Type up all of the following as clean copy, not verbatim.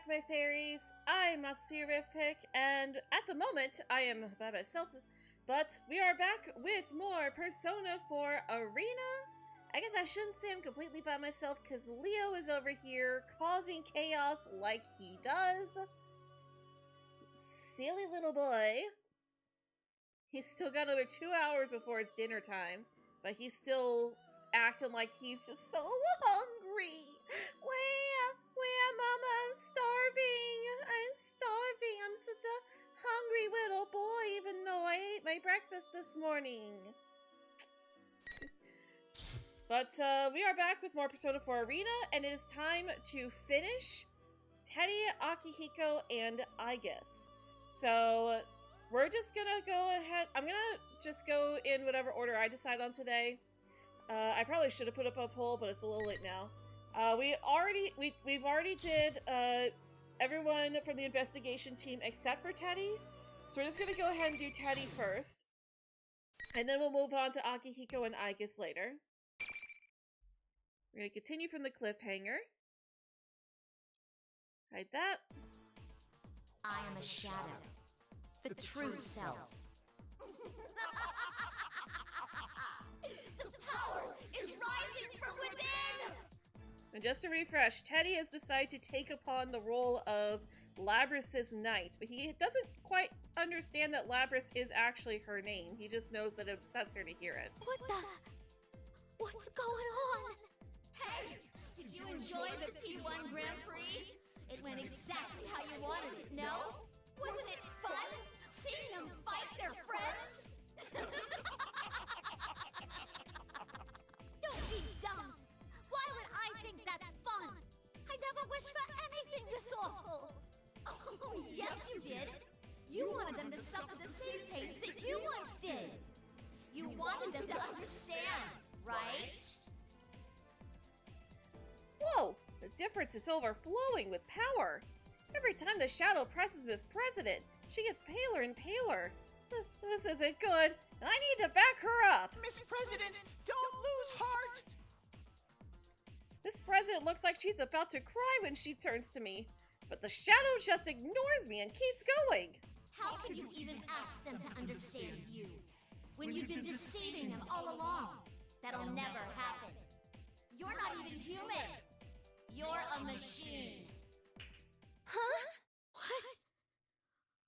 my fairies. I'm Matsurific, and at the moment, I am by myself, but we are back with more Persona 4 Arena. I guess I shouldn't say I'm completely by myself, because Leo is over here causing chaos like he does. Silly little boy. He's still got another 2 hours before it's dinner time, but he's still acting like he's just so hungry. Where, Mama? I'm starving. I'm such a hungry little boy, even though I ate my breakfast this morning. But we are back with more Persona 4 Arena, and it is time to finish Teddy, Akihiko, and Aigis. So we're just gonna go ahead. I'm gonna just go in whatever order I decide on today. I probably should have put up a poll, but it's a little late now. We've already did everyone from the investigation team except for Teddy. So we're just gonna go ahead and do Teddy first, and then we'll move on to Akihiko and Aigis later. We're gonna continue from the cliffhanger. Hide that. I am a shadow, the true self. The power is rising from within! And just to refresh, Teddy has decided to take upon the role of Labrys's knight, but he doesn't quite understand that Labrys is actually her name. He just knows that it upsets her to hear it. What's going on? Hey, did you enjoy the P1 Grand Prix? It went exactly how you wanted it, no? Wasn't it fun? Seeing them fight their friends? Don't be dumb! Why would I think that's fun? I never wished for anything this awful! Oh, yes you did! You wanted them to suffer the same pains that you once did! You wanted them to understand, right? Whoa! The difference is overflowing with power. Every time the shadow presses Miss President, she gets paler and paler. This isn't good. I need to back her up. Miss President, don't lose heart! Miss President looks like she's about to cry when she turns to me, but the shadow just ignores me and keeps going. How can you even ask them to understand you, when you've been deceiving them all along? That'll never happen. You're not even human. You're a machine. Huh?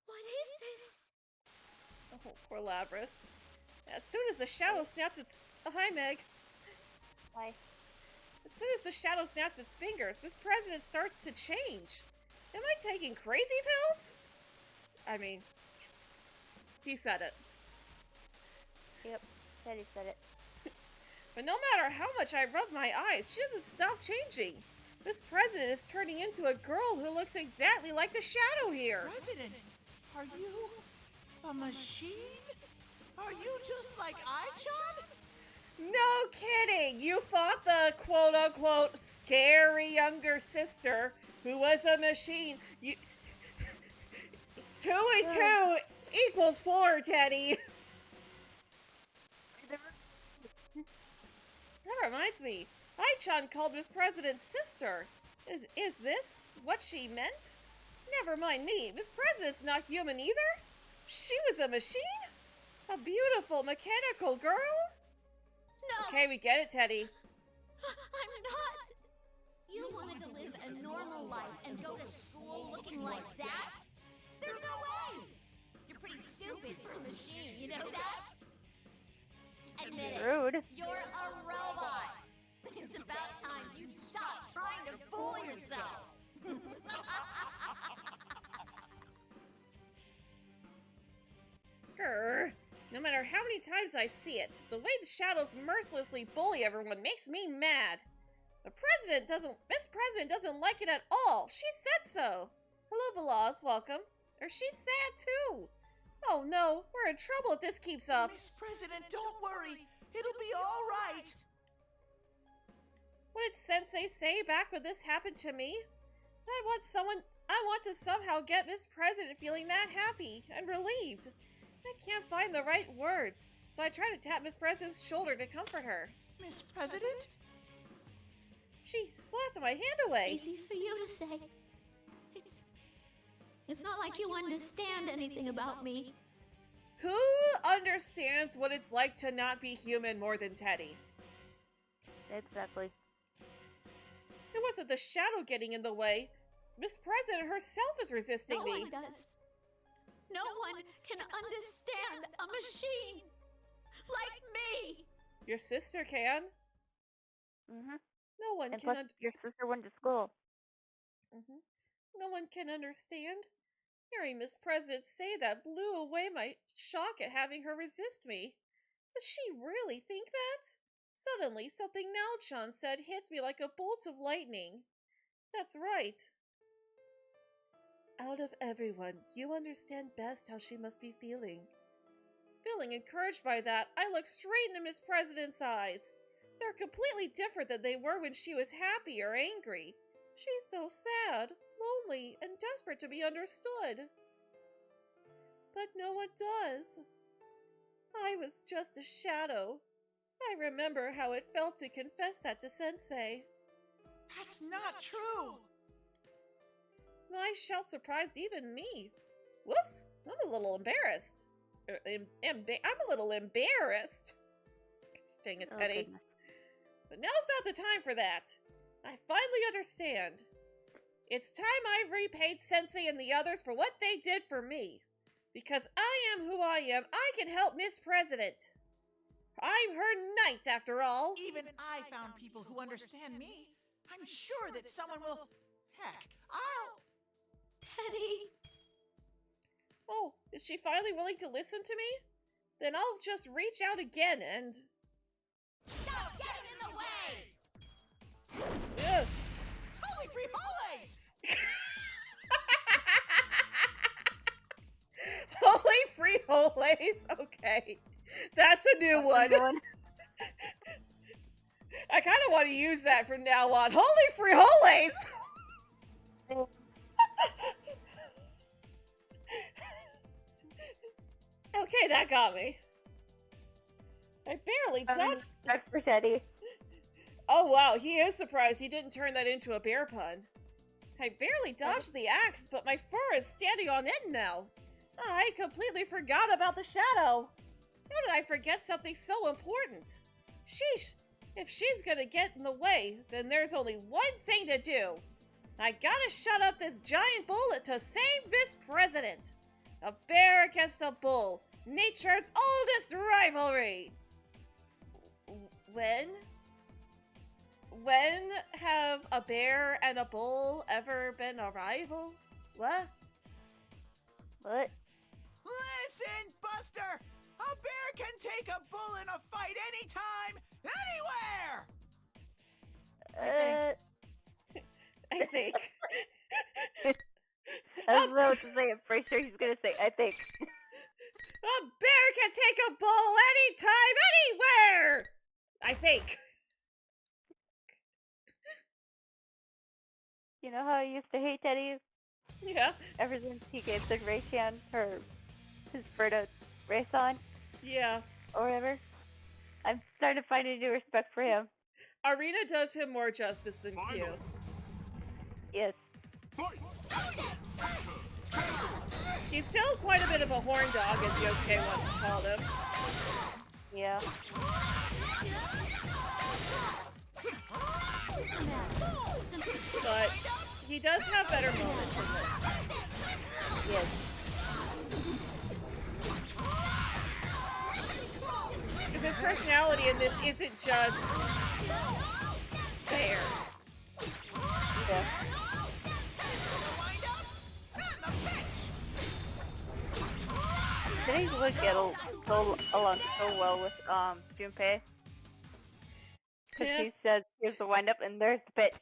What is this? Oh, poor Labrys. As soon as the shadow snaps its... Oh, hi, Meg. Hi. As soon as the shadow snaps its fingers, Miss President starts to change. Am I taking crazy pills? I mean, he said it. Yep, Teddy said it. But no matter how much I rub my eyes, she doesn't stop changing. Miss President is turning into a girl who looks exactly like the shadow here. Miss President, are you a machine? Are you just like Ai-chan? No kidding! You fought the quote-unquote scary younger sister who was a machine. You... 2 and 2 equals 4, Teddy! That reminds me. Ai-chan called Miss President's sister. Is this what she meant? Never mind me. Miss President's not human either. She was a machine? A beautiful mechanical girl? No! Okay, we get it, Teddy. I'm not! You wanted to live a normal life and go to school looking like that? There's no way! You're pretty stupid for a machine, you know that? Admit it. Rude. You're a robot! It's about time you stop trying to fool yourself! Grr. No matter how many times I see it, the way the shadows mercilessly bully everyone makes me mad. Miss President doesn't like it at all. She said so. Hello, Balaz, welcome. Or she's sad too. Oh no, we're in trouble if this keeps up. Miss President, don't worry. It'll be all right. What did Sensei say back when this happened to me? I want to somehow get Miss President feeling that happy and relieved. I can't find the right words, so I try to tap Miss President's shoulder to comfort her. Miss President? She slapped my hand away. Easy for you to say. It's It's not like you understand anything about me. Who understands what it's like to not be human more than Teddy? Exactly. It wasn't the shadow getting in the way. Miss President herself is resisting No me. one does. No one can understand a machine like me. Your sister can. Mm-hmm. No one And can. plus, your sister went to school. No one can understand. Hearing Miss President say that blew away my shock at having her resist me. Does she really think that? Suddenly, something Now-chan said hits me like a bolt of lightning. That's right. Out of everyone, you understand best how she must be feeling. Feeling encouraged by that, I looked straight into Miss President's eyes. They're completely different than they were when she was happy or angry. She's so sad, lonely, and desperate to be understood. But no one does. I was just a shadow. I remember how it felt to confess that to Sensei. That's not true! My shout surprised even me. Whoops, I'm a little embarrassed. I'm a little embarrassed. Dang it, Oh, Teddy. goodness. But now's not the time for that. I finally understand. It's time I repaid Sensei and the others for what they did for me. Because I am who I am, I can help Miss President. I'm her knight, after all. Even I found people who understand me. I'm sure that someone will... Heck, I'll... Teddy. Oh, is she finally willing to listen to me? Then I'll just reach out again and... Stop getting in the way! Ugh. Holy frijoles! Holy frijoles! Okay. That's a new one. I kind of want to use that from now on. Holy frijoles! Okay, that got me. I barely dodged. That's for Teddy. Oh wow, he is surprised he didn't turn that into a bear pun. I barely dodged the axe, but my fur is standing on end now. I completely forgot about the shadow. How did I forget something so important? Sheesh, if she's gonna get in the way, then there's only one thing to do. I gotta shut up this giant bullet to save Miss President. A bear against a bull, nature's oldest rivalry. When have a bear and a bull ever been a rival? What? What? Listen, Buster! A bear can take a bull in a fight anytime, anywhere! I think. I was about to say, I'm pretty sure he's gonna say, I think. A bear can take a bull anytime, anywhere! I think. You know how I used to hate Teddy? Yeah. Ever since he gave the Raychan his fur to race on, Yeah. or whatever. I'm starting to find a new respect for him. Arena does him more justice than Q. Yes. He's still quite a bit of a horn dog, as Yosuke once called him. Yeah. But he does have better moments in this. Yes. Because his personality in this isn't just there. Yeah. Teddy would get along so well with Junpei. Because Yeah. he says, here's the windup and there's the pitch.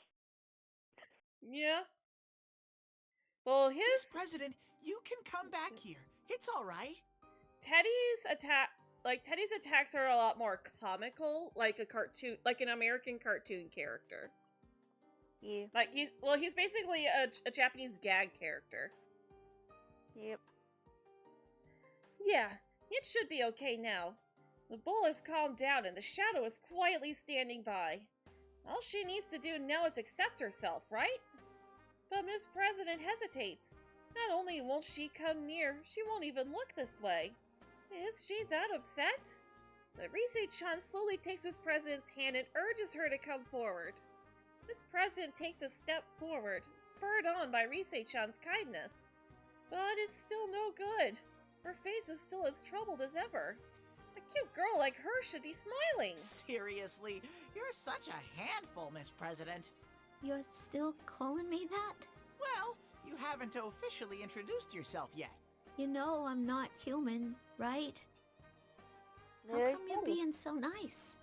Yeah. Well, Miss President, you can come back here. It's all right. Teddy's attacks are a lot more comical, like a cartoon, like an American cartoon character. Yeah. Like he's basically a Japanese gag character. Yep. Yeah, it should be okay now. The bull has calmed down and the shadow is quietly standing by. All she needs to do now is accept herself, right? But Miss President hesitates. Not only won't she come near, she won't even look this way. Is she that upset? But Rise-chan slowly takes Miss President's hand and urges her to come forward. Miss President takes a step forward, spurred on by Rise-chan's kindness. But it's still no good. Her face is still as troubled as ever. A cute girl like her should be smiling. Seriously, you're such a handful, Miss President. You're still calling me that? Well, you haven't officially introduced yourself yet. You know I'm not human, right? How Very come you're cool. being so nice?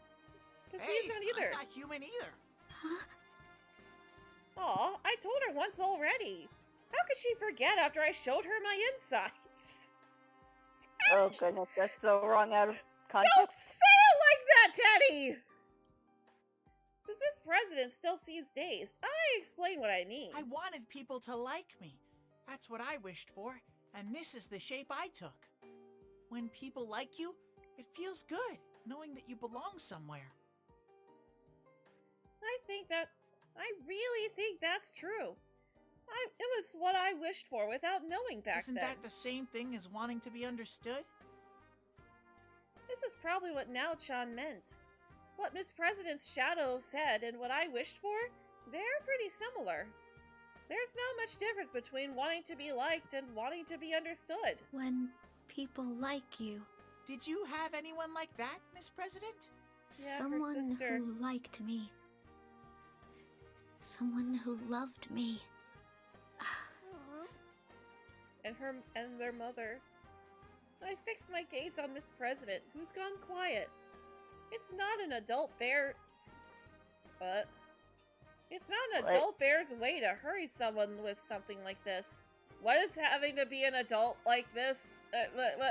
Because Hey, he's not either. I'm not human either. Huh? Aw, I told her once already. How could she forget after I showed her my insides? Oh goodness, that's so wrong out of Don't context. say it like that, Teddy! Since Miss President still seems dazed, I explain what I mean. I wanted people to like me. That's what I wished for, and this is the shape I took. When people like you, it feels good, knowing that you belong somewhere. I really think that's true. It was what I wished for without knowing back Isn't then. that the same thing as wanting to be understood? This was probably what Nao-chan meant. What Miss President's shadow said and what I wished for, they're pretty similar. There's not much difference between wanting to be liked and wanting to be understood. When people like you, Did you have anyone like that, Miss President? Yeah, her someone sister. who liked me, someone who loved me. And their mother. I fixed my gaze on Miss President, who's gone quiet. It's not an adult bear's... But... It's not an What? adult bear's way to hurry someone with something like this. What is having to be an adult like this?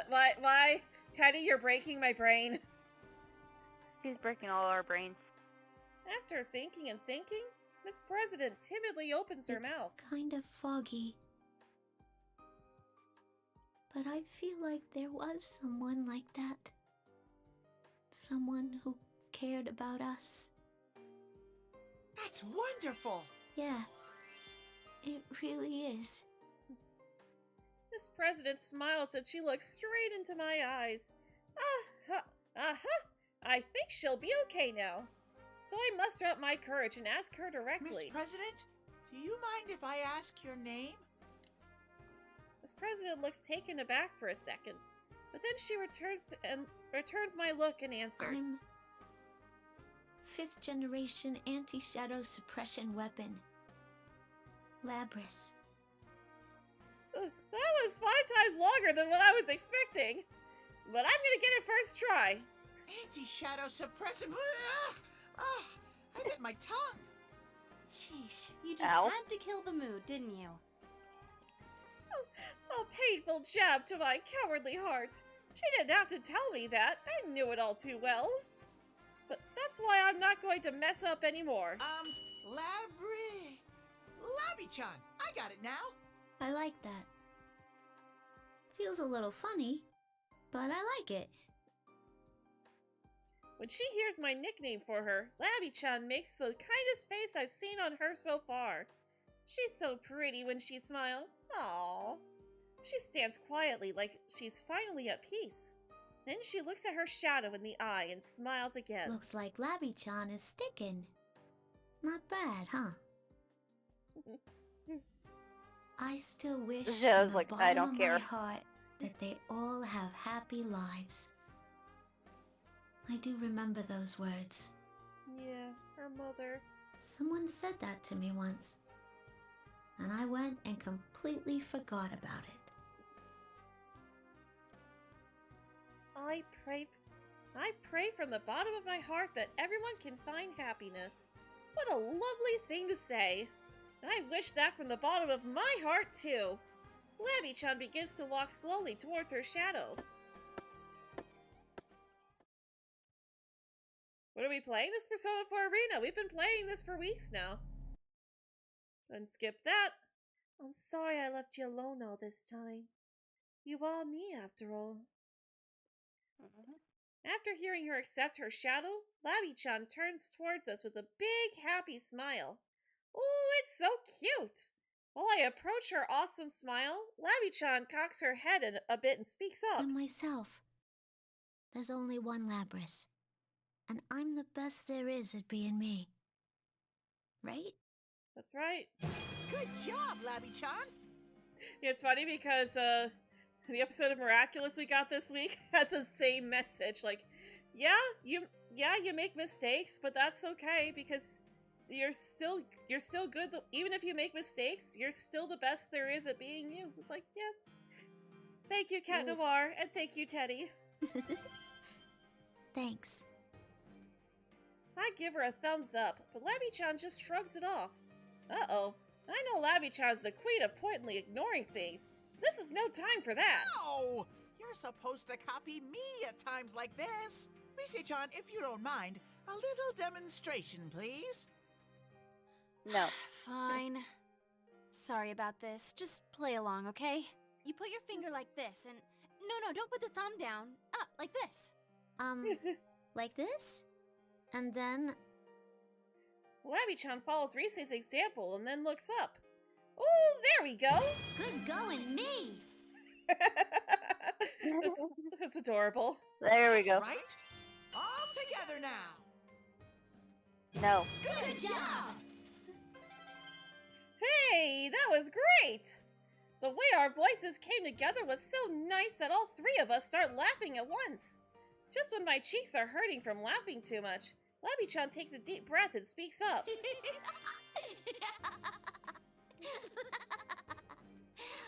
Why? Teddy, you're breaking my brain. She's breaking all our brains. After thinking and thinking, Miss President timidly opens her It's mouth. kind of foggy. But I feel like there was someone like that. Someone who cared about us. That's wonderful! Yeah, it really is. Miss President smiles and she looks straight into my eyes. I think she'll be okay now. So I muster up my courage and ask her Miss directly. President, do you mind if I ask your name? Miss President looks taken aback for a second, but then she returns my look and answers. I'm 5th generation anti-shadow suppression weapon. Labris. That was 5 times longer than what I was expecting. But I'm gonna get it first try. Anti-shadow suppressive. I bit my tongue. Sheesh, you just Ow. had to kill the mood, didn't you? A painful jab to my cowardly heart. She didn't have to tell me that. I knew it all too well. But that's why I'm not going to mess up anymore. Labby-chan, I got it now. I like that. Feels a little funny, but I like it. When she hears my nickname for her, Labby-chan makes the kindest face I've seen on her so far. She's so pretty when she smiles. Aww. She stands quietly like she's finally at peace. Then she looks at her shadow in the eye and smiles again. Looks like Labby-chan is sticking. Not bad, huh? I still wish Yeah, I from was the like, bottom I don't of care. my heart that they all have happy lives. I do remember those words. Yeah, her mother. Someone said that to me once, and I went and completely forgot about it. I pray from the bottom of my heart that everyone can find happiness. What a lovely thing to say. And I wish that from the bottom of my heart, too. Labby-chan begins to walk slowly towards her shadow. What are we playing this Persona 4 Arena? We've been playing this for weeks now. And skip that. I'm sorry I left you alone all this time. You are me, after all. After hearing her accept her shadow, Labby-chan turns towards us with a big, happy smile. Oh, it's so cute! While I approach her awesome smile, Labby-chan cocks her head a bit and speaks up. I'm myself. There's only one Labrys. And I'm the best there is at being me. Right? That's right. Good job, Labby-chan. It's funny because the episode of Miraculous we got this week had the same message. Like, yeah, you make mistakes, but that's okay because you're still good. Even if you make mistakes, you're still the best there is at being you. It's like, yes. Thank you, Cat Noir, and thank you, Teddy. Thanks. I give her a thumbs up, but Labby-chan just shrugs it off. Uh-oh. I know Labby-chan's the queen of pointedly ignoring things. This is no time for that. No! You're supposed to copy me at times like this. Rise-chan, if you don't mind, a little demonstration, please. No. Fine. Sorry about this. Just play along, okay? You put your finger like this and... No, don't put the thumb down. Up, like this. Like this? And then... Labby-chan follows Rise's example and then looks up. Oh, there we go! Good going, me! that's adorable. There we go. That's right. All together now. No. Good job! Hey, that was great! The way our voices came together was so nice that all three of us start laughing at once. Just when my cheeks are hurting from laughing too much, Labby-chan takes a deep breath and speaks up.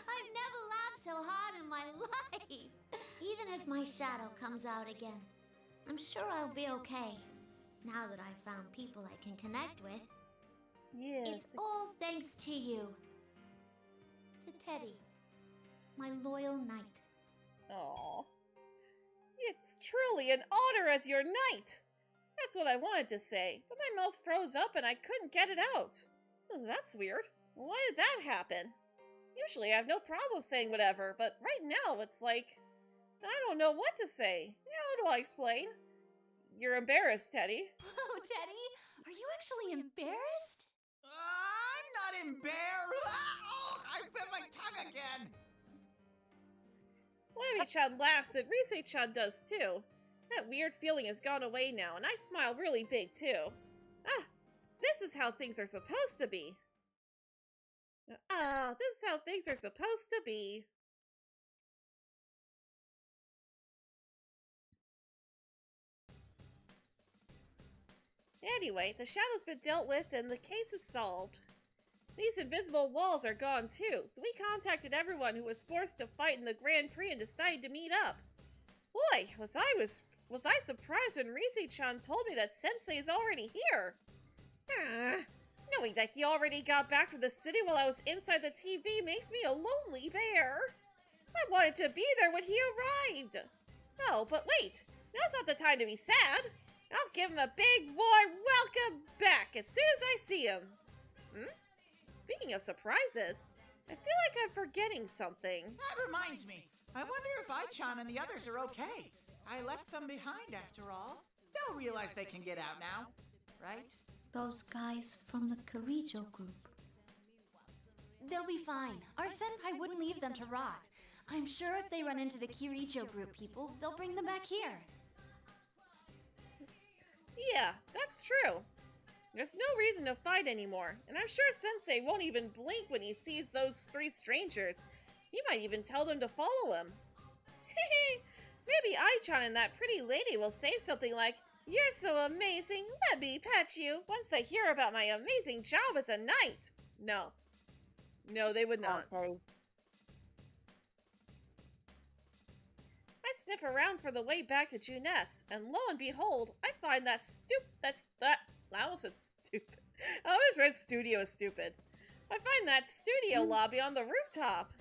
I've never laughed so hard in my life. Even if my shadow comes out again, I'm sure I'll be okay. Now that I've found people I can connect with, Yes. it's all thanks to you. To Teddy, my loyal knight. Aww. It's truly an honor as your knight! That's what I wanted to say, but my mouth froze up and I couldn't get it out. Oh, that's weird. Why did that happen? Usually I have no problem saying whatever, but right now it's like... I don't know what to say. How do I explain? You're embarrassed, Teddy. Oh, Teddy, are you actually embarrassed? I'm not embarrassed. Oh, I bit my tongue again. Labby-chan laughs and Rise-chan does too. That weird feeling has gone away now, and I smile really big too. Ah, this is how things are supposed to be. This is how things are supposed to be. Anyway, the shadow's been dealt with and the case is solved. These invisible walls are gone too, so we contacted everyone who was forced to fight in the Grand Prix and decided to meet up. Boy, was I surprised when Rise-chan told me that Sensei is already here. Knowing that he already got back to the city while I was inside the TV makes me a lonely bear. I wanted to be there when he arrived. Oh, but wait, now's not the time to be sad. I'll give him a big, warm welcome back as soon as I see him. Speaking of surprises, I feel like I'm forgetting something. That reminds me. I wonder if I-chan and the others are okay. I left them behind after all. They'll realize they can get out now, right? Those guys from the Korijo group. They'll be fine. Our senpai wouldn't leave them to rot. I'm sure if they run into the Kiricho group people, they'll bring them back here. Yeah, that's true. There's no reason to fight anymore, and I'm sure Sensei won't even blink when he sees those three strangers. He might even tell them to follow him. Maybe I-chan and that pretty lady will say something like, "You're so amazing, let me pet you," once they hear about my amazing job as a knight. No. No, they would not. Okay. I sniff around for the way back to Juness, and lo and behold, I find that I almost said stupid. I almost read studio as stupid. I find that studio lobby on the rooftop.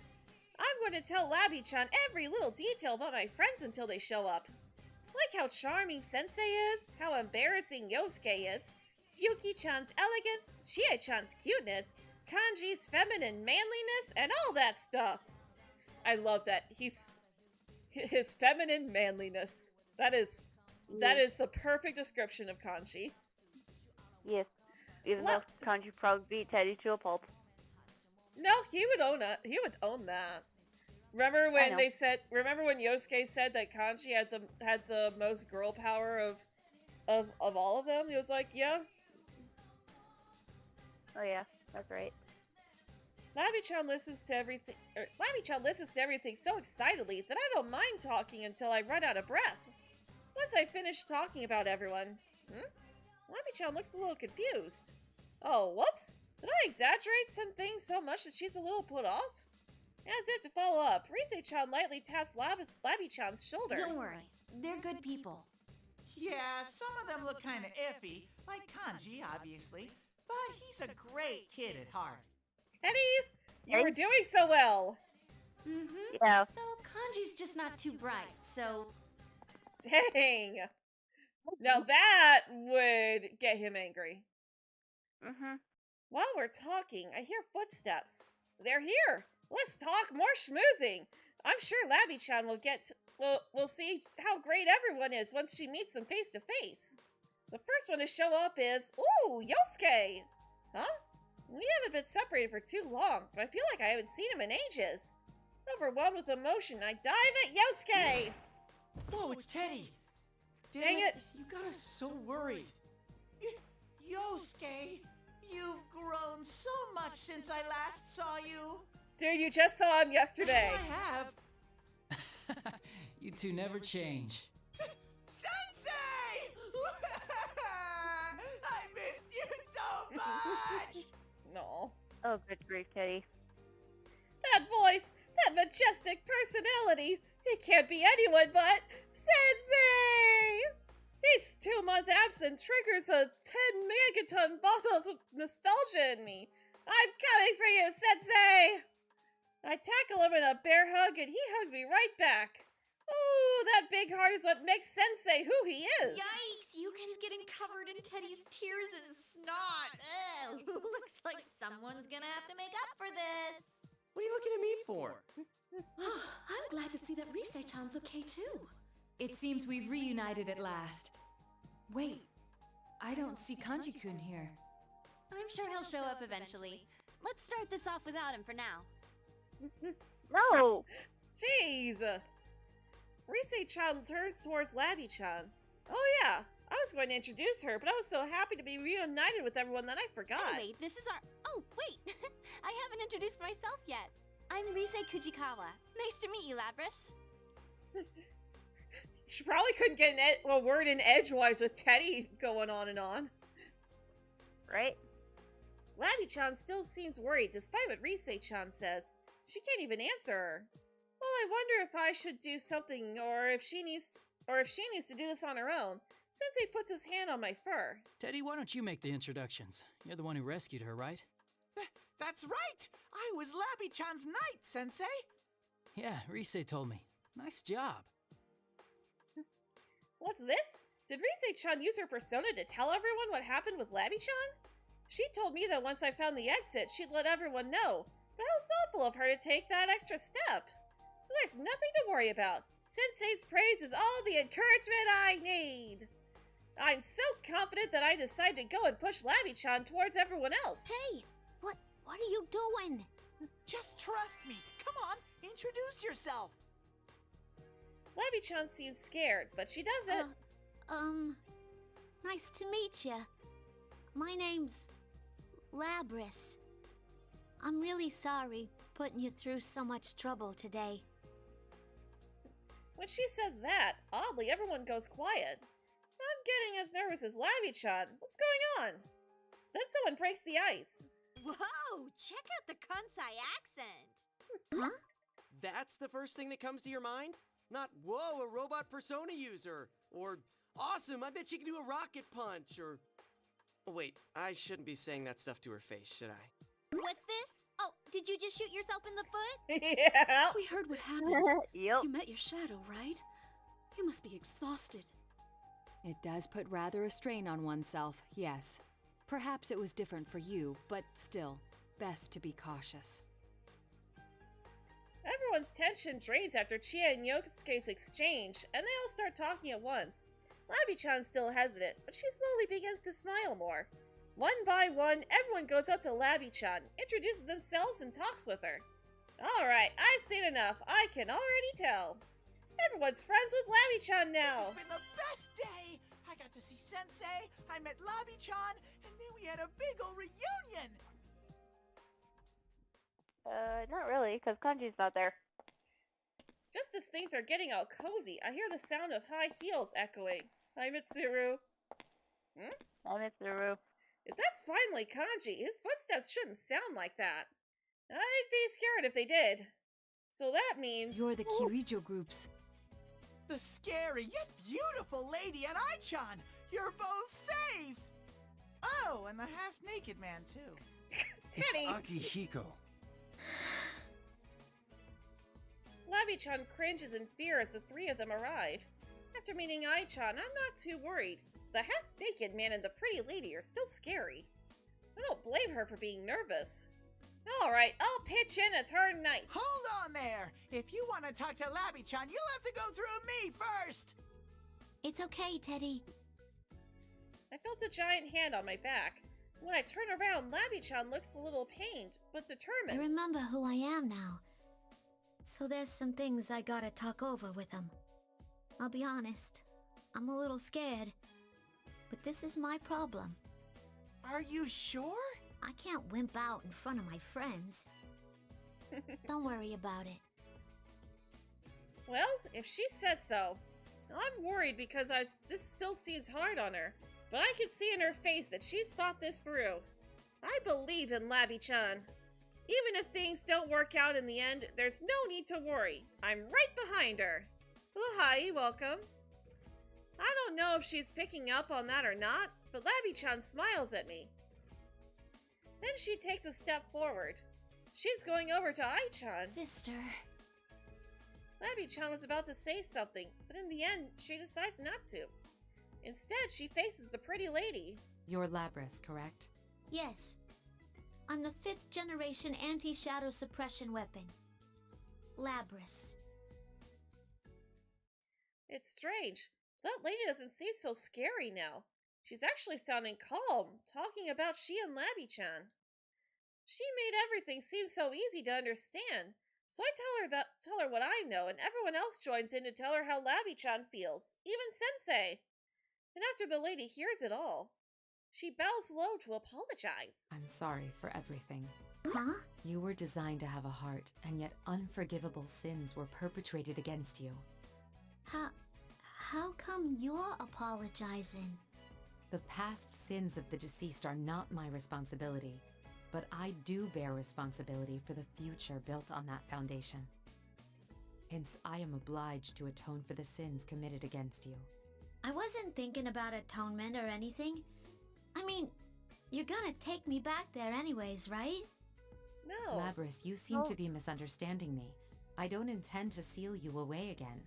I'm going to tell Labby-chan every little detail about my friends until they show up. Like how charming Sensei is, how embarrassing Yosuke is, Yuki-chan's elegance, Chie-chan's cuteness, Kanji's feminine manliness, and all that stuff. I love that. His feminine manliness. That is the perfect description of Kanji. Yes. Even though Kanji probably beat Teddy to a pulp. No, he would own it. He would own that. Remember when know. they said? Remember when Yosuke said that Kanji had the most girl power of all of them? He was like, yeah. Oh yeah, that's right. Labby-chan listens to everything. Labby-chan listens to everything so excitedly that I don't mind talking until I run out of breath. Once I finish talking about everyone, Labby-chan looks a little confused. Oh, whoops! Did I exaggerate some things so much that she's a little put off? As if to follow up, Rise-chan lightly taps Labby-chan's shoulder. Don't worry. They're good people. Yeah, some of them look kind of iffy, like Kanji, obviously, but he's a great kid at heart. Teddy, you were doing so well. Mm-hmm. Yeah. Though Kanji's just not too bright, so... Dang. Now that would get him angry. While we're talking, I hear footsteps. They're here. Let's talk more schmoozing. I'm sure Labby-chan will see how great everyone is once she meets them face to face. The first one to show up is, ooh, Yosuke. Huh? We haven't been separated for too long, but I feel like I haven't seen him in ages. Overwhelmed with emotion, I dive at Yosuke. Whoa, it's Teddy. Dang it. You got us so worried. Yosuke, you've grown so much since I last saw you. Dude, you just saw him yesterday. I have. You two never change. Sensei! I missed you so much! No. Oh, good grief, Teddy. That voice, that majestic personality, it can't be anyone but Sensei! His 2-month absence triggers a 10 megaton bomb of nostalgia in me. I'm coming for you, Sensei! I tackle him in a bear hug and he hugs me right back. Ooh, that big heart is what makes Sensei who he is. Yikes! Yukin's getting covered in Teddy's tears and snot. Ugh, looks like someone's gonna have to make up for this. What are you looking at me for? I'm glad to see that Rise-chan's okay too. It seems we've reunited at last. Wait, I don't see Kanji-kun here. I'm sure he'll show up eventually. Let's start this off without him for now. No! Jeez. Rise-chan turns towards Labby-chan. Oh yeah, I was going to introduce her, but I was so happy to be reunited with everyone that I forgot. Anyway, this is our... Oh, wait! I haven't introduced myself yet. I'm Rise Kujikawa. Nice to meet you, Labris. She probably couldn't get a word in edgewise with Teddy going on and on. Right? Labby-chan still seems worried despite what Rise-chan says. She can't even answer her. Well, I wonder if I should do something or if she needs to do this on her own. Sensei puts his hand on my fur. Teddy, why don't you make the introductions? You're the one who rescued her, right? That's right! I was Labby-chan's knight, Sensei! Yeah, Rise told me. Nice job. What's this? Did Rise-chan use her persona to tell everyone what happened with Labby-chan? She told me that once I found the exit, she'd let everyone know. But how thoughtful of her to take that extra step. So there's nothing to worry about. Sensei's praise is all the encouragement I need. I'm so confident that I decide to go and push Labby-chan towards everyone else. Hey, what are you doing? Just trust me. Come on, introduce yourself. Labby-chan seems scared, but she does it. Nice to meet you. My name's Labris. I'm really sorry putting you through so much trouble today. When she says that, oddly, everyone goes quiet. I'm getting as nervous as Labby-chan. What's going on? Then someone breaks the ice. Whoa! Check out the Kansai accent! Huh? That's the first thing that comes to your mind? Not, whoa, a robot persona user, or awesome, I bet she can do a rocket punch, or... Oh, wait, I shouldn't be saying that stuff to her face, should I? What's this? Oh, did you just shoot yourself in the foot? Yeah. We heard what happened. Yep. You met your shadow, right? You must be exhausted. It does put rather a strain on oneself, yes. Perhaps it was different for you, but still, best to be cautious. Everyone's tension drains after Chia and Yosuke's exchange, and they all start talking at once. Labby-chan's still hesitant, but she slowly begins to smile more. One by one, everyone goes up to Labby-chan, introduces themselves, and talks with her. Alright, I've seen enough. I can already tell. Everyone's friends with Labby-chan now. This has been the best day! I got to see Sensei, I met Labby-chan, and then we had a big ol' reunion! Not really, because Kanji's not there. Just as things are getting all cozy, I hear the sound of high heels echoing. Hi, Mitsuru. I miss Zuru. If that's finally Kanji, his footsteps shouldn't sound like that. I'd be scared if they did. So that means... You're the Kirijo groups. The scary yet beautiful lady and I-chan! You're both safe! Oh, and the half-naked man, too. Teddy! Akihiko. Labby-chan cringes in fear as the three of them arrive. After meeting Ai-chan, I'm not too worried. The half-naked man and the pretty lady are still scary. I don't blame her for being nervous. Alright, I'll pitch in as her knight. Hold on there! If you want to talk to Labby-chan, you'll have to go through me first! It's okay, Teddy. I felt a giant hand on my back. When I turn around, Labby-chan looks a little pained, but I determined. remember who I am now. So there's some things I gotta talk over with him. I'll be honest, I'm a little scared. But this is my problem. Are you sure? I can't wimp out in front of my friends. Don't worry about it. Well, if she says so. I'm worried because this still seems hard on her, but I can see in her face that she's thought this through. I believe in Labby-chan. Even if things don't work out in the end, there's no need to worry. I'm right behind her. Well, hi, welcome. I don't know if she's picking up on that or not, but Labby-chan smiles at me. Then she takes a step forward. She's going over to Ai-chan. Sister. Labby-chan was about to say something, but in the end, she decides not to. Instead, she faces the pretty lady. You're Labris, correct? Yes. I'm the 5th generation anti-shadow suppression weapon. Labris. It's strange. That lady doesn't seem so scary now. She's actually sounding calm, talking about she and Labby-chan. She made everything seem so easy to understand, so I tell her what I know, and everyone else joins in to tell her how Labby-chan feels, even Sensei. And after the lady hears it all, she bows low to apologize. I'm sorry for everything. Huh? You were designed to have a heart, and yet unforgivable sins were perpetrated against you. How come you're apologizing? The past sins of the deceased are not my responsibility, but I do bear responsibility for the future built on that foundation. Hence, I am obliged to atone for the sins committed against you. I wasn't thinking about atonement or anything. I mean, you're gonna take me back there anyways, right? No. Labris, you seem to be misunderstanding me. I don't intend to seal you away again.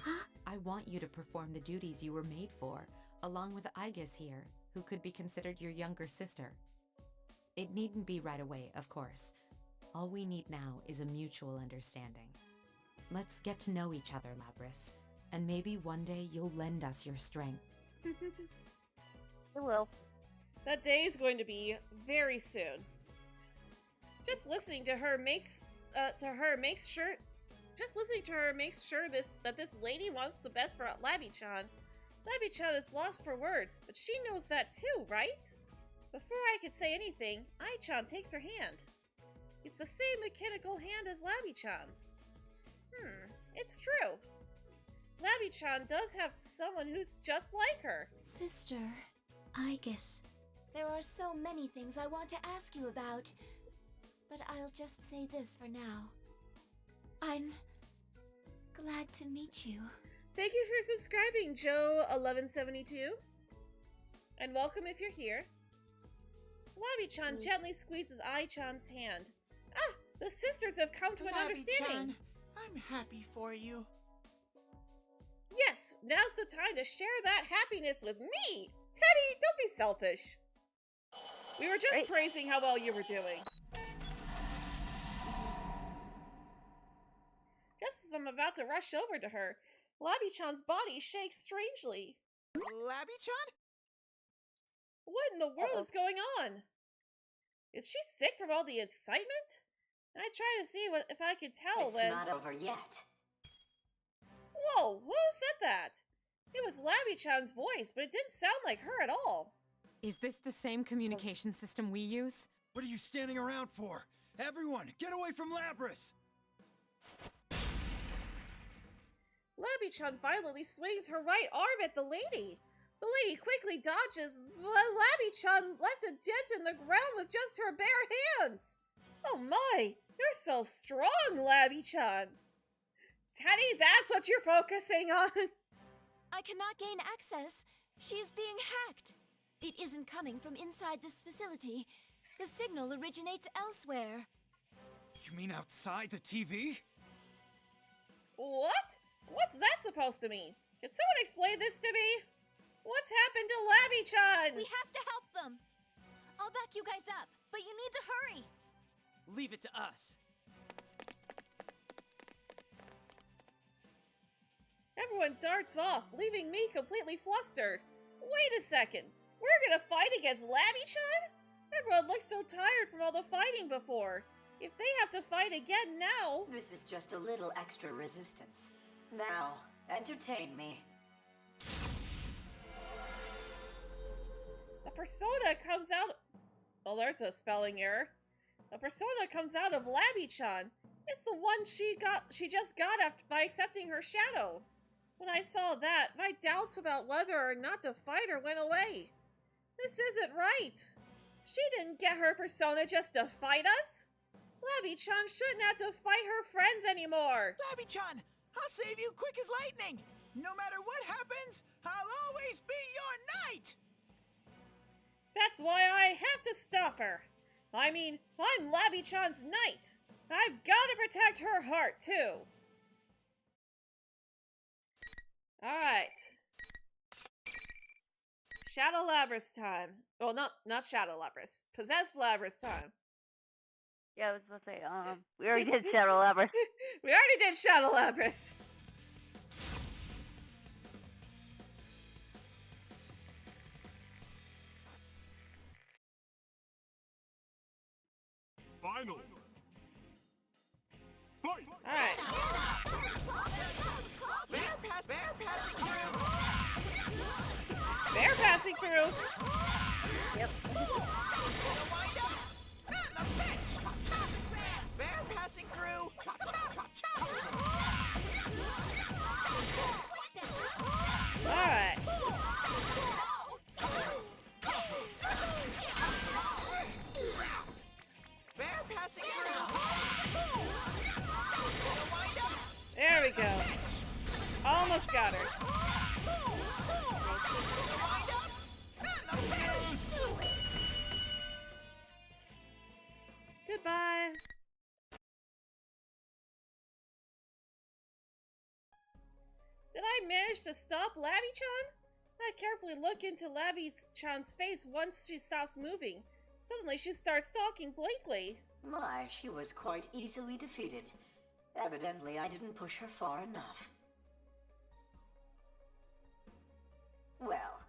Huh? I want you to perform the duties you were made for, along with Aigis here, who could be considered your younger sister. It needn't be right away, of course. All we need now is a mutual understanding. Let's get to know each other, Labris, and maybe one day you'll lend us your strength. It will. That day is going to be very soon. Just listening to her makes sure that this lady wants the best for Labby-chan. Labby-chan is lost for words, but she knows that too, right? Before I could say anything, Ai-chan takes her hand. It's the same mechanical hand as Labby-chan's. It's true. Labby-chan does have someone who's just like her. Sister, I guess. There are so many things I want to ask you about, but I'll just say this for now. I'm glad to meet you. Thank you for subscribing, Joe1172. And welcome if you're here. Labby-chan gently squeezes Ai-chan's hand. Ah! The sisters have come to an understanding. Labby-chan, I'm happy for you. Yes, now's the time to share that happiness with me! Teddy, don't be selfish. We were just praising how well you were doing. Just as I'm about to rush over to her, Labby-chan's body shakes strangely. Labby-chan? What in the world Uh-oh. is going on? Is she sick from all the excitement? I tried to see if I could tell It's when. not over yet. Whoa, who said that? It was Labby-chan's voice, but it didn't sound like her at all. Is this the same communication system we use? What are you standing around for? Everyone, get away from Labrys! Labby-chan violently swings her right arm at the lady. The lady quickly dodges, but Labby-chan left a dent in the ground with just her bare hands. Oh my, you're so strong, Labby-chan. Teddy, that's what you're focusing on. I cannot gain access. She is being hacked. It isn't coming from inside this facility. The signal originates elsewhere. You mean outside the TV? What? What's that supposed to mean? Can someone explain this to me? What's happened to Labby-chan? We have to help them. I'll back you guys up, but you need to hurry. Leave it to us. Everyone darts off, leaving me completely flustered. Wait a second. We're gonna fight against Labby-chan? Everyone looks so tired from all the fighting before. If they have to fight again now... This is just a little extra resistance. Now, entertain me. A persona comes out... Oh, there's a spelling error. A persona comes out of Labby-chan. It's the one she just got after by accepting her shadow. When I saw that, my doubts about whether or not to fight her went away. This isn't right. She didn't get her persona just to fight us. Labby-chan shouldn't have to fight her friends anymore. Labby-chan, I'll save you quick as lightning. No matter what happens, I'll always be your knight. That's why I have to stop her. I mean, I'm Labby-chan's knight. I've got to protect her heart, too. Alright. Shadow Labrys time. Well, not Shadow Labrys. Possessed Labrys time. Yeah, I was about to say, we already did Shadow Labrys. We already did Shadow Labrys. Final. Fight! Alright. Bear passing through. Bear passing through. Yep. Bear passing through. Alright. Bear passing through. There we go. Almost got her. Goodbye. Did I manage to stop Labby-chan? I carefully look into Labby-chan's face once she stops moving. Suddenly she starts talking blankly. My, she was quite easily defeated. Evidently, I didn't push her far enough. Well,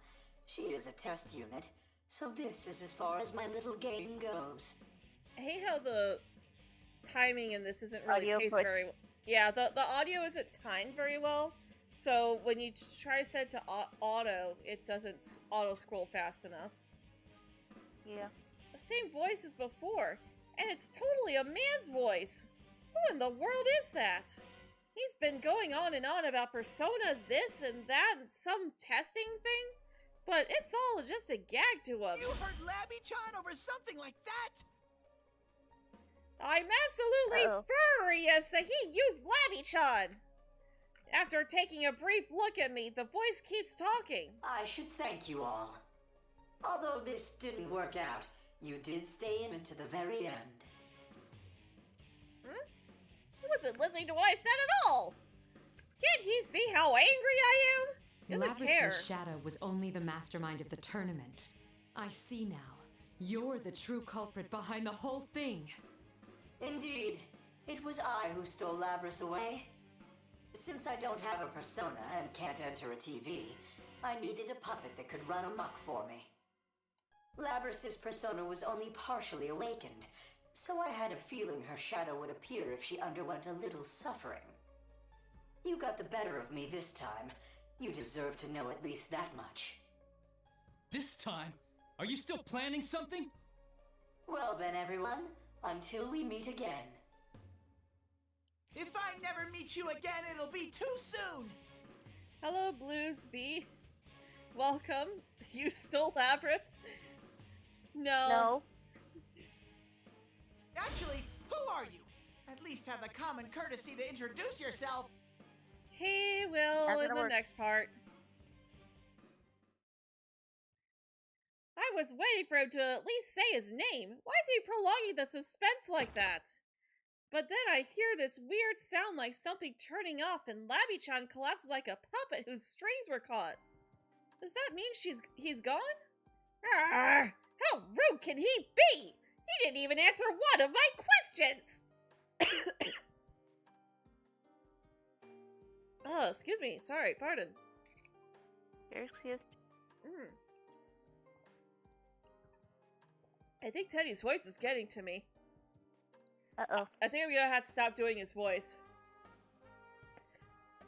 she is a test unit, so this is as far as my little game goes. I hate how the timing in this isn't really Audio paced put- very well. Yeah, the audio isn't timed very well. So when you try to set it to auto, it doesn't auto-scroll fast enough. Yeah. It's the same voice as before, and it's totally a man's voice. Who in the world is that? He's been going on and on about personas this and that and some testing thing, but it's all just a gag to him. You heard Labby-chan over something like that? I'm absolutely Uh-oh. furious that he used Labby-chan! After taking a brief look at me, the voice keeps talking. I should thank you all. Although this didn't work out, you did stay in until the very end. He wasn't listening to what I said at all! Can't he see how angry I am? He doesn't care. Labrys's shadow was only the mastermind of the tournament. I see now. You're the true culprit behind the whole thing. Indeed, it was I who stole Labrys away. Since I don't have a persona and can't enter a TV, I needed a puppet that could run amok for me. Labrys's persona was only partially awakened, so I had a feeling her shadow would appear if she underwent a little suffering. You got the better of me this time. You deserve to know at least that much. This time? Are you still planning something? Well then, everyone, until we meet again. If I never meet you again, it'll be too soon! Hello, Blues B. Welcome. You stole Labrys? No. No. Actually, who are you? At least have the common courtesy to introduce yourself. He will That's in gonna the work. next part. I was waiting for him to at least say his name. Why is he prolonging the suspense like that? But then I hear this weird sound like something turning off, and Labby-chan collapses like a puppet whose strings were caught. Does that mean he's gone? Arrgh! How rude can he be? He didn't even answer one of my questions! Oh, excuse me. Sorry, pardon. You're excused. I think Teddy's voice is getting to me. Uh-oh. I think I'm gonna have to stop doing his voice.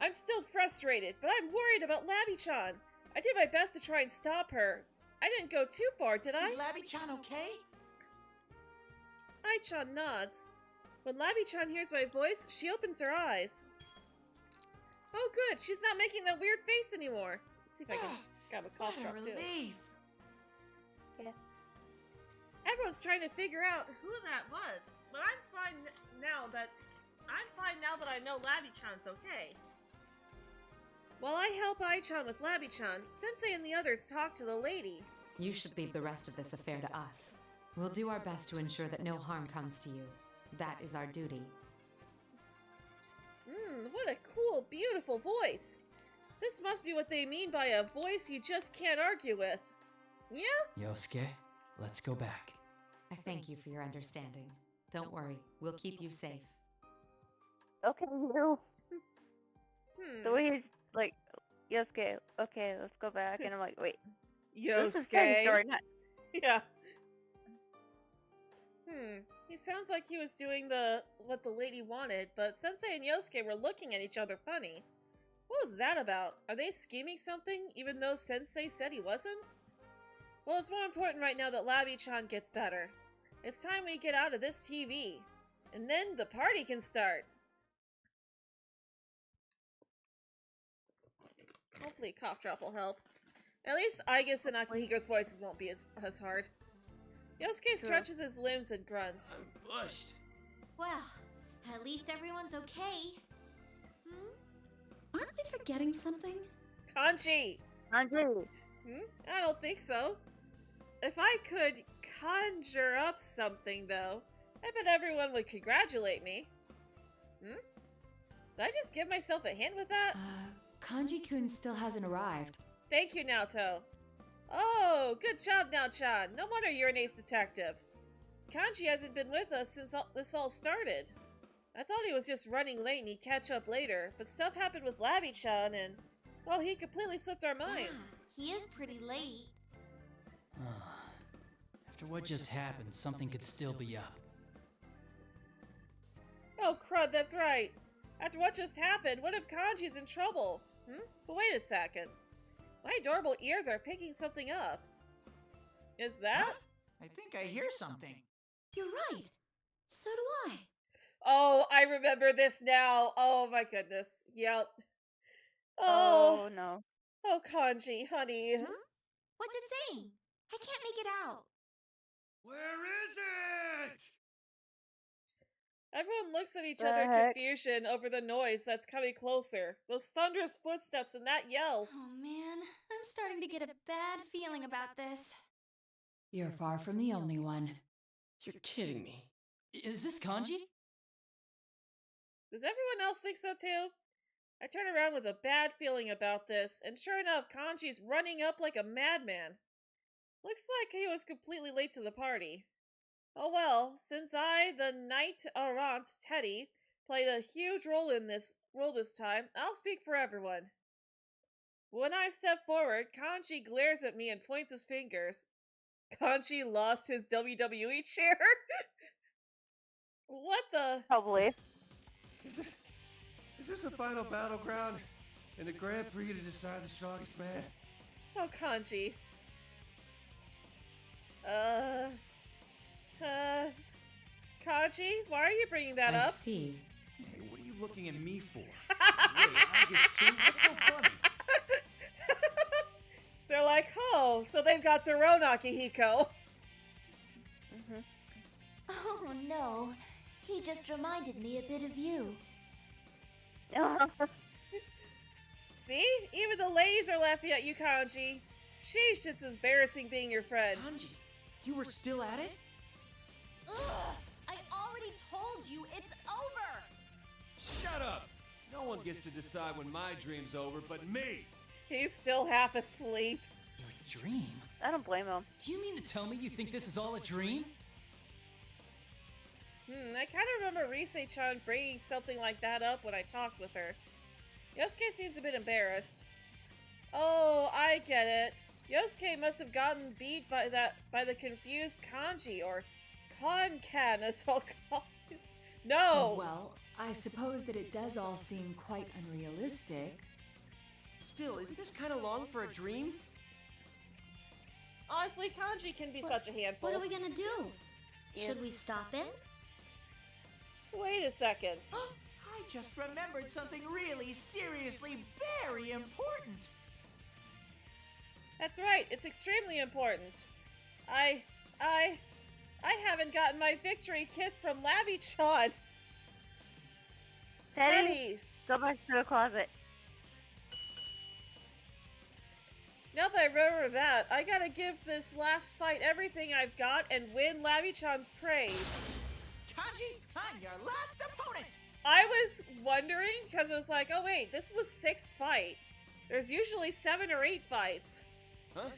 I'm still frustrated, but I'm worried about Labby-chan. I did my best to try and stop her. I didn't go too far, did I? Is Labby-chan okay? Ai-chan nods. When Labby-chan hears my voice, she opens her eyes. Oh good, she's not making that weird face anymore. Let's see if I can grab a cough What drop a too. relief! Everyone's trying to figure out who that was, but I'm fine now that I know Labby-chan's okay. While I help Ai-chan with Labby-chan, Sensei and the others talk to the lady. You should leave the rest of this affair to us. We'll do our best to ensure that no harm comes to you. That is our duty. What a cool, beautiful voice. This must be what they mean by a voice you just can't argue with. Yeah? Yosuke, let's go back. I thank you for your understanding. Don't worry, we'll keep you safe. Okay, you. The way he's like, Yosuke, okay, let's go back. And I'm like, wait. This is Teddy's story, Yosuke. not... Yeah. He sounds like he was doing what the lady wanted, but Sensei and Yosuke were looking at each other funny. What was that about? Are they scheming something, even though Sensei said he wasn't? Well, it's more important right now that Labby-chan gets better. It's time we get out of this TV. And then the party can start. Hopefully a cough drop will help. At least Aigis and Akihiko's voices won't be as hard. Yosuke stretches his limbs and grunts. I'm bushed. Well, at least everyone's okay. Aren't we forgetting something? Kanji! Andre. I don't think so. If I could conjure up something, though, I bet everyone would congratulate me. Did I just give myself a hint with that? Kanji-kun still hasn't arrived. Thank you, Naoto. Oh, good job, Nao-chan. No wonder you're an ace detective. Kanji hasn't been with us since this all started. I thought he was just running late and he'd catch up later, but stuff happened with Labby-chan and, well, he completely slipped our minds. Yeah, he is pretty late. After what just happened, something could still be up. Oh, crud, that's right. After what just happened, what if Kanji's in trouble? But wait a second. My adorable ears are picking something up. Is that? I think I hear something. You're right. So do I. Oh, I remember this now. Oh my goodness. Yep. Oh, no. Oh, Kanji, honey. What's it saying? I can't make it out. Where is it? Everyone looks at each The other in heck? confusion over the noise that's coming closer. Those thunderous footsteps and that yell. Oh man, I'm starting to get a bad feeling about this. You're far from the only one. You're kidding me. Is this Kanji? Does everyone else think so too? I turn around with a bad feeling about this, and sure enough, Kanji's running up like a madman. Looks like he was completely late to the party. Oh well, since I, the Knight Errant Teddy, played a huge role this time, I'll speak for everyone. When I step forward, Kanji glares at me and points his fingers. Kanji lost his WWE chair? What the? Probably. Is this the final battleground in the Grand Prix to decide the strongest man? Oh, Kanji. Kanji, why are you bringing that I up? see. Hey, what are you looking at me for? Wait, I guess too? What's so funny? They're like, oh, so they've got their own Akihiko. Oh no, he just reminded me a bit of you. See? Even the ladies are laughing at you, Kanji. Sheesh, it's embarrassing being your friend. Kanji, you were still at it? Ugh! I already told you it's over! Shut up! No one gets to decide when my dream's over but me! He's still half asleep. Your dream? I don't blame him. Do you mean to tell me you think this is all a dream? I kind of remember Rise-chan bringing something like that up when I talked with her. Yosuke seems a bit embarrassed. Oh, I get it. Yosuke must have gotten beat by the confused Kanji, or Kon-kan as I'll call it. No! Well, I suppose that it does all seem quite unrealistic. Still, isn't this kind of long for a dream? Honestly, Kanji can be such a handful. What are we gonna do? Should we stop him? Wait a second. I just remembered something really seriously very important. That's right, it's extremely important. I haven't gotten my victory kiss from Labby-chan. Teddy, go back to the closet. Now that I remember that, I gotta give this last fight everything I've got and win Labby-chan's praise. Kanji, I'm your last opponent. I was wondering, because I was like, oh wait, this is the 6th fight. There's usually 7 or 8 fights. Huh?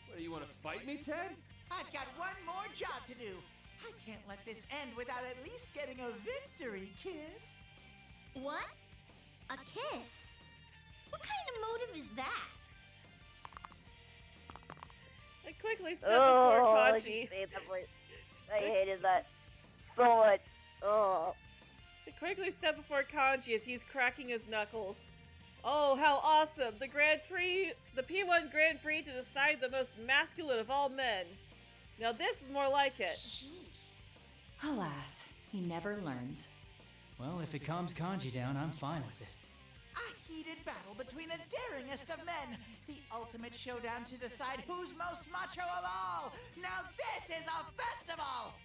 What, do you want to fight me, Ted? I've got one more job to do. I can't let this end without at least getting a victory kiss. What? A kiss? What kind of motive is that? I quickly stepped before I Kanji. hated that so much. Oh. I quickly stepped before Kanji as he's cracking his knuckles. Oh, how awesome! The Grand Prix, the P1 Grand Prix to decide the most masculine of all men. Now this is more like it. Alas, he never learns. Well, if it calms Kanji down, I'm fine with it. A heated battle between the daringest of men. The ultimate showdown to decide who's most macho of all. Now this is a festival.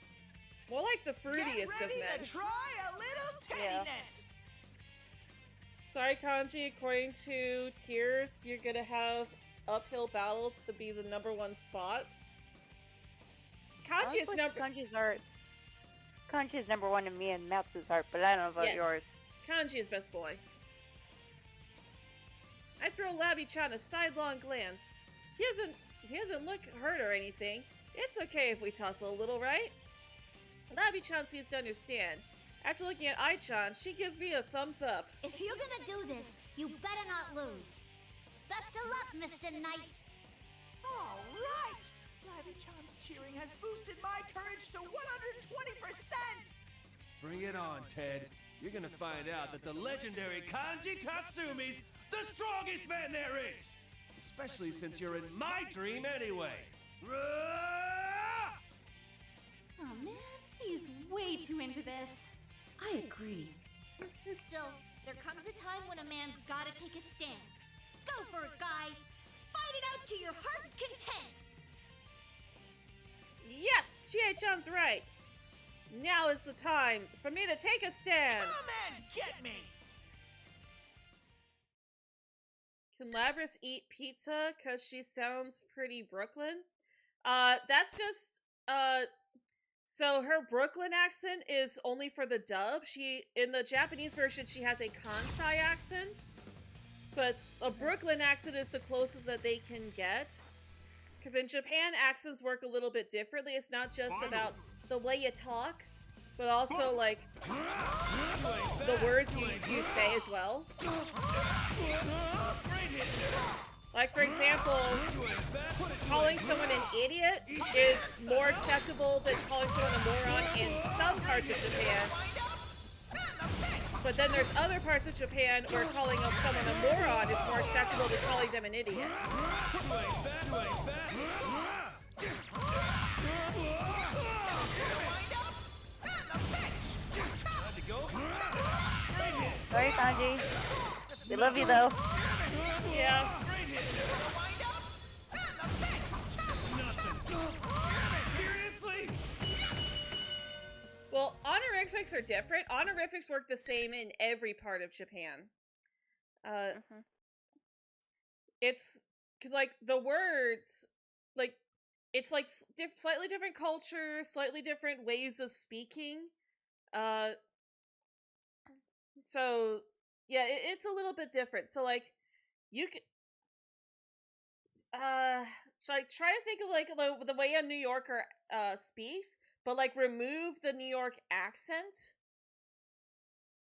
More like the fruitiest Get ready of men. to try a little teddiness. Sorry, Kanji. According to Tears, you're gonna have uphill battle to be the #1 spot. Kanji is number. Kanji's #1 in me and Matsu's heart, but I don't know about yours. Kanji is best boy. I throw Labby-chan a sidelong glance. He doesn't look hurt or anything. It's okay if we tussle a little, right? Labby-chan seems to understand. After looking at Ai-chan, she gives me a thumbs up. If you're gonna do this, you better not lose. Best of luck, Mr. Knight. All right. Labby-chan's cheering has boosted my courage to 120%. Bring it on, Ted. You're gonna find out that the legendary Kanji Tatsumi's the strongest man there is! Especially since you're in my dream anyway! Oh man, he's way too into this. I agree. Still, there comes a time when a man's gotta take a stand. Go for it, guys! Fight it out to your heart's content! Yes, Chie-chan's right. Now is the time for me to take a stand. Come and get me. Can Labris eat pizza because she sounds pretty Brooklyn? That's just, so her Brooklyn accent is only for the dub. In the Japanese version, she has a Kansai accent, but a Brooklyn accent is the closest that they can get. Because in Japan, accents work a little bit differently. It's not just about the way you talk, but also, like, the words you say as well. Like, for example, calling someone an idiot is more acceptable than calling someone a moron in some parts of Japan. But then there's other parts of Japan where calling someone a moron is more acceptable than calling them an idiot. Sorry, Kanji. We love you, though. Yeah. Well, honorifics are different. Honorifics work the same in every part of Japan. It's because, like, the words, like, it's like slightly different cultures, slightly different ways of speaking. So yeah, it's a little bit different. So, like, you can, so, like, try to think of, like, the way a New Yorker speaks, but, like, remove the New York accent,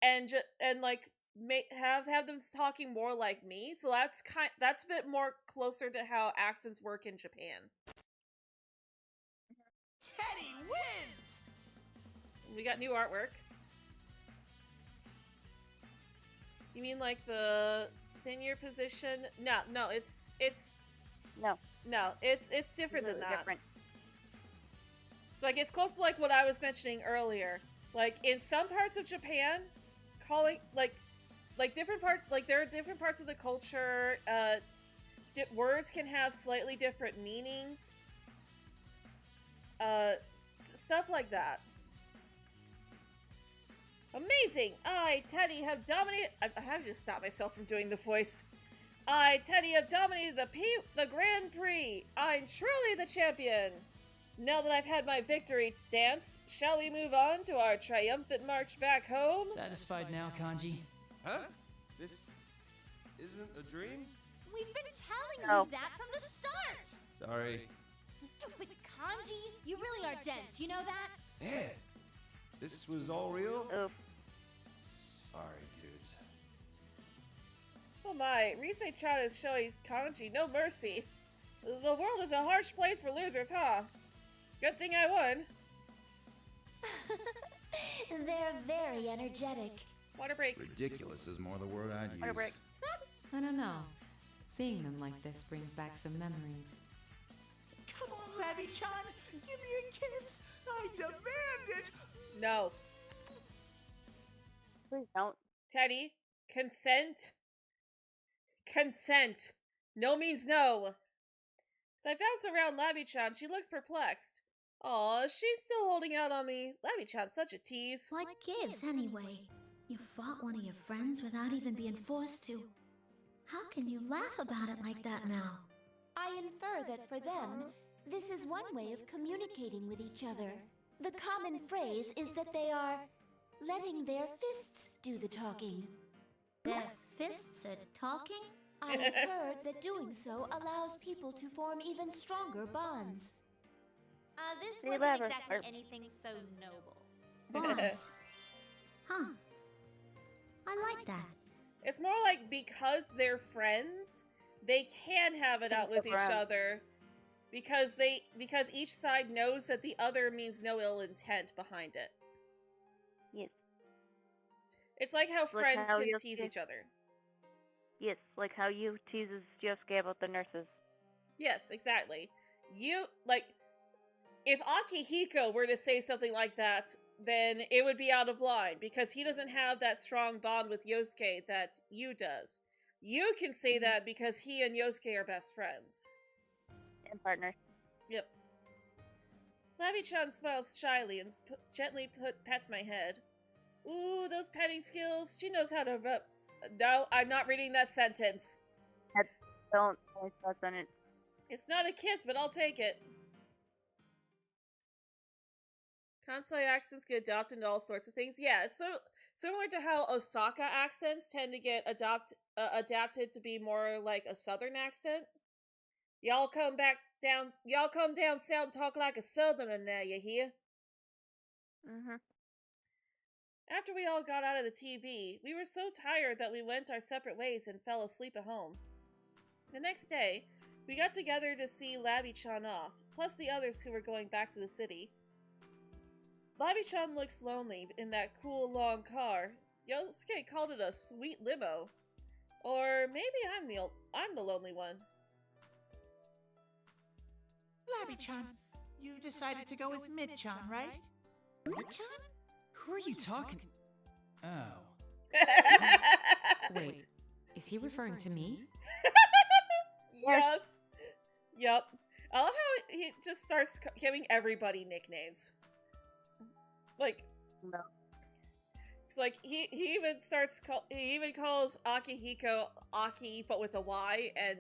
and like have them talking more like me. So that's a bit more closer to how accents work in Japan. Teddy wins! We got new artwork. You mean like the senior position? No, it's different than that. Different. So, like, it's close to, like, what I was mentioning earlier. Like, in some parts of Japan, calling, like different parts, like, there are different parts of the culture, words can have slightly different meanings. Stuff like that. Amazing! I, Teddy, have dominated... I have to stop myself from doing the voice. I, Teddy, have dominated the Grand Prix. I'm truly the champion. Now that I've had my victory dance, shall we move on to our triumphant march back home? Satisfied now, Kanji? Huh? This isn't a dream? We've been telling you that from the start! Sorry. Stupid Kanji! You really are dense, you know that? Man, this was all real? Oof. Sorry, dudes. Oh my, Rise-chan is showing Kanji no mercy. The world is a harsh place for losers, huh? Good thing I won. They're very energetic. Water break. Ridiculous is more the word I'd use. Water break. I don't know. Seeing them like this brings back some memories. Come on, Labby-chan! Give me a kiss! I demand it! No. Please don't. Teddy, consent. Consent. No means no. As I bounce around Labby-chan, she looks perplexed. Aw, she's still holding out on me. Labby-chan's such a tease. What gives, anyway? You fought one of your friends without even being forced to. How can you laugh about it like that now? I infer that for them, this is one way of communicating with each other. The common phrase is that they are letting their fists do the talking. Their fists are talking? I have heard that doing so allows people to form even stronger bonds. This See, wasn't Lever. exactly anything so noble. Bonds. Huh. I like that. It's more like because they're friends, they can have it out with each other. Because each side knows that the other means no ill intent behind it. Yes. It's like how friends how can Yosuke- tease each other. Yes, like how you teases Yosuke about the nurses. Yes, exactly. If Akihiko were to say something like that, then it would be out of line, because he doesn't have that strong bond with Yosuke that Yu does. You can say that because he and Yosuke are best friends. And partners. Yep. Labby-chan smiles shyly and gently pats my head. Ooh, those petting skills. She knows how to rub... No, I'm not reading that sentence. Don't finish that sentence. It's not a kiss, but I'll take it. Kansai accents get adopted into all sorts of things. Yeah, it's so similar to how Osaka accents tend to get adapted to be more like a southern accent. Y'all come down south and talk like a southerner now, you hear? Mm-hmm. After we all got out of the TV, we were so tired that we went our separate ways and fell asleep at home. The next day, we got together to see Labby-chan off, plus the others who were going back to the city. Labby-chan looks lonely in that cool long car. Yosuke called it a sweet limo. Or maybe I'm the lonely one. Labby-chan, you decided to go with Mid-chan, right? Mid-chan? Who are you talking? Oh. Wait, is he referring to me? Yes. Yep. I love how he just starts giving everybody nicknames. Like, No. it's like he even calls Akihiko Aki, but with a Y, and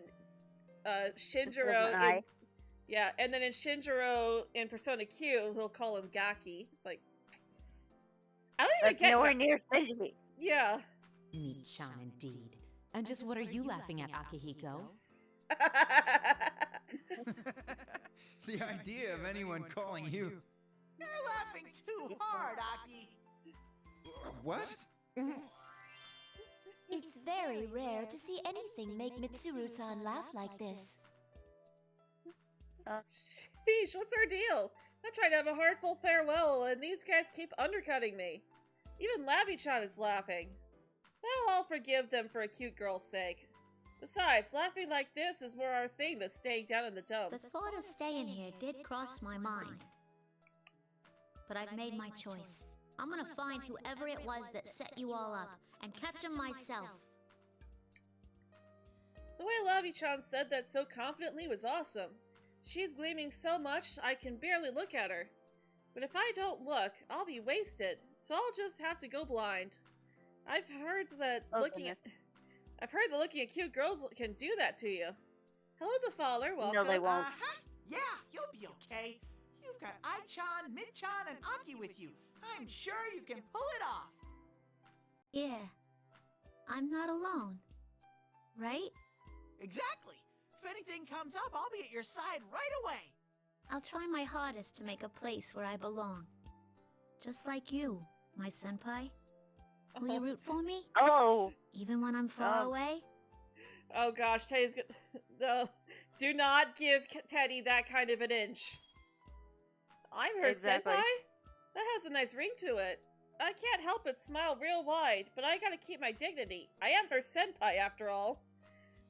Shinjiro. Yeah, and then in Shinjiro in Persona Q, he'll call him Gaki. It's like, I don't even get nowhere near Seiji. Yeah. Mid-chan indeed. And just what are you laughing at, Akihiko? The idea of anyone calling you... You're laughing too hard, Aki. What? It's very rare to see anything make Mitsuru-san laugh like this. Sheesh, what's our deal? I'm trying to have a heartful farewell, and these guys keep undercutting me. Even Labby-chan is laughing. Well, I'll forgive them for a cute girl's sake. Besides, laughing like this is more our thing than staying down in the dumps. The thought of staying here did cross my mind. But I've made my choice. I'm gonna find whoever it was that set you all up and catch him myself. The way Labby-chan said that so confidently was awesome. She's gleaming so much I can barely look at her. But if I don't look, I'll be wasted, so I'll just have to go blind. I've heard that looking at cute girls can do that to you. Hello, the Faller. Welcome. No, they won't. Yeah, you'll be okay. You've got I-chan, Mid-chan, and Aki with you. I'm sure you can pull it off. Yeah. I'm not alone. Right? Exactly. If anything comes up, I'll be at your side right away. I'll try my hardest to make a place where I belong. Just like you, my senpai. Will you root for me? Oh! Even when I'm far away? Oh gosh, Teddy's good. No, do not give Teddy that kind of an inch. I'm her Exactly. senpai? That has a nice ring to it. I can't help but smile real wide, but I gotta keep my dignity. I am her senpai, after all.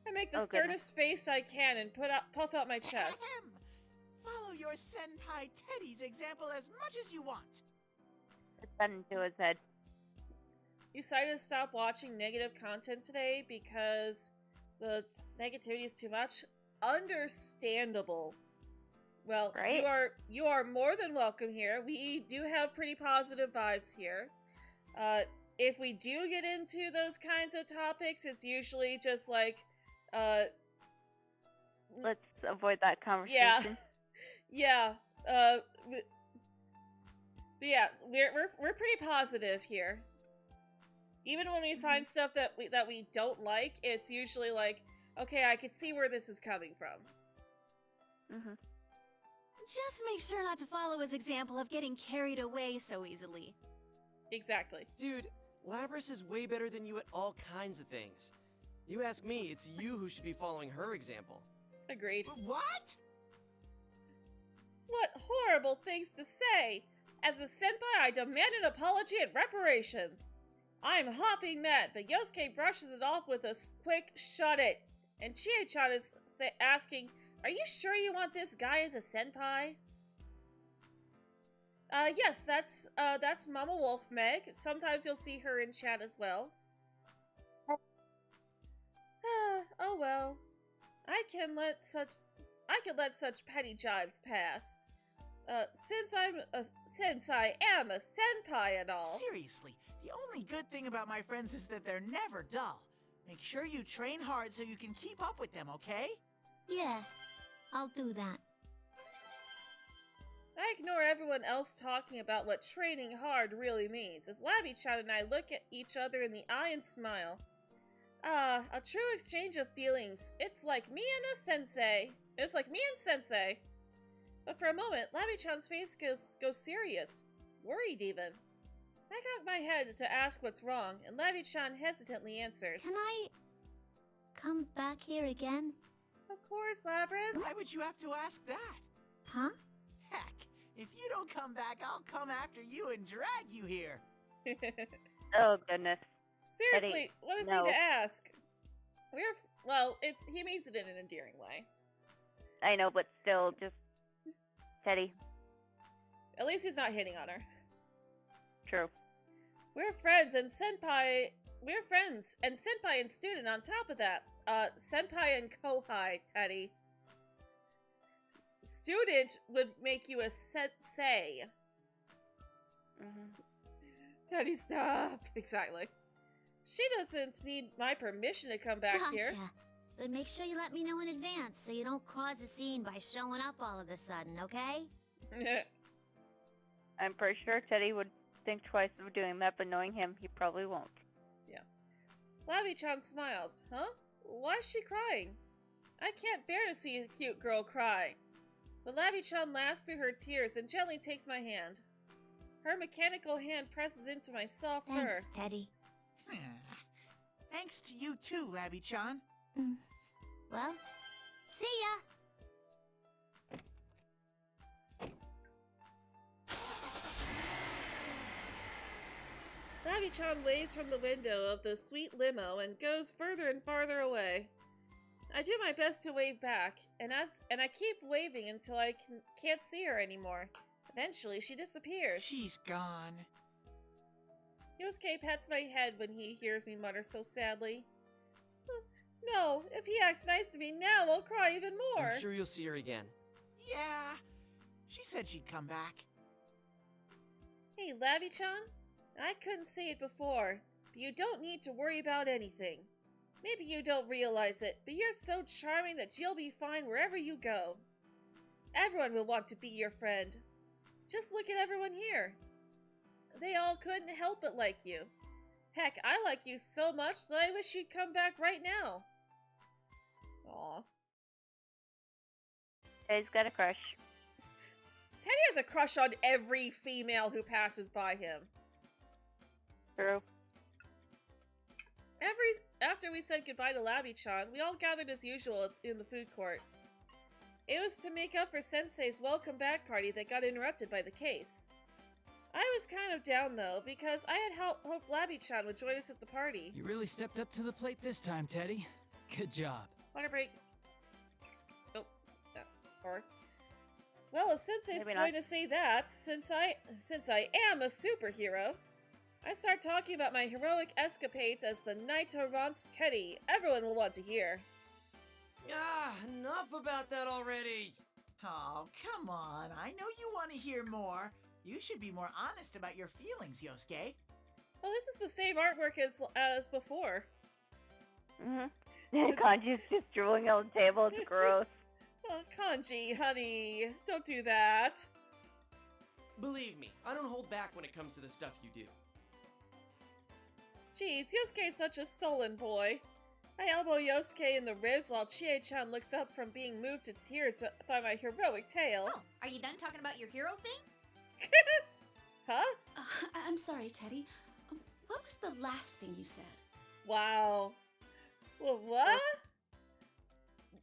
I make the sternest face I can and puff out my chest. Follow your senpai Teddy's example as much as you want. It's done into his head. You decided to stop watching negative content today because the negativity is too much? Understandable. Well, right? you are more than welcome here. We do have pretty positive vibes here. If we do get into those kinds of topics, it's usually just like, let's avoid that conversation. Yeah. But yeah, we're pretty positive here. Even when we find stuff that we don't like, it's usually like, okay, I can see where this is coming from. Just make sure not to follow his example of getting carried away so easily. Exactly. Dude, Lapras is way better than you at all kinds of things. You ask me, it's you who should be following her example. Agreed. What? What horrible things to say! As a senpai, I demand an apology and reparations. I'm hopping mad, but Yosuke brushes it off with a quick "shut it." And Chie-chan is asking, "Are you sure you want this guy as a senpai?" Yes, that's Mama Wolf Meg. Sometimes you'll see her in chat as well. Oh well. I can let such petty jibes pass. Since I am a senpai and all. Seriously, the only good thing about my friends is that they're never dull. Make sure you train hard so you can keep up with them, okay? Yeah, I'll do that. I ignore everyone else talking about what training hard really means, as Labby-chan and I look at each other in the eye and smile. Ah, a true exchange of feelings. It's like me and sensei. But for a moment, Labby-chan's face goes serious. Worried even. I cock my head to ask what's wrong, and Labby-chan hesitantly answers. Can I come back here again? Of course, Labyrinth. Why would you have to ask that? Huh? Heck, if you don't come back, I'll come after you and drag you here. Oh, goodness. Seriously, Teddy, what a no. thing to ask. He means it in an endearing way. I know, but still, just... Teddy. At least he's not hitting on her. True. We're friends and senpai and student on top of that. Senpai and kohai, Teddy. Student would make you a sensei. Teddy, stop. Exactly. She doesn't need my permission to come back here. But make sure you let me know in advance so you don't cause a scene by showing up all of a sudden, okay? I'm pretty sure Teddy would think twice of doing that, but knowing him, he probably won't. Yeah. Labby-chan smiles. Huh? Why is she crying? I can't bear to see a cute girl cry. But Labby-chan laughs through her tears and gently takes my hand. Her mechanical hand presses into my soft fur. Thanks, Teddy. Thanks to you too, Labby-chan. Well, see ya! Labby-chan waves from the window of the sweet limo and goes further and farther away. I do my best to wave back, and I keep waving until I can't see her anymore. Eventually, she disappears. She's gone. Yosuke pats my head when he hears me mutter so sadly. No, if he acts nice to me now, I'll cry even more. I'm sure you'll see her again. Yeah, she said she'd come back. Hey, Labby-chan? I couldn't say it before, but you don't need to worry about anything. Maybe you don't realize it, but you're so charming that you'll be fine wherever you go. Everyone will want to be your friend. Just look at everyone here. They all couldn't help but like you. Heck, I like you so much that I wish you'd come back right now. Aw. Teddy's got a crush. Teddy has a crush on every female who passes by him. True. After we said goodbye to Labby-chan, we all gathered as usual in the food court. It was to make up for Sensei's welcome back party that got interrupted by the case. I was kind of down though, because I had hoped Labby-chan would join us at the party. You really stepped up to the plate this time, Teddy. Good job. Water break. Oh, or. Well, if Sensei's going to say that, since I am a superhero, I start talking about my heroic escapades as the Knight Errant Teddy. Everyone will want to hear. Ah, enough about that already. Oh, come on. I know you want to hear more. You should be more honest about your feelings, Yosuke. Well, this is the same artwork as before. Kanji's just drooling on the table. It's gross. Oh, Kanji, honey, don't do that. Believe me, I don't hold back when it comes to the stuff you do. Jeez, Yosuke's such a sullen boy. I elbow Yosuke in the ribs while Chie-chan looks up from being moved to tears by my heroic tale. Oh, are you done talking about your hero thing? Huh? I'm sorry, Teddy. What was the last thing you said? Wow. Well, what?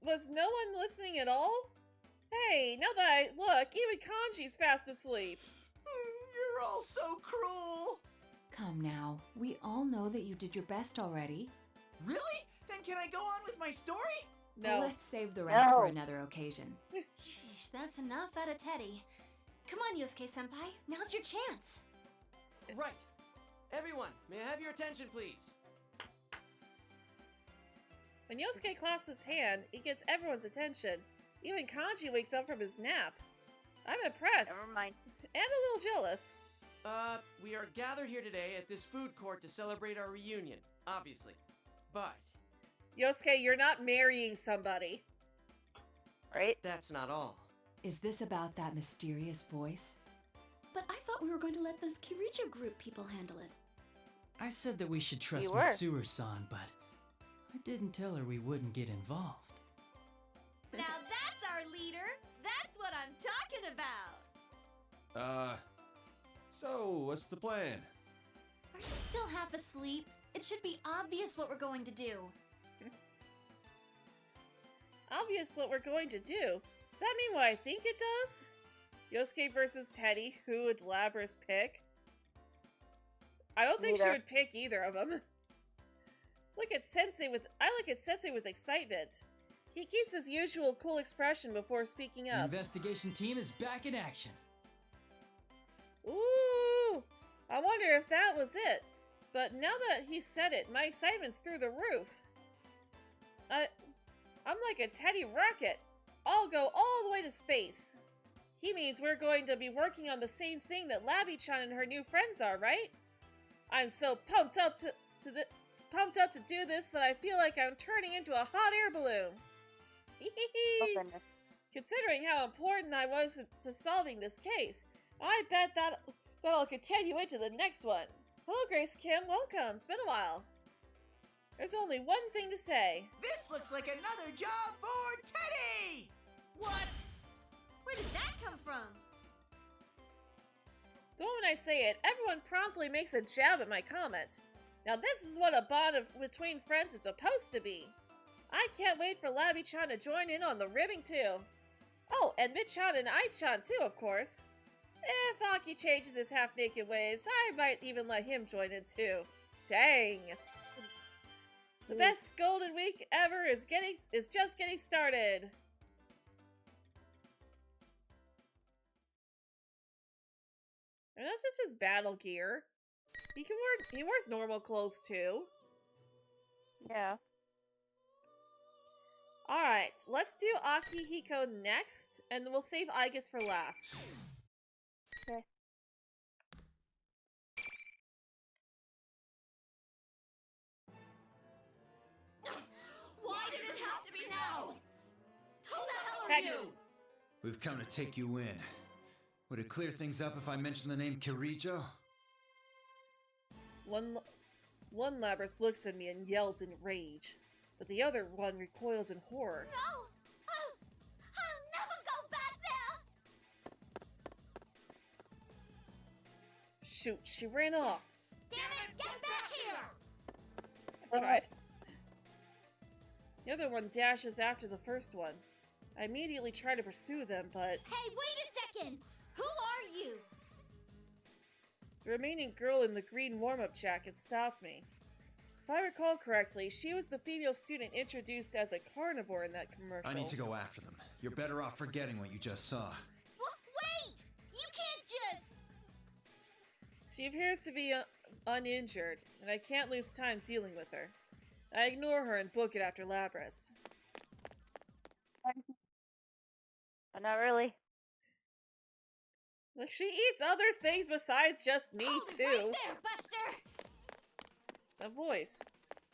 Was no one listening at all? Hey, now that I look, even Kanji's fast asleep. You're all so cruel. Come now. We all know that you did your best already. Really? Then can I go on with my story? No. Let's save the rest for another occasion. Sheesh, that's enough out of Teddy. Come on, Yosuke-senpai. Now's your chance. Right. Everyone, may I have your attention, please? When Yosuke clasps his hand, he gets everyone's attention. Even Kanji wakes up from his nap. I'm impressed. Never mind. And a little jealous. We are gathered here today at this food court to celebrate our reunion, obviously. But... Yosuke, you're not marrying somebody. Right? That's not all. Is this about that mysterious voice? But I thought we were going to let those Kiriju group people handle it. I said that we should trust You were. Mitsuru-san, but I didn't tell her we wouldn't get involved. Now that's our leader. That's what I'm talking about. So what's the plan? Are you still half asleep? It should be obvious what we're going to do. obvious what we're going to do. Does that mean what I think it does? Yosuke versus Teddy, who would Lapras pick? I don't think she would pick either of them. I look at Sensei with excitement. He keeps his usual cool expression before speaking up. The investigation team is back in action. Ooh! I wonder if that was it. But now that he said it, my excitement's through the roof. I'm like a Teddy rocket. I'll go all the way to space. He means we're going to be working on the same thing that Labby-chan and her new friends are, right? I'm so pumped up to do this that I feel like I'm turning into a hot air balloon. Considering how important I was to solving this case, I bet that'll continue into the next one. Hello, Grace Kim. Welcome. It's been a while. There's only one thing to say. This looks like another job for Teddy! What? Where did that come from? The moment I say it, everyone promptly makes a jab at my comment. Now this is what a bond between friends is supposed to be. I can't wait for Labby-chan to join in on the ribbing too. Oh, and Mid-chan and I-chan too, of course. If Aki changes his half-naked ways, I might even let him join in too. Dang. The best Golden Week ever is just getting started. And that's just his battle gear. He wears normal clothes too. Yeah. Alright, let's do Akihiko next, and then we'll save Aigis for last. Okay. Why did it have to be now? Who the hell are you? We've come to take you in. Would it clear things up if I mentioned the name Kirijo? One Lapras looks at me and yells in rage, but the other one recoils in horror. No! I'll never go back there! Shoot, she ran off. Damn it, get back here! I tried. The other one dashes after the first one. I immediately try to pursue them, but... Hey, wait a second! Who are you? The remaining girl in the green warm-up jacket stops me. If I recall correctly, she was the female student introduced as a carnivore in that commercial. I need to go after them. You're better off forgetting what you just saw. Wait! You can't just... She appears to be uninjured, and I can't lose time dealing with her. I ignore her and book it after Lapras. Not really. Like, she eats other things besides just meat, too. Right there, Buster! A voice.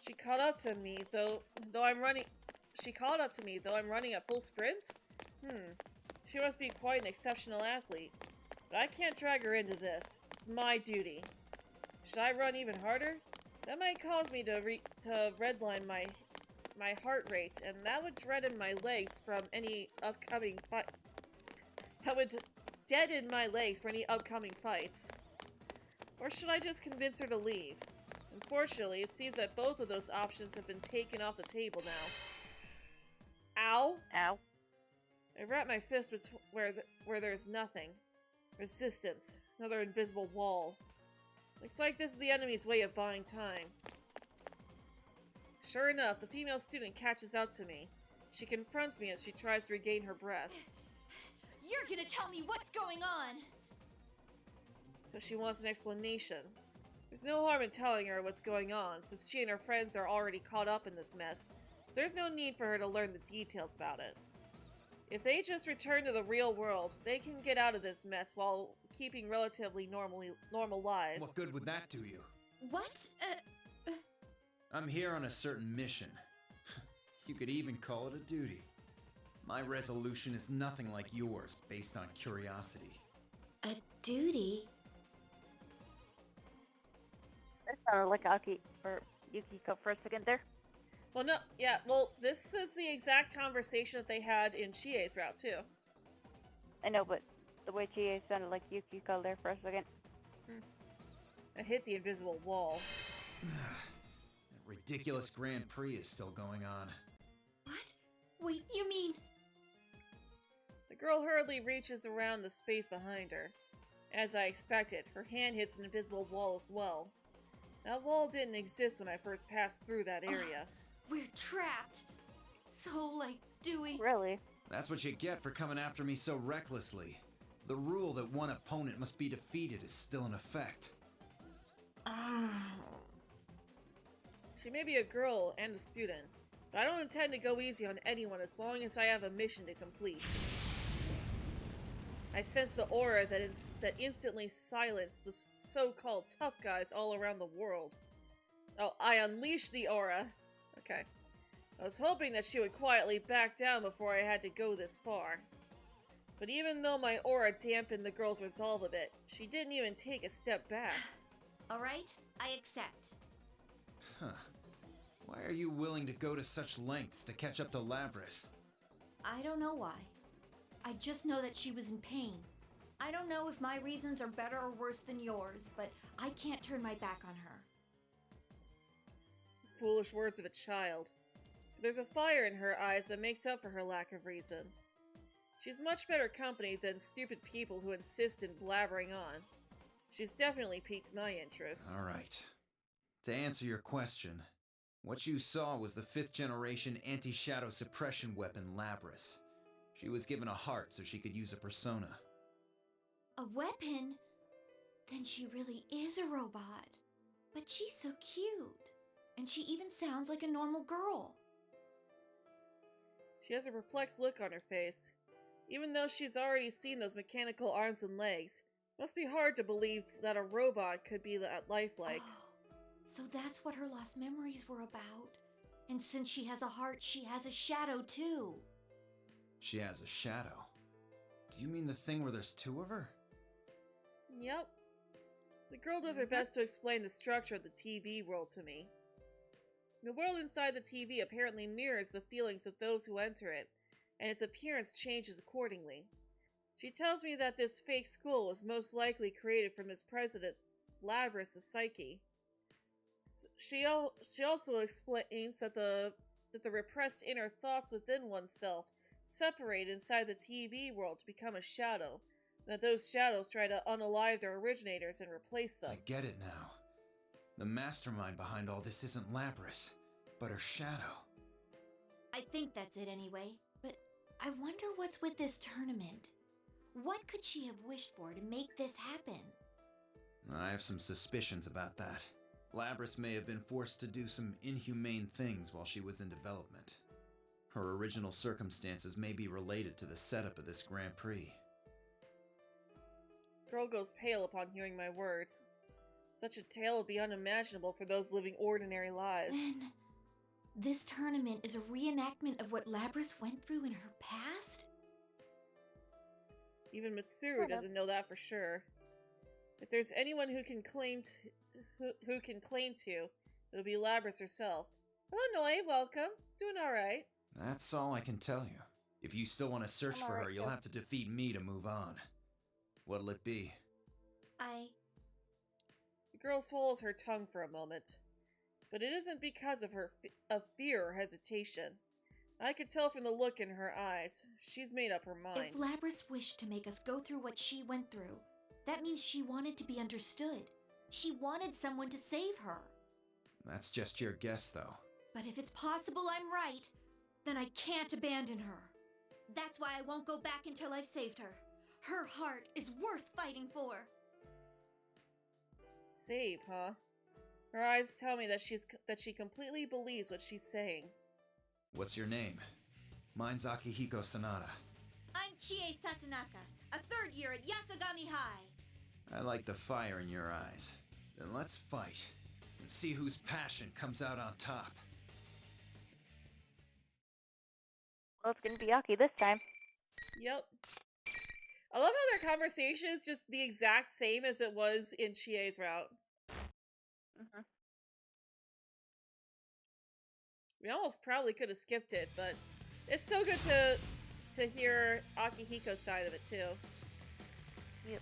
She caught up to me, though I'm running at full sprint? She must be quite an exceptional athlete. But I can't drag her into this. It's my duty. Should I run even harder? That might cause me to redline my heart rate, and that would deaden my legs from any upcoming fight. That would deaden my legs for any upcoming fights. Or should I just convince her to leave? Unfortunately, it seems that both of those options have been taken off the table now. Ow! Ow. I wrap my fist where there's nothing. Resistance. Another invisible wall. Looks like this is the enemy's way of buying time. Sure enough, the female student catches up to me. She confronts me as she tries to regain her breath. You're gonna tell me what's going on! So she wants an explanation. There's no harm in telling her what's going on, since she and her friends are already caught up in this mess. There's no need for her to learn the details about it. If they just return to the real world, they can get out of this mess while keeping relatively normal lives. What good would that do you? What? I'm here on a certain mission. You could even call it a duty. My resolution is nothing like yours, based on curiosity. A duty? That sounded like Aki or Yukiko for a second there. Well, no, yeah, well, this is the exact conversation that they had in Chie's route, too. I know, but the way Chie sounded like Yukiko there for a second. I hit the invisible wall. That ridiculous Grand Prix is still going on. Wait, you mean... The girl hurriedly reaches around the space behind her. As I expected, her hand hits an invisible wall as well. That wall didn't exist when I first passed through that area. We're trapped. So, like, do we... Really? That's what you get for coming after me so recklessly. The rule that one opponent must be defeated is still in effect. She may be a girl and a student, but I don't intend to go easy on anyone as long as I have a mission to complete. I sense the aura that instantly silenced the so-called tough guys all around the world. Oh, I unleashed the aura. Okay. I was hoping that she would quietly back down before I had to go this far. But even though my aura dampened the girl's resolve a bit, she didn't even take a step back. Alright, I accept. Huh. Why are you willing to go to such lengths to catch up to Labris? I don't know why. I just know that she was in pain. I don't know if my reasons are better or worse than yours, but I can't turn my back on her. Foolish words of a child. There's a fire in her eyes that makes up for her lack of reason. She's much better company than stupid people who insist in blabbering on. She's definitely piqued my interest. Alright. To answer your question, what you saw was the 5th generation anti-shadow suppression weapon Labris. She was given a heart so she could use a persona. A weapon? Then she really is a robot. But she's so cute. And she even sounds like a normal girl. She has a perplexed look on her face. Even though she's already seen those mechanical arms and legs, it must be hard to believe that a robot could be that lifelike. Oh, so that's what her lost memories were about. And since she has a heart, she has a shadow too. She has a shadow? Do you mean the thing where there's 2 of her? Yep. The girl does her best to explain the structure of the TV world to me. The world inside the TV apparently mirrors the feelings of those who enter it, and its appearance changes accordingly. She tells me that this fake school was most likely created from its president, Labris' psyche. She also explains that the repressed inner thoughts within oneself separate inside the TV world to become a shadow, and that those shadows try to unalive their originators and replace them. I get it now. The mastermind behind all this isn't Labris, but her shadow. I think that's it anyway, but I wonder what's with this tournament. What could she have wished for to make this happen? I have some suspicions about that. Labris may have been forced to do some inhumane things while she was in development. Her original circumstances may be related to the setup of this Grand Prix. Girl goes pale upon hearing my words. Such a tale would be unimaginable for those living ordinary lives. Then, this tournament is a reenactment of what Labris went through in her past? Even Mitsuru doesn't know that for sure. If there's anyone who can claim to, it would be Labris herself. Hello, Noi. Welcome. Doing all right. That's all I can tell you. If you still want to search for her, you'll have to defeat me to move on. What'll it be? The girl swallows her tongue for a moment. But it isn't because of fear or hesitation. I could tell from the look in her eyes. She's made up her mind. If Labris wished to make us go through what she went through, that means she wanted to be understood. She wanted someone to save her. That's just your guess, though. But if it's possible I'm right, then I can't abandon her. That's why I won't go back until I've saved her. Her heart is worth fighting for. Save, huh? Her eyes tell me that she completely believes what she's saying. What's your name? Mine's Akihiko Sanada. I'm Chie Satonaka, a 3rd year at Yasogami High. I like the fire in your eyes. Then let's fight and see whose passion comes out on top. Well, it's gonna be Aki this time. Yep. I love how their conversation is just the exact same as it was in Chie's route. We almost probably could have skipped it, but it's so good to hear Akihiko's side of it too. Yep.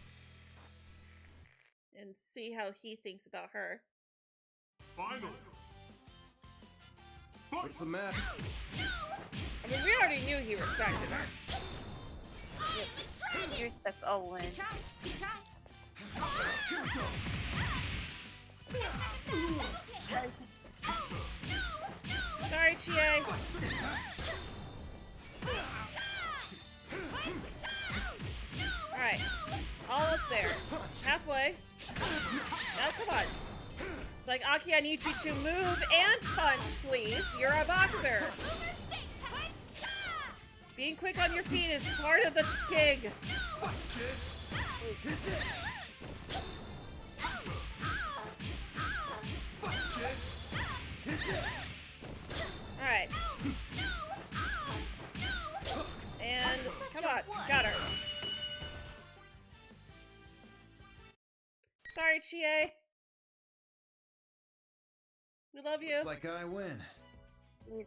And see how he thinks about her. Finally. What's the matter? No! I mean, we already knew he respected her. You're stuck all win. Sorry, Chie. Alright. Almost there. Halfway. Now, come on. It's like, Aki, I need you to move and punch, please. You're a boxer. Being quick on your feet is part of the gig. Alright. And come on, got her. Sorry, Chie. We love you. Looks like I win. God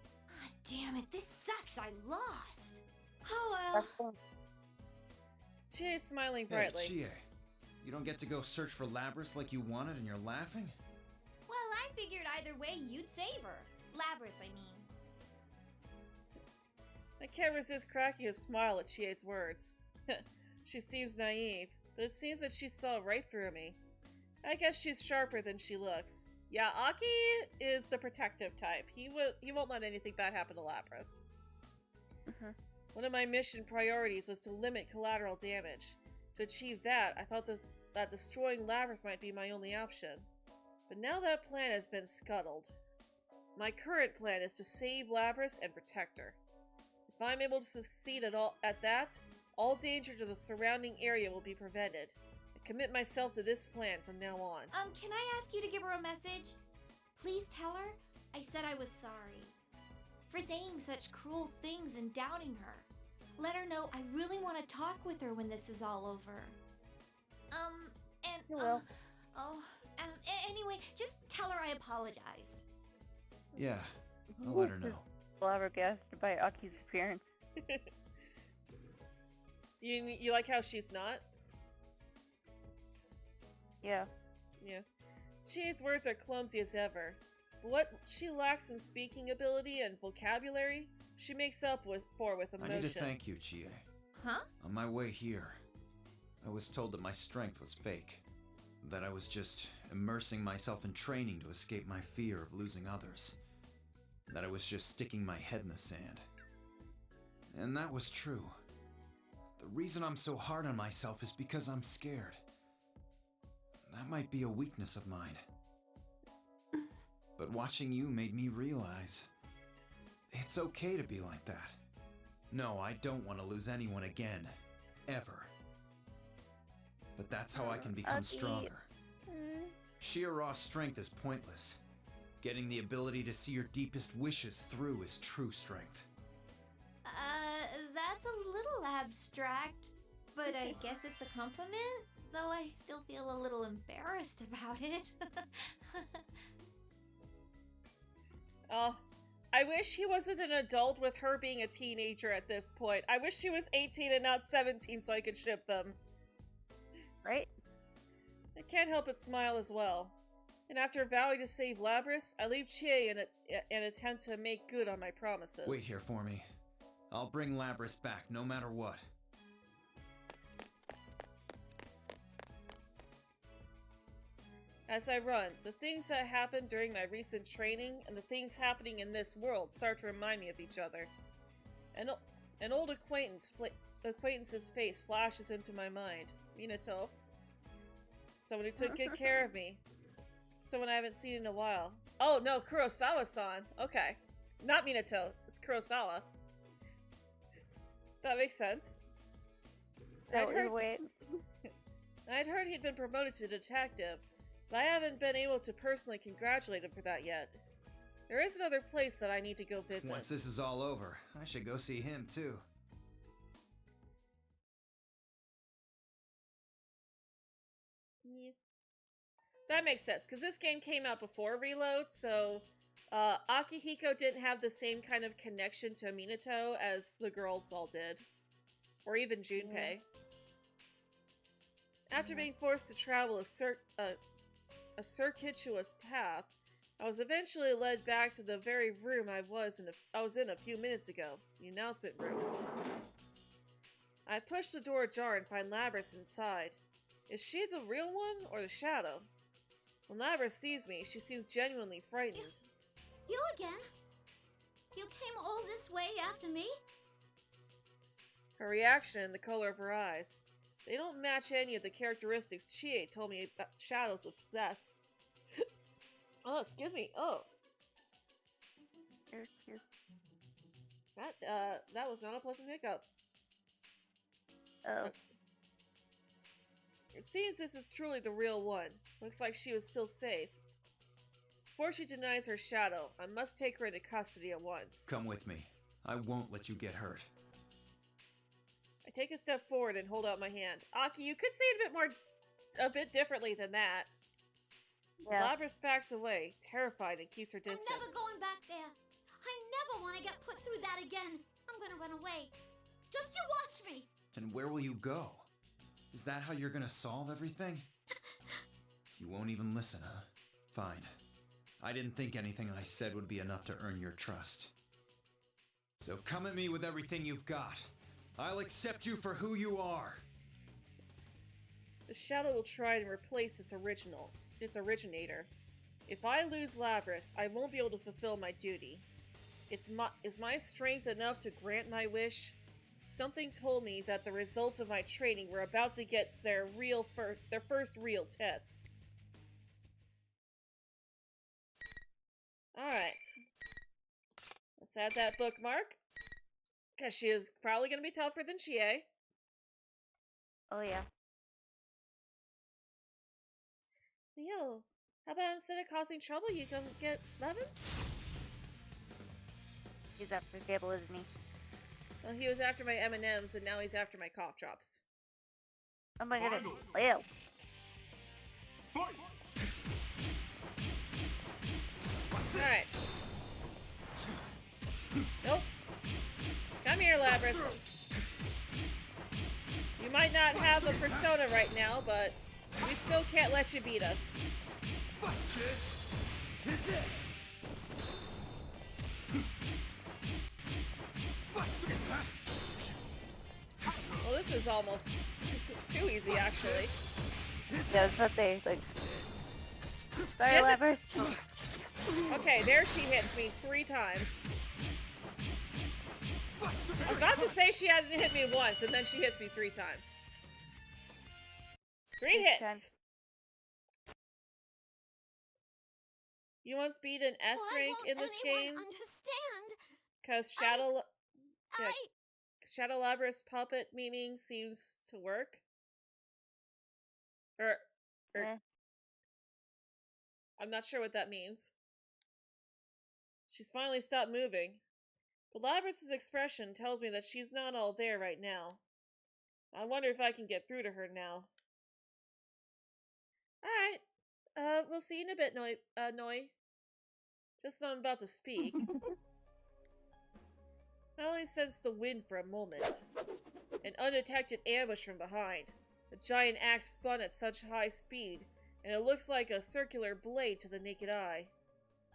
damn it, this sucks. I lost. Oh well. Chie's smiling Hey, brightly. Chie, you don't get to go search for Labrys like you wanted and you're laughing? Well, I figured either way you'd save her. Labrys, I mean. I can't resist cracking a smile at Chie's words. She seems naive, but it seems that she saw right through me. I guess she's sharper than she looks. Yeah, Aki is the protective type. He won't let anything bad happen to Labrys. One of my mission priorities was to limit collateral damage. To achieve that, I thought that destroying Labrys might be my only option. But now that plan has been scuttled. My current plan is to save Labrys and protect her. If I'm able to succeed at that, all danger to the surrounding area will be prevented. I commit myself to this plan from now on. Can I ask you to give her a message? Please tell her I said I was sorry for saying such cruel things and doubting her. Let her know I really want to talk with her when this is all over. Anyway, just tell her I apologized. Yeah, I'll let her know. Flabbergasted by Aki's appearance. You like how she's not? Yeah. Yeah. Chie's words are clumsy as ever. But what she lacks in speaking ability and vocabulary, she makes up for with emotion. I need to thank you, Chie. Huh? On my way here, I was told that my strength was fake. That I was just immersing myself in training to escape my fear of losing others. That I was just sticking my head in the sand. And that was true. The reason I'm so hard on myself is because I'm scared. That might be a weakness of mine. But watching you made me realize it's okay to be like that. No, I don't want to lose anyone again. Ever. But that's how I can become stronger. Sheer raw strength is pointless. Getting the ability to see your deepest wishes through is true strength. That's a little abstract, but I guess it's a compliment, though I still feel a little embarrassed about it. Oh, I wish he wasn't an adult with her being a teenager at this point. I wish she was 18 and not 17 so I could ship them. Right? I can't help but smile as well. And after vowing to save Labrys, I leave Chie in an attempt to make good on my promises. Wait here for me. I'll bring Labrys back no matter what. As I run, the things that happened during my recent training and the things happening in this world start to remind me of each other. An old acquaintance's face flashes into my mind. Minato. Someone who took good care of me. Someone I haven't seen in a while. Oh no, Kurosawa-san. Okay. Not Minato. It's Kurosawa. That makes sense. I'd heard he'd been promoted to detective, but I haven't been able to personally congratulate him for that yet. There is another place that I need to go visit. Once this is all over, I should go see him too. Yeah. That makes sense, because this game came out before Reload, so Akihiko didn't have the same kind of connection to Minato as the girls all did. Or even Junpei. Yeah. After being forced to travel a circuitous path, I was eventually led back to the very room I was in a few minutes ago, the announcement room. I pushed the door ajar and find Labrys inside. Is she the real one, or the shadow? When Labrys sees me, she seems genuinely frightened. You again? You came all this way after me? Her reaction and the color of her eyes. They don't match any of the characteristics Chie told me about shadows would possess. Oh, excuse me. Oh. That was not a pleasant hiccup. Oh. It seems this is truly the real one. Looks like she was still safe. Before she denies her shadow, I must take her into custody at once. Come with me. I won't let you get hurt. I take a step forward and hold out my hand. Aki, you could say it a bit differently than that. Yeah. Labrys backs away, terrified, and keeps her distance. I'm never going back there. I never want to get put through that again. I'm gonna run away. Just you watch me. And where will you go? Is that how you're gonna solve everything? You won't even listen, huh? Fine. I didn't think anything I said would be enough to earn your trust. So come at me with everything you've got. I'll accept you for who you are. The shadow will try to replace its originator. If I lose Labrys, I won't be able to fulfill my duty. Is my strength enough to grant my wish? Something told me that the results of my training were about to get their first real test. Alright. Let's add that bookmark. Because she is probably going to be tougher than Chie. Oh, yeah. Yo, how about instead of causing trouble, you come get lemons? He's after Gable, isn't he? Well, he was after my M&Ms, and now he's after my cough drops. Oh my goodness. Ew. Alright. Nope. Come here, Labrys. You might not have a persona right now, but we still can't let you beat us. This is it. Well, this is almost too easy, actually. Yeah, I was about to say, like... Sorry, Labrys. Okay, there she hits me 3 times. I was about to say she hasn't hit me once, and then she hits me 3 times. 3 hits! You once beat an S rank in this game? Because Shadow Labrys puppet meaning seems to work. I'm not sure what that means. She's finally stopped moving. But Labrys' expression tells me that she's not all there right now. I wonder if I can get through to her now. Alright. We'll see you in a bit, Noi. Just as I'm about to speak. I only sensed the wind for a moment. An undetected ambush from behind. The giant axe spun at such high speed, and it looks like a circular blade to the naked eye.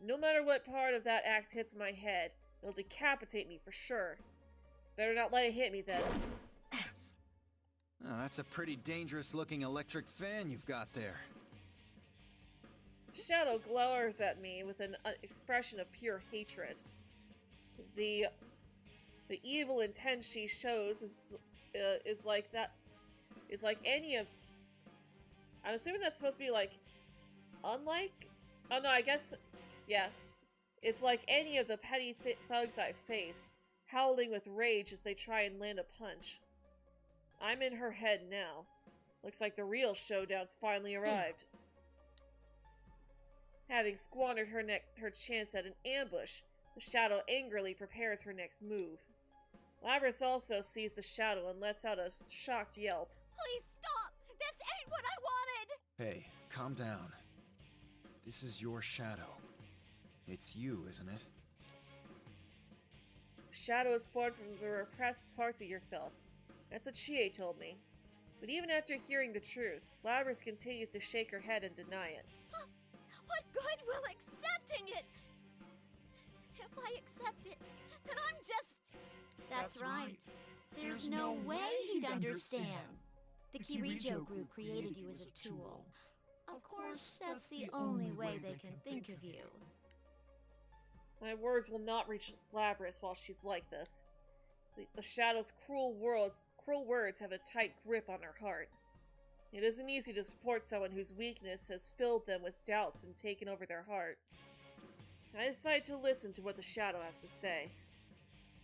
No matter what part of that axe hits my head, it'll decapitate me for sure. Better not let it hit me then. Oh, that's a pretty dangerous looking electric fan you've got there. Shadow glowers at me with an expression of pure hatred. The evil intent she shows is like any of... I'm assuming that's supposed to be like... Unlike... Oh no, I guess... Yeah. It's like any of the petty thugs I've faced, howling with rage as they try and land a punch. I'm in her head now. Looks like the real showdown's finally arrived. Having squandered her chance at an ambush, the Shadow angrily prepares her next move. Labrys also sees the Shadow and lets out a shocked yelp. Please stop! This ain't what I wanted! Hey, calm down. This is your Shadow. It's you, isn't it? Shadow is formed from the repressed parts of yourself. That's what Chie told me. But even after hearing the truth, Labrys continues to shake her head and deny it. What good will accept accepting it. If I accept it, then I'm just... That's right. There's no way he'd understand. The Kirijo group created you as a tool. Of course, that's the only way they can think of you. My words will not reach Labrys while she's like this. The Shadow's cruel words have a tight grip on her heart. It isn't easy to support someone whose weakness has filled them with doubts and taken over their heart. I decided to listen to what the Shadow has to say.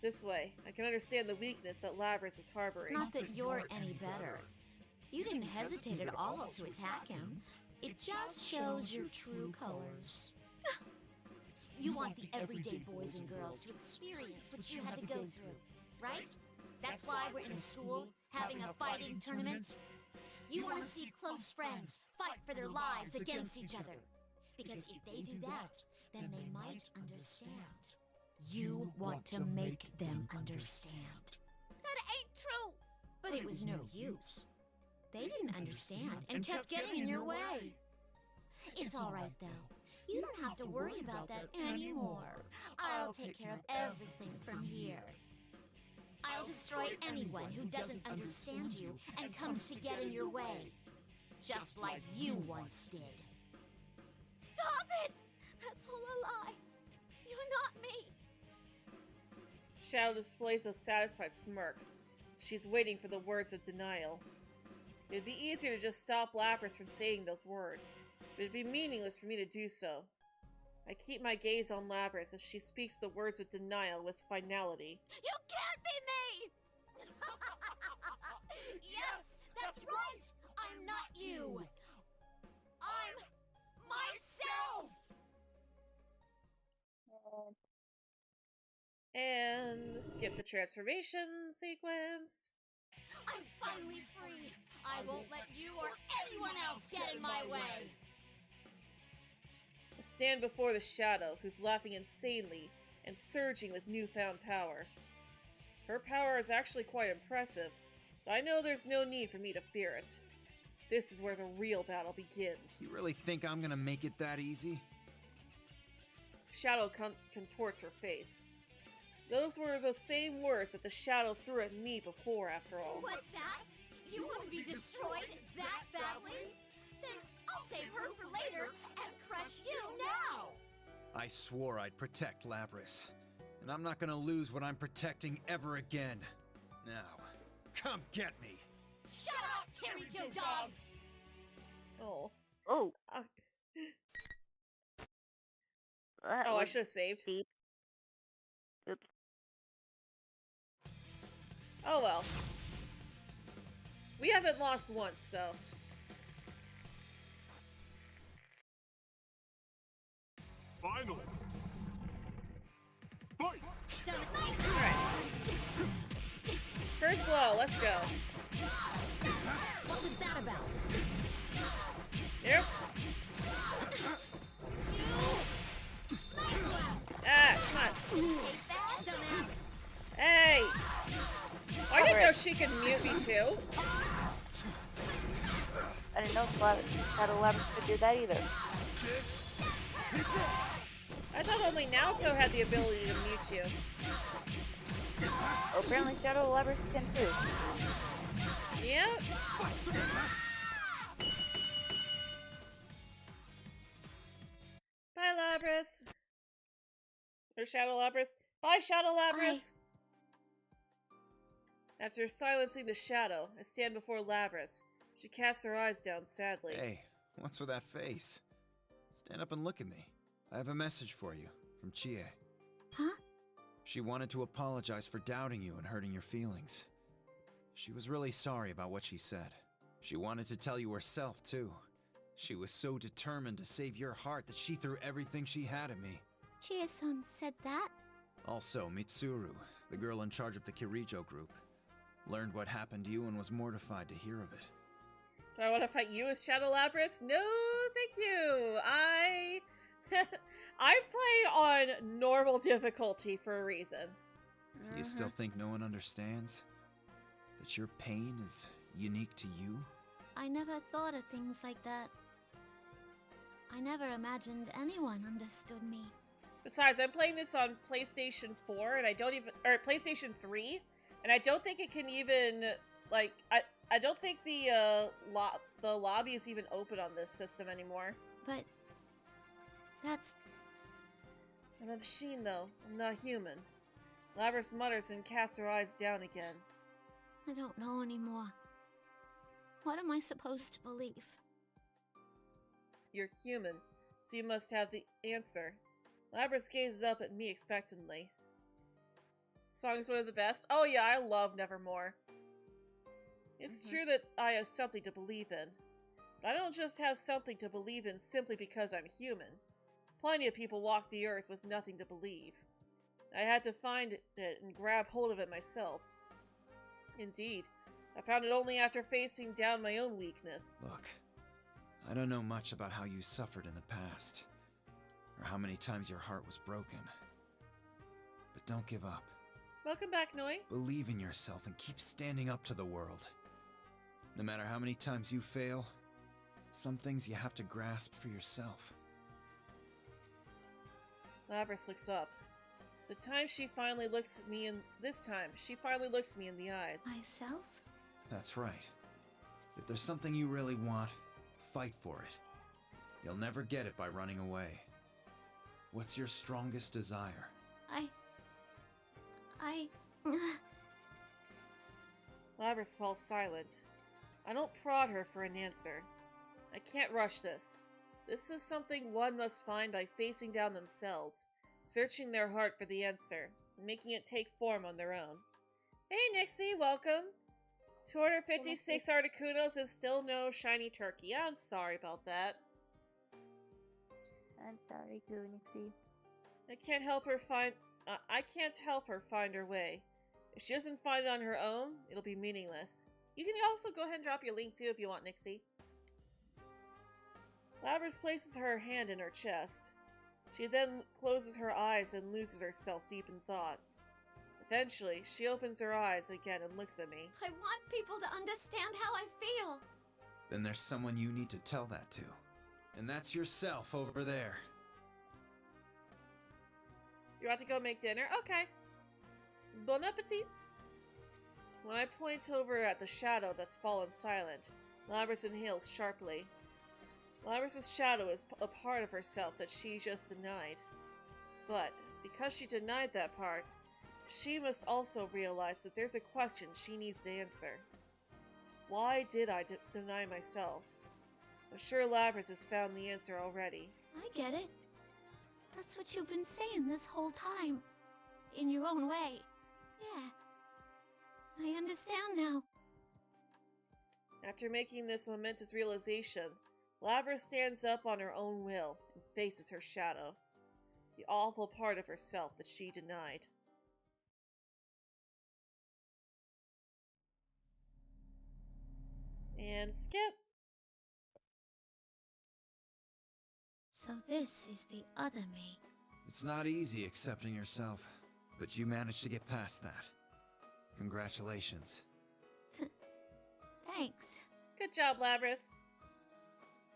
This way, I can understand the weakness that Labrys is harboring. Not that you're any better. You didn't hesitate at all to attack him. It just shows your true colors. You want the everyday boys and girls to experience what you had to go through, right? That's why we're in a school, having a fighting tournament. You want to see close friends fight for their lives against each other. Because if they do that, then they might understand. You want to make them understand. That ain't true! But it was no use. They didn't understand and kept getting in your way. It's all right, though. You don't have to worry about that anymore. I'll take care of everything from here. I'll destroy anyone who doesn't understand you and comes to get in your way. Just like you once did. Stop it! That's all a lie. You're not me. Shadow displays a satisfied smirk. She's waiting for the words of denial. It'd be easier to just stop Labrys from saying those words, but it'd be meaningless for me to do so. I keep my gaze on Labrys as she speaks the words of denial with finality. You can't be me! Yes, that's right! I'm not you! I'm myself! And skip the transformation sequence. I'm finally free! I won't let you or anyone else get in my way! I stand before the Shadow, who's laughing insanely and surging with newfound power. Her power is actually quite impressive, but I know there's no need for me to fear it. This is where the real battle begins. You really think I'm gonna make it that easy? Shadow contorts her face. Those were the same words that the Shadow threw at me before, after all. What's that? You want to be destroyed that badly? Then I'll save her for later and crush you now! I swore I'd protect Labrys, and I'm not gonna lose what I'm protecting ever again. Now, come get me! Shut up, Kirijo dog! Oh. Oh. Oh, I should have saved. Deep. Oops. Oh well. We haven't lost once, so. Final. Fight! Alright. First blow, let's go. What was that about? Yep. Ah, come on. Hey! I didn't know she could mute me too. I didn't know Shadow Labrys could do that either. I thought only Naoto had the ability to mute you. Well, apparently Shadow Labrys can too. Yep. Bye, Labrys. Or Shadow Labrys. Bye, Shadow Labrys. After silencing the Shadow, I stand before Labrys. She casts her eyes down sadly. Hey, what's with that face? Stand up and look at me. I have a message for you, from Chie. Huh? She wanted to apologize for doubting you and hurting your feelings. She was really sorry about what she said. She wanted to tell you herself, too. She was so determined to save your heart that she threw everything she had at me. Chie-san said that? Also, Mitsuru, the girl in charge of the Kirijo group, learned what happened to you and was mortified to hear of it. Do I want to fight you as Shadow Labrys? No, thank you. I play on normal difficulty for a reason. Do you still think no one understands? That your pain is unique to you? I never thought of things like that. I never imagined anyone understood me. Besides, I'm playing this on PlayStation 4 and I don't even, or PlayStation 3, and I don't think it can even, like, I don't think the lobby is even open on this system anymore. But that's... I'm a machine, though. I'm not human. Labrys mutters and casts her eyes down again. I don't know anymore. What am I supposed to believe? You're human, so you must have the answer. Labrys gazes up at me expectantly. Song's one of the best. Oh yeah, I love Nevermore. It's true that I have something to believe in. But I don't just have something to believe in simply because I'm human. Plenty of people walk the earth with nothing to believe. I had to find it and grab hold of it myself. Indeed, I found it only after facing down my own weakness. Look, I don't know much about how you suffered in the past, or how many times your heart was broken. But don't give up. Welcome back, Noi. Believe in yourself and keep standing up to the world. No matter how many times you fail, some things you have to grasp for yourself. Labrys looks up. This time she finally looks me in the eyes. Myself? That's right. If there's something you really want, fight for it. You'll never get it by running away. What's your strongest desire? Labrys falls silent. I don't prod her for an answer. I can't rush this. This is something one must find by facing down themselves, searching their heart for the answer, and making it take form on their own. Hey Nixie, welcome! 256 Articunos and still no shiny turkey. I'm sorry about that. I'm sorry, Nixie. I can't help her find her way. If she doesn't find it on her own, it'll be meaningless. You can also go ahead and drop your link too if you want, Nixie. Labrys places her hand in her chest. She then closes her eyes and loses herself deep in thought. Eventually, she opens her eyes again and looks at me. I want people to understand how I feel. Then there's someone you need to tell that to. And that's yourself over there. You want to go make dinner? Okay. Bon appetit! When I point over at the shadow that's fallen silent, Labrys inhales sharply. Labrys' shadow is a part of herself that she just denied. But, because she denied that part, she must also realize that there's a question she needs to answer. Why did I deny myself? I'm sure Labrys has found the answer already. I get it. That's what you've been saying this whole time. In your own way. Yeah. I understand now. After making this momentous realization, Labrys stands up on her own will and faces her shadow. The awful part of herself that she denied. And skip. So this is the other me. It's not easy accepting yourself, but you managed to get past that. Congratulations. Thanks. Good job, Labrys.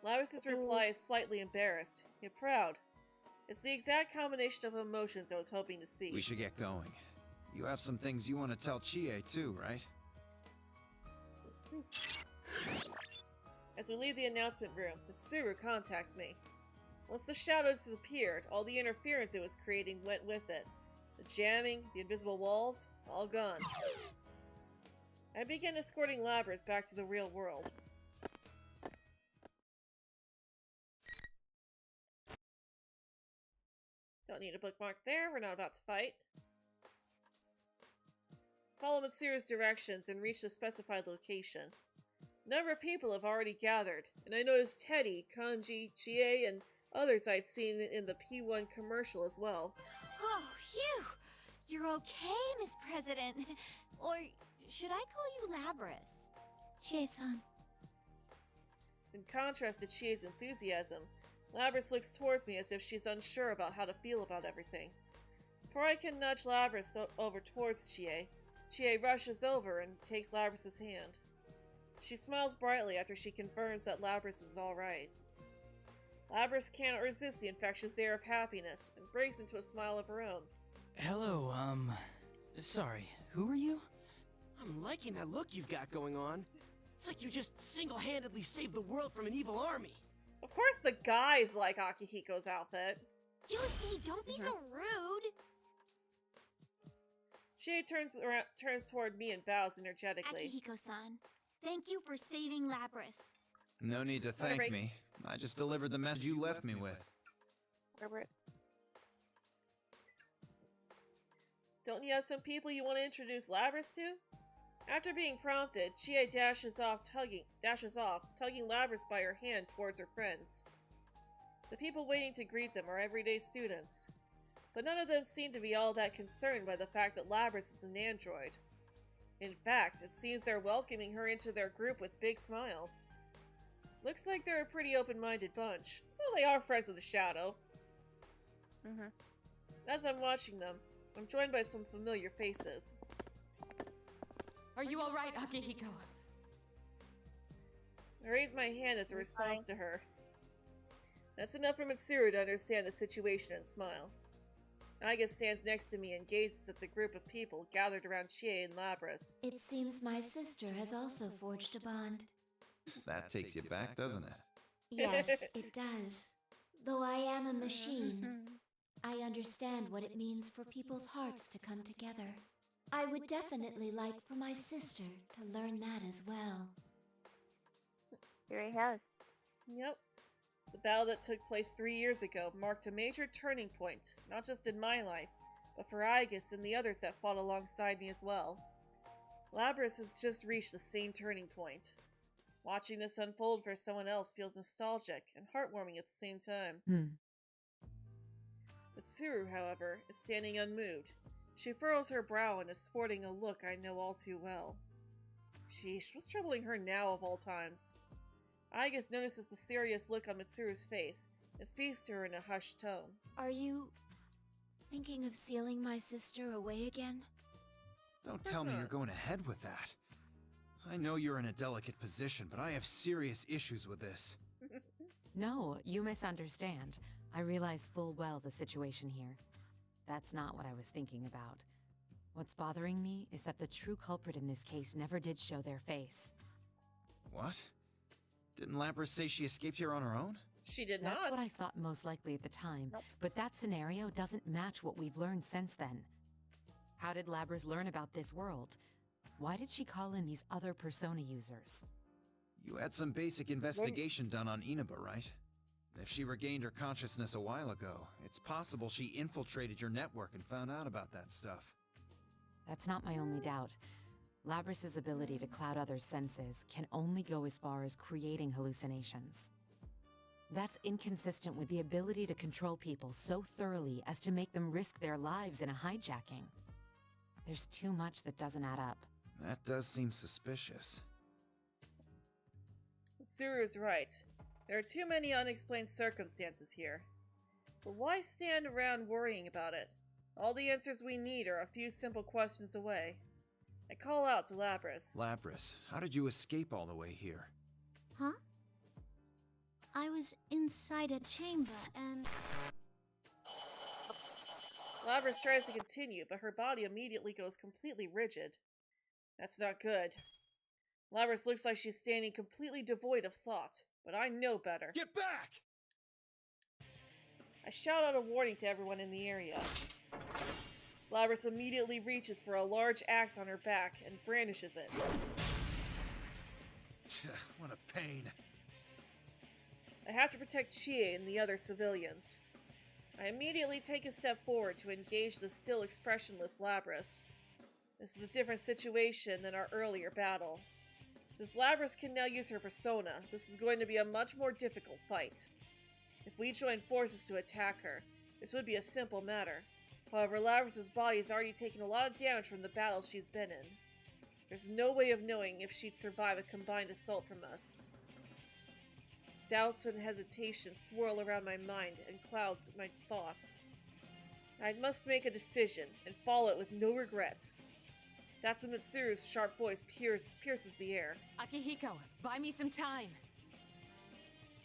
Labrys' reply is slightly embarrassed, yet proud. It's the exact combination of emotions I was hoping to see. We should get going. You have some things you want to tell Chie too, right? As we leave the announcement room, Mitsuru contacts me. Once the shadow disappeared, all the interference it was creating went with it. The jamming, the invisible walls, all gone. I begin escorting Labrys back to the real world. Don't need a bookmark there, we're not about to fight. Follow Mitsuru's directions and reach the specified location. A number of people have already gathered, and I noticed Teddy, Kanji, Chie, and others I'd seen in the P1 commercial as well. Oh, phew! You're okay, Miss President. Or should I call you Labrys? Chie-san. In contrast to Chie's enthusiasm, Labrys looks towards me as if she's unsure about how to feel about everything. Before I can nudge Labrys over towards Chie, Chie rushes over and takes Labrys' hand. She smiles brightly after she confirms that Labrys is alright. Labrys cannot resist the infectious air of happiness and breaks into a smile of her own. Hello, sorry, who are you? I'm liking that look you've got going on. It's like you just single-handedly saved the world from an evil army. Of course the guys like Akihiko's outfit. Yosuke, don't be so rude! Chie turns toward me and bows energetically. Akihiko-san, thank you for saving Labrys. No need to thank me. I just delivered the message you left me with. Don't you have some people you want to introduce Labrys to? After being prompted, Chie dashes off, tugging Labrys by her hand towards her friends. The people waiting to greet them are everyday students, but none of them seem to be all that concerned by the fact that Labrys is an android. In fact, it seems they're welcoming her into their group with big smiles. Looks like they're a pretty open-minded bunch. Well, they are friends of the Shadow. As I'm watching them, I'm joined by some familiar faces. Are you alright, Akihiko? I raise my hand as a response to her. That's enough for Mitsuru to understand the situation and smile. Aiga stands next to me and gazes at the group of people gathered around Chie and Labrys. It seems my sister has also forged a bond. That takes you back, doesn't it? Yes, it does. Though I am a machine, I understand what it means for people's hearts to come together. I would definitely like for my sister to learn that as well. Here he has. Yep. The battle that took place 3 years ago marked a major turning point, not just in my life, but for Aigis and the others that fought alongside me as well. Labrys has just reached the same turning point. Watching this unfold for someone else feels nostalgic and heartwarming at the same time. Mitsuru, however, is standing unmoved. She furrows her brow and is sporting a look I know all too well. Sheesh, what's troubling her now of all times? Aigis notices the serious look on Mitsuru's face and speaks to her in a hushed tone. Are you thinking of sealing my sister away again? Don't tell me you're going ahead with that. I know you're in a delicate position, but I have serious issues with this. No, you misunderstand. I realize full well the situation here. That's not what I was thinking about. What's bothering me is that the true culprit in this case never did show their face. What? Didn't Labrys say she escaped here on her own? She did not. That's what I thought most likely at the time, but that scenario doesn't match what we've learned since then. How did Labrys learn about this world? Why did she call in these other persona users? You had some basic investigation done on Inaba, right? If she regained her consciousness a while ago, it's possible she infiltrated your network and found out about that stuff. That's not my only doubt. Labrys' ability to cloud others' senses can only go as far as creating hallucinations. That's inconsistent with the ability to control people so thoroughly as to make them risk their lives in a hijacking. There's too much that doesn't add up. That does seem suspicious. Mitsuru's right. There are too many unexplained circumstances here. But why stand around worrying about it? All the answers we need are a few simple questions away. I call out to Labrys. Labrys, how did you escape all the way here? Huh? I was inside a chamber and... Labrys tries to continue, but her body immediately goes completely rigid. That's not good. Labrys looks like she's standing completely devoid of thought, but I know better. Get back! I shout out a warning to everyone in the area. Labrys immediately reaches for a large axe on her back and brandishes it. What a pain. I have to protect Chie and the other civilians. I immediately take a step forward to engage the still expressionless Labrys. This is a different situation than our earlier battle. Since Labrys can now use her persona, this is going to be a much more difficult fight. If we join forces to attack her, this would be a simple matter. However, Labrys' body has already taken a lot of damage from the battles she's been in. There's no way of knowing if she'd survive a combined assault from us. Doubts and hesitation swirl around my mind and cloud my thoughts. I must make a decision and follow it with no regrets. That's when Mitsuru's sharp voice pierces the air. Akihiko, buy me some time!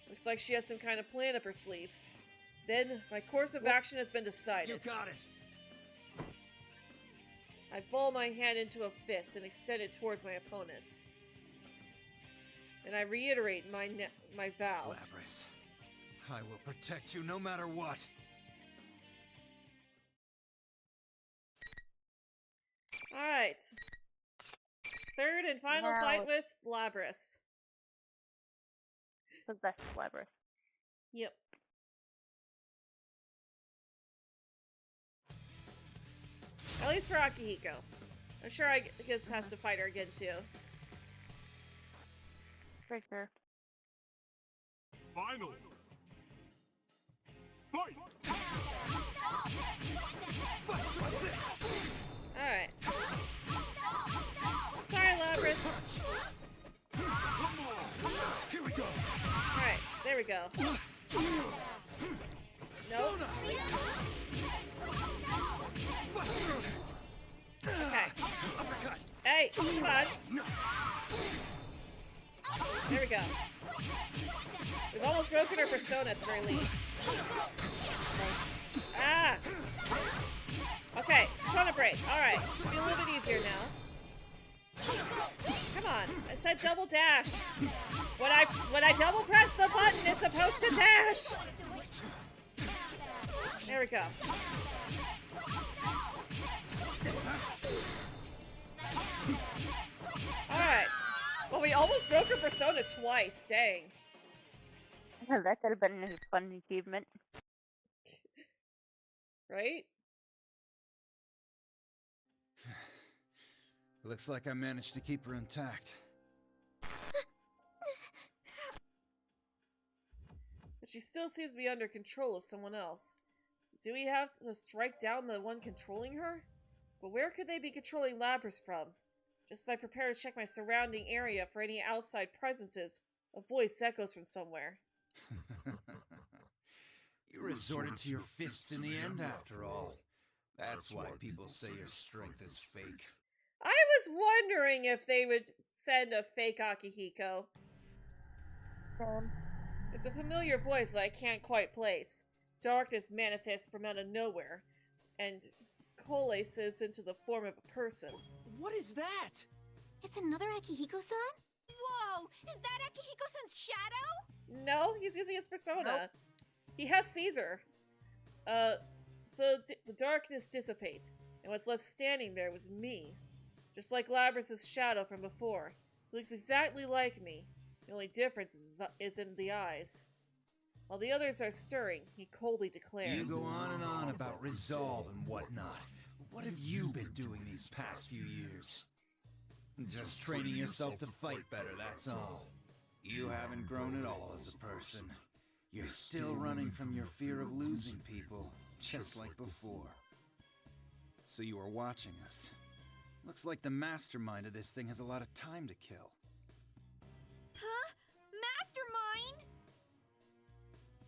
Looks like she has some kind of plan up her sleeve. Then, my course of action has been decided. You got it. I ball my hand into a fist and extend it towards my opponent. And I reiterate my vow. Labrys, I will protect you no matter what. Alright. Third and final fight with Labrys. The best Labrys. Yep. At least for Akihiko. I'm sure Aigis has to fight her again too. For sure. Final. Fight! Alright. Sorry, Labrys. Here we go. Alright, there we go. Nope. Okay. Hey, come on. There we go. We've almost broken her persona at the very least. Ah! Okay, persona break. Alright, should be a little bit easier now. Come on, I said double dash. When I double press the button, it's supposed to dash! There we go. Alright. Well, we almost broke her persona twice. Dang. That could have been a fun achievement. Right? Looks like I managed to keep her intact. But she still seems to be under control of someone else. Do we have to strike down the one controlling her? But where could they be controlling Labrys from? Just as I prepare to check my surrounding area for any outside presences, a voice echoes from somewhere. You resorted to your fists in the end, after all. That's why people say your strength is fake. I was wondering if they would send a fake Akihiko. It's a familiar voice that I can't quite place. Darkness manifests from out of nowhere, and coalesces into the form of a person. What is that? It's another Akihiko-san? Whoa! Is that Akihiko-san's shadow? No, he's using his persona. Nope. He has Caesar. The darkness dissipates, and what's left standing there was me. Just like Labrys' shadow from before. He looks exactly like me. The only difference is in the eyes. While the others are stirring, he coldly declares. You go on and on about resolve and whatnot. What have you been doing these past few years? Just training yourself to fight better, that's all. You haven't grown at all as a person. You're still running from your fear of losing people, just like before. So you are watching us. Looks like the mastermind of this thing has a lot of time to kill. Huh? Mastermind?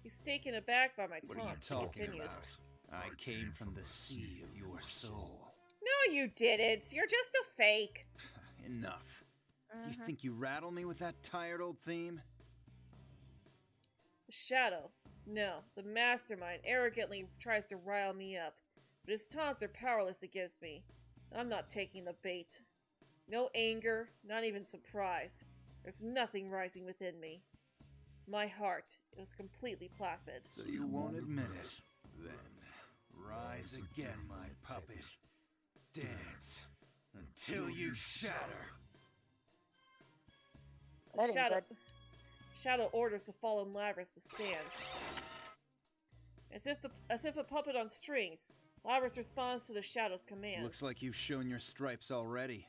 He's taken aback by my What are you taunts. talking Continues. about? I came from the sea of your soul. No, you didn't. You're just a fake. Enough. You think you rattle me with that tired old theme? The shadow. No, the mastermind arrogantly tries to rile me up, but his taunts are powerless against me. I'm not taking the bait. No anger, not even surprise. There's nothing rising within me. My heart, it was completely placid. So you won't admit it. Then, rise again, my puppet. Dance until you shatter. Shadow orders the fallen Labrys to stand. As if a puppet on strings, Labrys responds to the Shadow's command. Looks like you've shown your stripes already.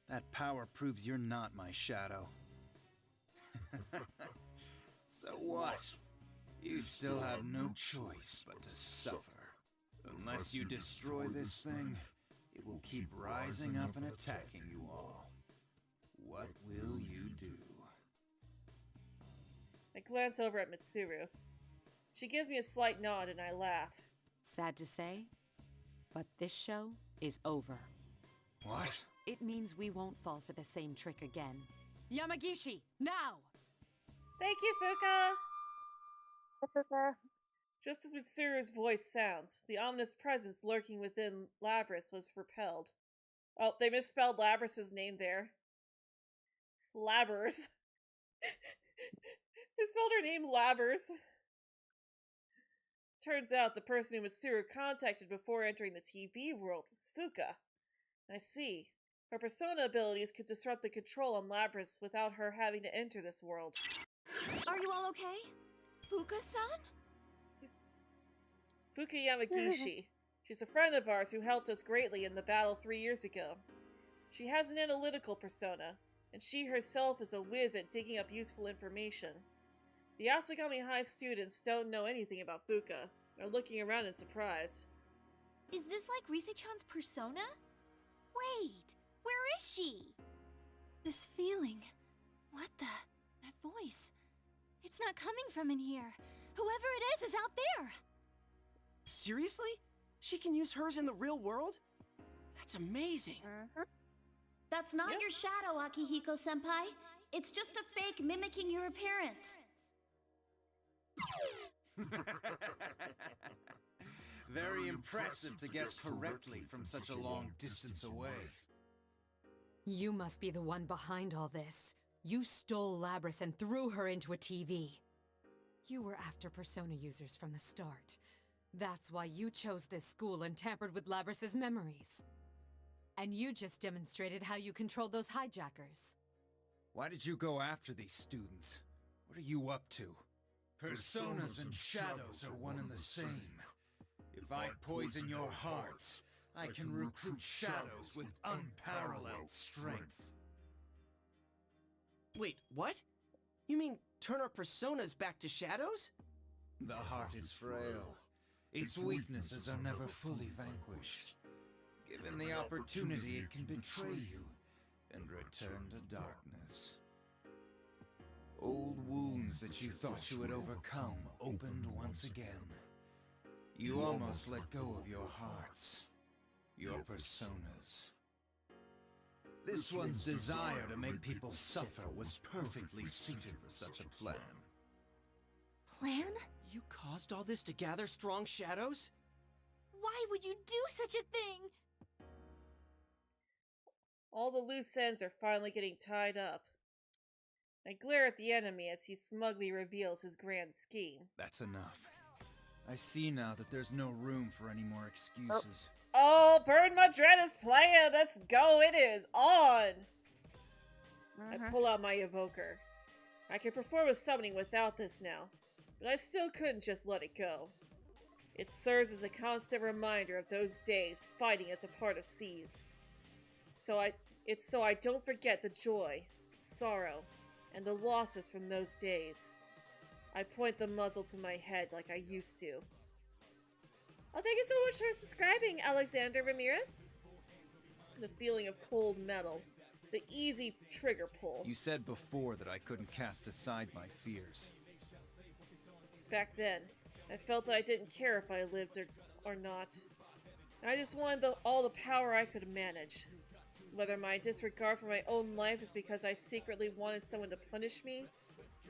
That power proves you're not my shadow. So what? You still have no choice but to suffer. Unless you destroy this thing, it will keep rising up and attacking you all. What will you do? I glance over at Mitsuru. She gives me a slight nod and I laugh. Sad to say, but this show is over. What? It means we won't fall for the same trick again. Yamagishi, now! Thank you, Fuka! Just as Mitsuru's voice sounds, the ominous presence lurking within Labris was repelled. Oh, they misspelled Labras's name there. Labbers. They spelled her name Labbers. Turns out the person who Mitsuru contacted before entering the TV world was Fuka. I see. Her persona abilities could disrupt the control on Labris without her having to enter this world. Are you all okay? Fuka-san? Fuka Yamagishi. She's a friend of ours who helped us greatly in the battle 3 years ago. She has an analytical persona, and she herself is a whiz at digging up useful information. The Asagami High students don't know anything about Fuka. They're looking around in surprise. Is this like Rise-chan's persona? Wait, where is she? This feeling. What the? That voice. It's not coming from in here. Whoever it is out there. Seriously? She can use hers in the real world? That's amazing. That's not your shadow, Akihiko-senpai. It's just a fake mimicking your appearance. Very impressive to guess correctly from such a long distance away. You must be the one behind all this. You stole Labris and threw her into a TV. You were after persona users from the start. That's why you chose this school and tampered with Labris's memories. And you just demonstrated how you controlled those hijackers. Why did you go after these students? What are you up to? Personas and shadows are one and the same. If I poison your hearts, I can recruit shadows with unparalleled strength. Wait, what? You mean turn our personas back to shadows? The heart is frail. Its weaknesses are never fully vanquished. Given the opportunity, it can betray you and return to darkness. Old wounds that you thought you had overcome opened once again. You almost let go of your hearts, your personas. This one's desire to make people suffer was perfectly suited for such a plan. Plan? You caused all this to gather strong shadows? Why would you do such a thing? All the loose ends are finally getting tied up. I glare at the enemy as he smugly reveals his grand scheme. That's enough. I see now that there's no room for any more excuses. Oh, Burn Madrid is playing! Let's go, it is on! I pull out my evoker. I can perform a summoning without this now, but I still couldn't just let it go. It serves as a constant reminder of those days fighting as a part of Seas. So I don't forget the joy, sorrow, and the losses from those days. I point the muzzle to my head like I used to. Oh, thank you so much for subscribing, Alexander Ramirez. The feeling of cold metal. The easy trigger pull. You said before that I couldn't cast aside my fears. Back then, I felt that I didn't care if I lived or not. I just wanted all the power I could manage. Whether my disregard for my own life is because I secretly wanted someone to punish me,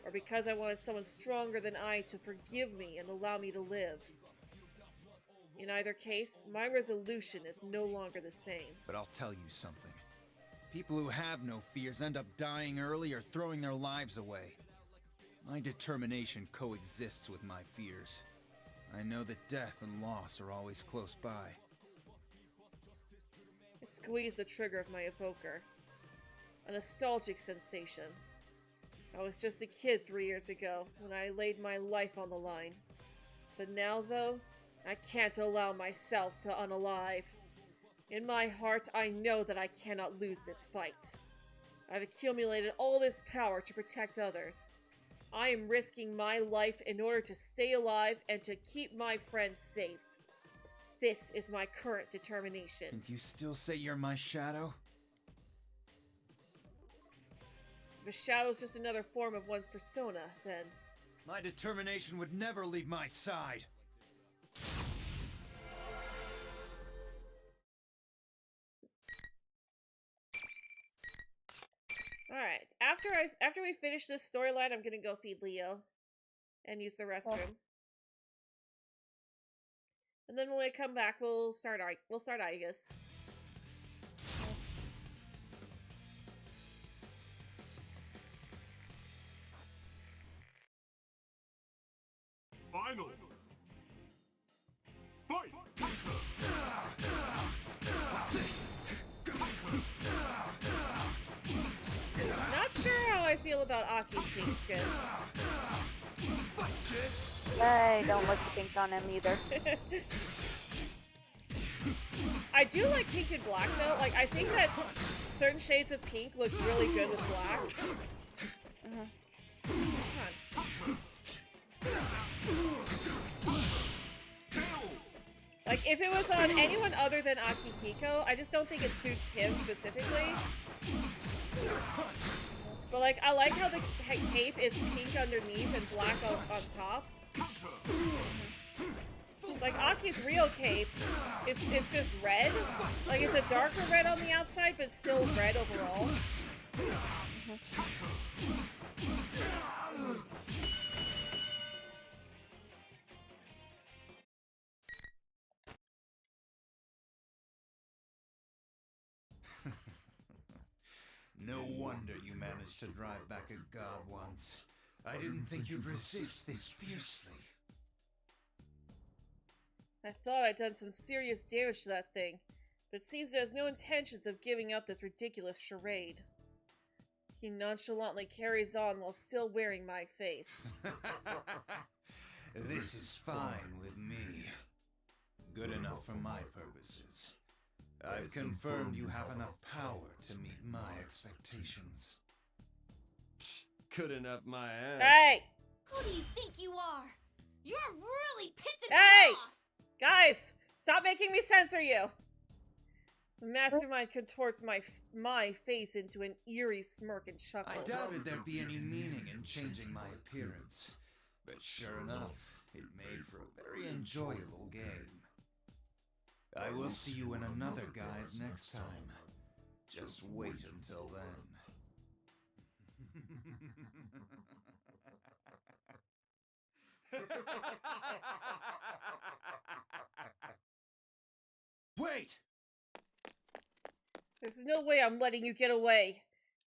or because I wanted someone stronger than I to forgive me and allow me to live. In either case, my resolution is no longer the same. But I'll tell you something. People who have no fears end up dying early or throwing their lives away. My determination coexists with my fears. I know that death and loss are always close by. I squeeze the trigger of my evoker. A nostalgic sensation. I was just a kid 3 years ago when I laid my life on the line. But now, though, I can't allow myself to unalive. In my heart, I know that I cannot lose this fight. I've accumulated all this power to protect others. I am risking my life in order to stay alive and to keep my friends safe. This is my current determination. And you still say you're my shadow? If a shadow is just another form of one's persona, then... My determination would never leave my side. Alright, after we finish this storyline, I'm gonna go feed Leo. and use the restroom. And then when we come back, we'll start Aegis. Final. Fight. Not sure how I feel about Aki's pink skin. I don't look pink on him either. I do like pink and black though. Like, I think that certain shades of pink look really good with black. Come on. Like, if it was on anyone other than Akihiko, I just don't think it suits him specifically. But, like, I like how the cape is pink underneath and black on top. It's like Aki's real cape, it's just red. Like, it's a darker red on the outside, but it's still red overall. No wonder you managed to drive back a god once. I didn't think you'd resist this fiercely. I thought I'd done some serious damage to that thing, but it seems it has no intentions of giving up this ridiculous charade. He nonchalantly carries on while still wearing my face. This is fine with me. Good enough for my purposes. I've confirmed you have enough power to meet my expectations. Good enough, my ass. Hey! Who do you think you are? You're really pissing Hey! me off! Guys! Stop making me censor you! The mastermind contorts my face into an eerie smirk and chuckles. I doubted there'd be any meaning in changing my appearance, but sure enough, it made for a very enjoyable game. I will see you in another guise next time. Just wait until then. Wait! There's no way I'm letting you get away.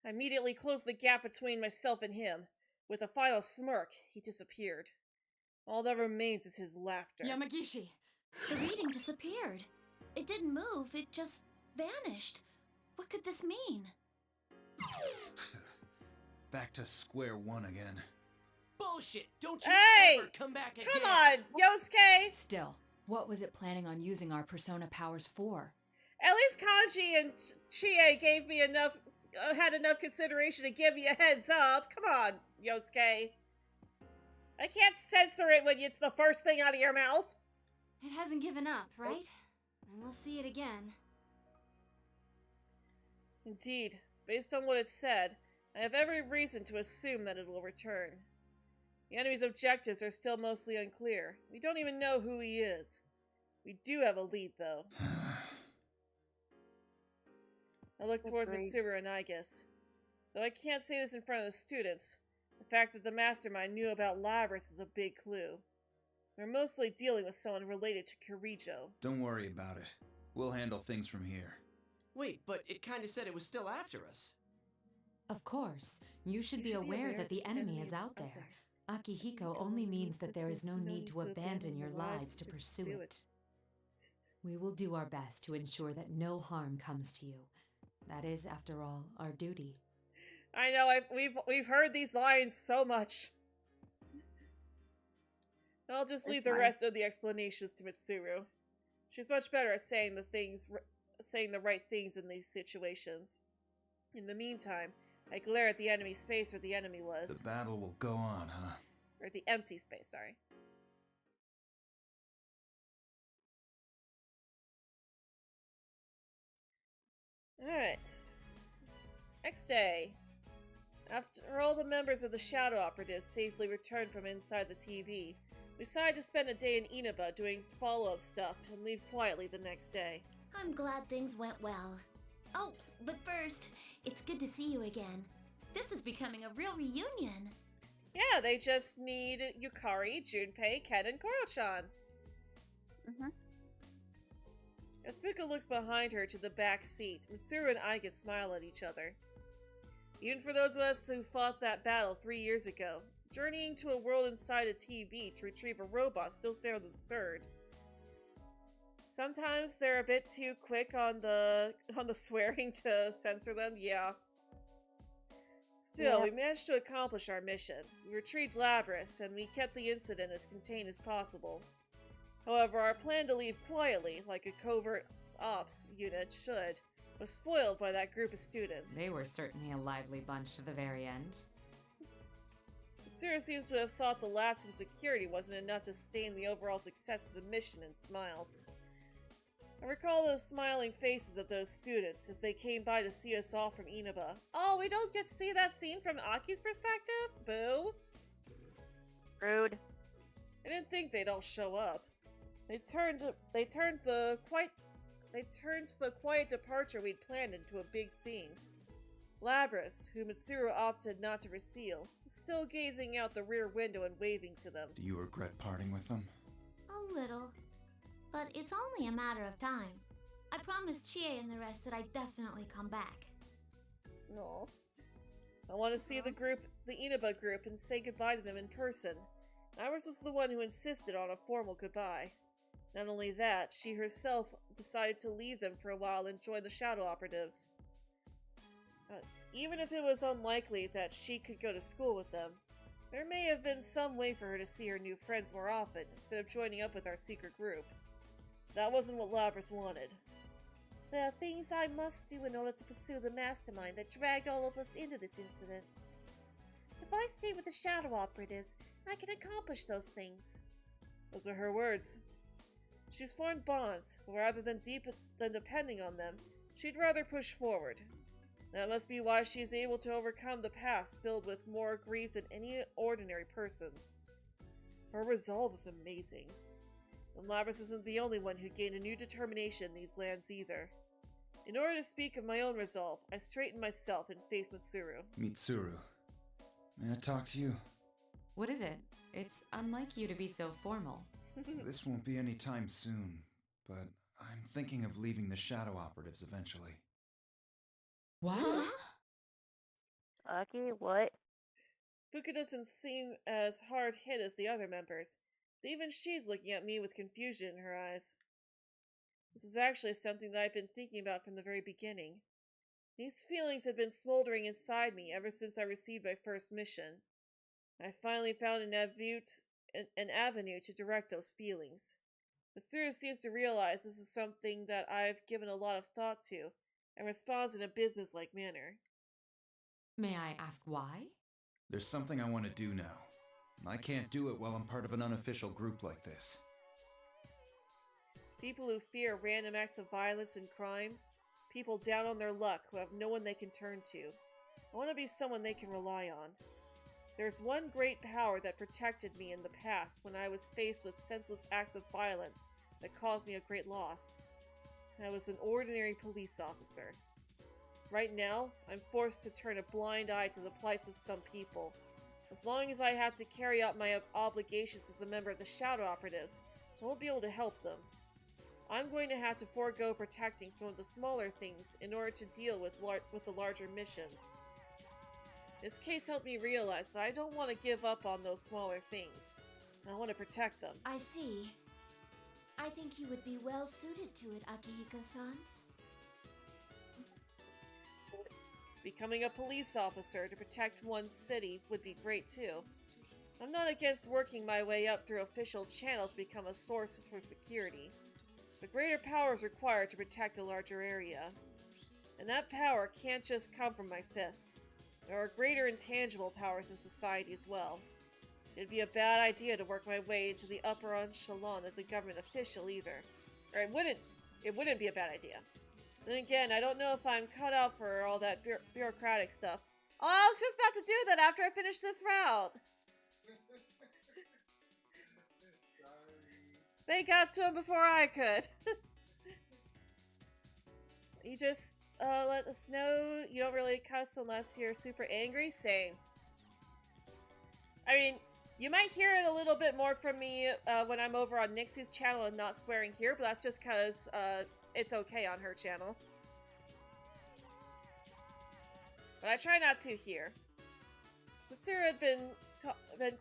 I immediately closed the gap between myself and him. With a final smirk, he disappeared. All that remains is his laughter. Yamagishi! The reading disappeared. It didn't move, it just vanished. What could this mean? Back to square one again. Bullshit! Don't you ever come back again! Come on, Yosuke! Still, what was it planning on using our persona powers for? At least Kanji and Chie gave me had enough consideration to give me a heads up. Come on, Yosuke. I can't censor it when it's the first thing out of your mouth. It hasn't given up, right? And we'll see it again. Indeed, based on what it said, I have every reason to assume that it will return. The enemy's objectives are still mostly unclear. We don't even know who he is. We do have a lead, though. I look towards Mitsuru and Aegis. Though I can't say this in front of the students, the fact that the mastermind knew about Labrys is a big clue. We're mostly dealing with someone related to Kirijo. Don't worry about it. We'll handle things from here. Wait, but it kinda said it was still after us. Of course. You should be aware that the enemy is out there. Akihiko only means that there is no need to abandon your lives to pursue it. We will do our best to ensure that no harm comes to you. That is, after all, our duty. I know, we've heard these lines so much. I'll just leave the rest of the explanations to Mitsuru. She's much better at saying the right things in these situations. In the meantime, I glare at the enemy's face where the enemy was. The battle will go on, huh? Or the empty space, sorry. Alright. Next day. After all the members of the Shadow Operatives safely returned from inside the TV, we decided to spend a day in Inaba doing follow-up stuff and leave quietly the next day. I'm glad things went well. Oh, but first, it's good to see you again. This is becoming a real reunion. Yeah, they just need Yukari, Junpei, Ken, and Koro-chan. As Fuka looks behind her to the back seat, Mitsuru and Aiga smile at each other. Even for those of us who fought that battle 3 years ago, journeying to a world inside a TV to retrieve a robot still sounds absurd. Sometimes they're a bit too quick on the swearing to censor them, yeah. Still, we managed to accomplish our mission. We retrieved Labrys, and we kept the incident as contained as possible. However, our plan to leave quietly, like a covert ops unit should, was foiled by that group of students. They were certainly a lively bunch to the very end. Mitsuru seems to have thought the lapse in security wasn't enough to stain the overall success of the mission and smiles. I recall the smiling faces of those students as they came by to see us off from Inaba. Oh, we don't get to see that scene from Aki's perspective? Boo! Rude. I didn't think they'd all show up. They turned the quiet departure we'd planned into a big scene. Labrys, who Mitsuru opted not to reseal, is still gazing out the rear window and waving to them. Do you regret parting with them? A little. But it's only a matter of time. I promised Chie and the rest that I'd definitely come back. No. I want to see the Inaba group, and say goodbye to them in person. Iris was the one who insisted on a formal goodbye. Not only that, she herself decided to leave them for a while and join the Shadow Operatives. Even if it was unlikely that she could go to school with them, there may have been some way for her to see her new friends more often, instead of joining up with our secret group. That wasn't what Labrys wanted. There are things I must do in order to pursue the mastermind that dragged all of us into this incident. If I stay with the Shadow Operatives, I can accomplish those things. Those were her words. She's formed bonds, rather than depending on them. She'd rather push forward. That must be why she is able to overcome the past filled with more grief than any ordinary person's. Her resolve is amazing. And Labrys isn't the only one who gained a new determination in these lands either. In order to speak of my own resolve, I straightened myself and faced Mitsuru. Mitsuru, may I talk to you? What is it? It's unlike you to be so formal. This won't be any time soon, but I'm thinking of leaving the Shadow Operatives eventually. What? Aki, what? Fuka doesn't seem as hard hit as the other members, but even she's looking at me with confusion in her eyes. This is actually something that I've been thinking about from the very beginning. These feelings had been smoldering inside me ever since I received my first mission. I finally found an avenue to direct those feelings. Mitsuru seems to realize this is something that I've given a lot of thought to, and responds in a businesslike manner. May I ask why? There's something I want to do now. I can't do it while I'm part of an unofficial group like this. People who fear random acts of violence and crime, people down on their luck who have no one they can turn to. I want to be someone they can rely on. There's one great power that protected me in the past when I was faced with senseless acts of violence that caused me a great loss. I was an ordinary police officer. Right now, I'm forced to turn a blind eye to the plights of some people. As long as I have to carry out my obligations as a member of the Shadow Operatives, I won't be able to help them. I'm going to have to forego protecting some of the smaller things in order to deal with the larger missions. This case helped me realize that I don't want to give up on those smaller things. I want to protect them. I see. I think you would be well suited to it, Akihiko-san. Becoming a police officer to protect one's city would be great too. I'm not against working my way up through official channels to become a source for security. But greater power is required to protect a larger area. And that power can't just come from my fists. There are greater intangible powers in society as well. It'd be a bad idea to work my way into the upper echelon as a government official either. Or it wouldn't be a bad idea. Then again, I don't know if I'm cut out for all that bureaucratic stuff. Oh, I was just about to do that after I finished this route. They got to him before I could. You just let us know you don't really cuss unless you're super angry. Same. I mean, you might hear it a little bit more from me when I'm over on Nixie's channel and not swearing here, but that's just because it's okay on her channel. But I try not to here. Mitsuru had been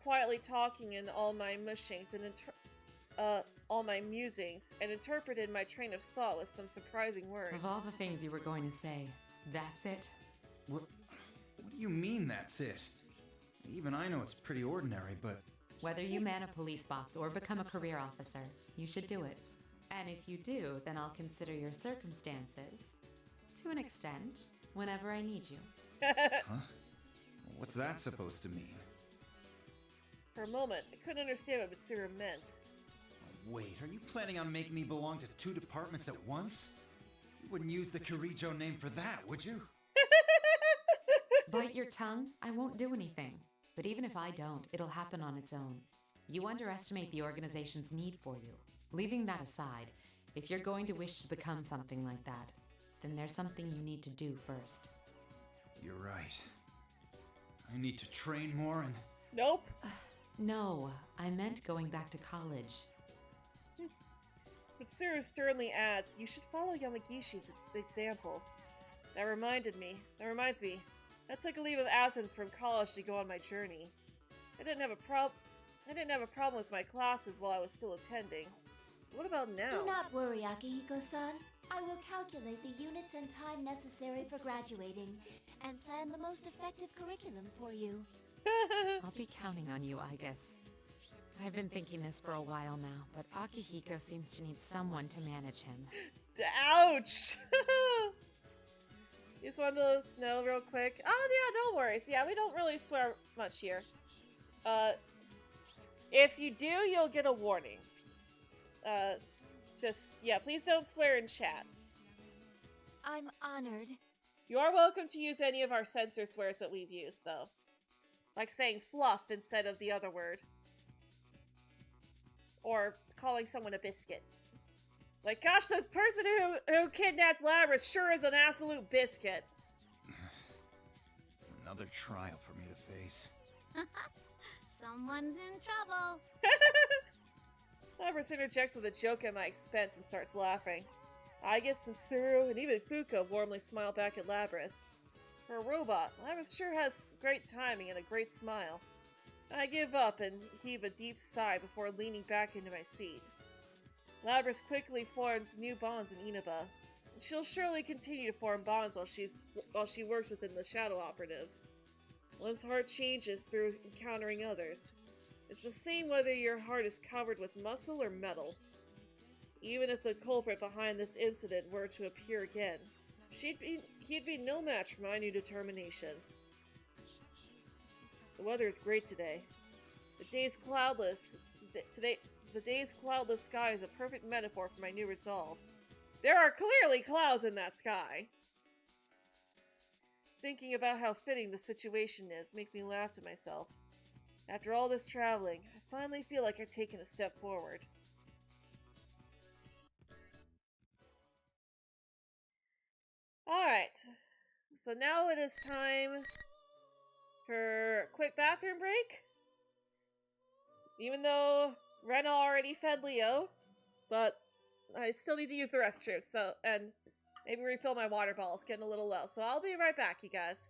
quietly talking in all my mushings and all my musings, and interpreted my train of thought with some surprising words. Of all the things you were going to say, that's it? What do you mean, that's it? Even I know it's pretty ordinary, but... Whether you man a police box or become a career officer, you should do it. And if you do, then I'll consider your circumstances, to an extent, whenever I need you. Huh? What's that supposed to mean? For a moment, I couldn't understand what Mitsuru meant. Wait, are you planning on making me belong to 2 departments at once? You wouldn't use the Kirijo name for that, would you? Bite your tongue? I won't do anything. But even if I don't, it'll happen on its own. You underestimate the organization's need for you. Leaving that aside, if you're going to wish to become something like that, then there's something you need to do first. You're right. I need to train more and... Nope. No, I meant going back to college. Mitsuru sternly adds, you should follow Yamagishi's example. That reminds me. I took a leave of absence from college to go on my journey. I didn't have a problem with my classes while I was still attending. What about now? Do not worry, Akihiko-san. I will calculate the units and time necessary for graduating, and plan the most effective curriculum for you. I'll be counting on you, I guess. I've been thinking this for a while now, but Akihiko seems to need someone to manage him. Ouch! You just wanted to let us know real quick. Oh yeah, no worries. Yeah, we don't really swear much here. If you do, you'll get a warning. Please don't swear in chat. I'm honored. You are welcome to use any of our censor swears that we've used, though. Like saying fluff instead of the other word. Or calling someone a biscuit. Like, gosh, the person who kidnapped Labras sure is an absolute biscuit. Another trial for me to face. Someone's in trouble. Labras interjects with a joke at my expense and starts laughing. I guess Mitsuru and even Fuka warmly smile back at Labras. For a robot, Labras sure has great timing and a great smile. I give up and heave a deep sigh before leaning back into my seat. Labras quickly forms new bonds in Inaba. She'll surely continue to form bonds while she works within the Shadow Operatives. One's heart changes through encountering others. It's the same whether your heart is covered with muscle or metal. Even if the culprit behind this incident were to appear again, he'd be no match for my new determination. The weather is great today. The day's cloudless sky is a perfect metaphor for my new resolve. There are clearly clouds in that sky! Thinking about how fitting the situation is makes me laugh to myself. After all this traveling, I finally feel like I've taken a step forward. Alright, so now it is time for a quick bathroom break. Even though Rena already fed Leo, but I still need to use the restroom, and maybe refill my water bottle. It's getting a little low, so I'll be right back, you guys.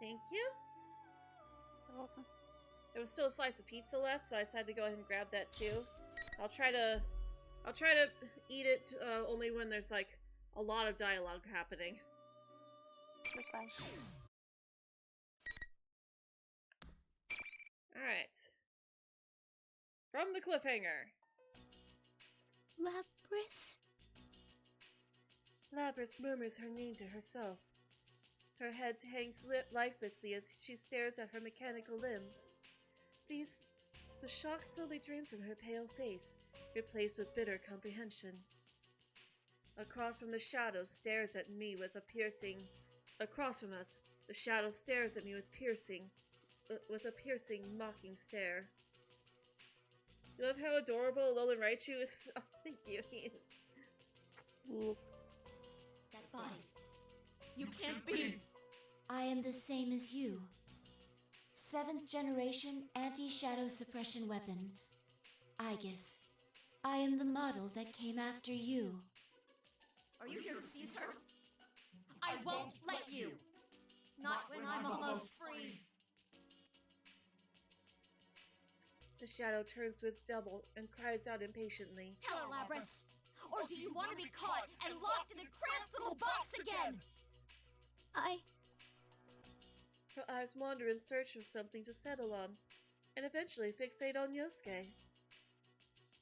Thank you. You're welcome. There was still a slice of pizza left, so I decided to go ahead and grab that too. I'll try to eat it only when there's like a lot of dialogue happening. You're fine. Alright. From the cliffhanger. Lapras? Lapras murmurs her name to herself. Her head hangs lifelessly as she stares at her mechanical limbs. The shock slowly drains from her pale face, replaced with bitter comprehension. Across from the shadow stares at me with a piercing... Across from us, the shadow stares at me with a piercing, mocking stare. You love how adorable Alolan Raichu is? Oh, thank you. That body. You can't be. I am the same as you. 7th generation anti-shadow suppression weapon. Aegis. I am the model that came after you. Are you here to seize her? I won't let you. Not when I'm almost free. The shadow turns to its double and cries out impatiently. Tell her, Lapras. Or do you want to be caught and locked in a cramped little box again? Her eyes wander in search of something to settle on, and eventually fixate on Yosuke.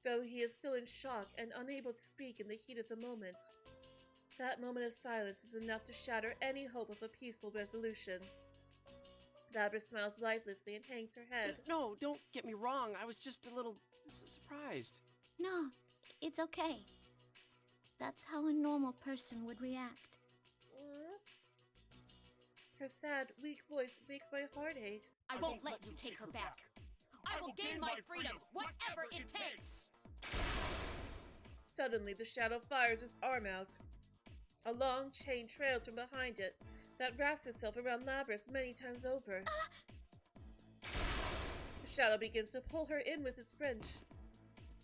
Though he is still in shock and unable to speak in the heat of the moment, that moment of silence is enough to shatter any hope of a peaceful resolution. Lapras smiles lifelessly and hangs her head. No, don't get me wrong. I was just a little surprised. No, it's okay. That's how a normal person would react. Her sad, weak voice makes my heart ache. I won't let you take her back. I will gain my freedom, whatever it takes. Suddenly, the shadow fires its arm out. A long chain trails from behind it that wraps itself around Lapras many times over. The shadow begins to pull her in with its wrench.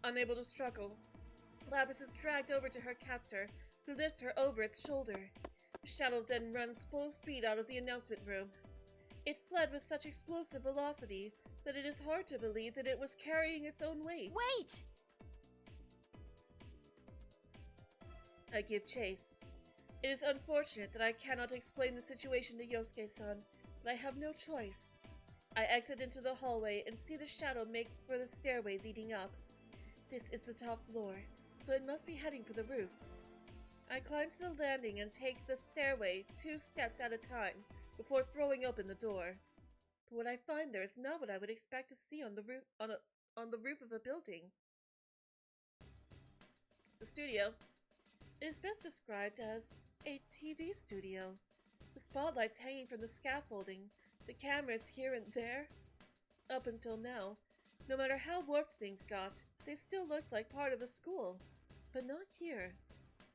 Unable to struggle, Lapras is dragged over to her captor, who lifts her over its shoulder. The shadow then runs full speed out of the announcement room. It fled with such explosive velocity that it is hard to believe that it was carrying its own weight. Wait! I give chase. It is unfortunate that I cannot explain the situation to Yosuke-san, but I have no choice. I exit into the hallway and see the shadow make for the stairway leading up. This is the top floor, so it must be heading for the roof. I climb to the landing and take the stairway 2 steps at a time before throwing open the door. But what I find there is not what I would expect to see on the roof of a building. It's a studio. It is best described as a TV studio. The spotlights hanging from the scaffolding, the cameras here and there. Up until now, no matter how warped things got, they still looked like part of a school. But not here.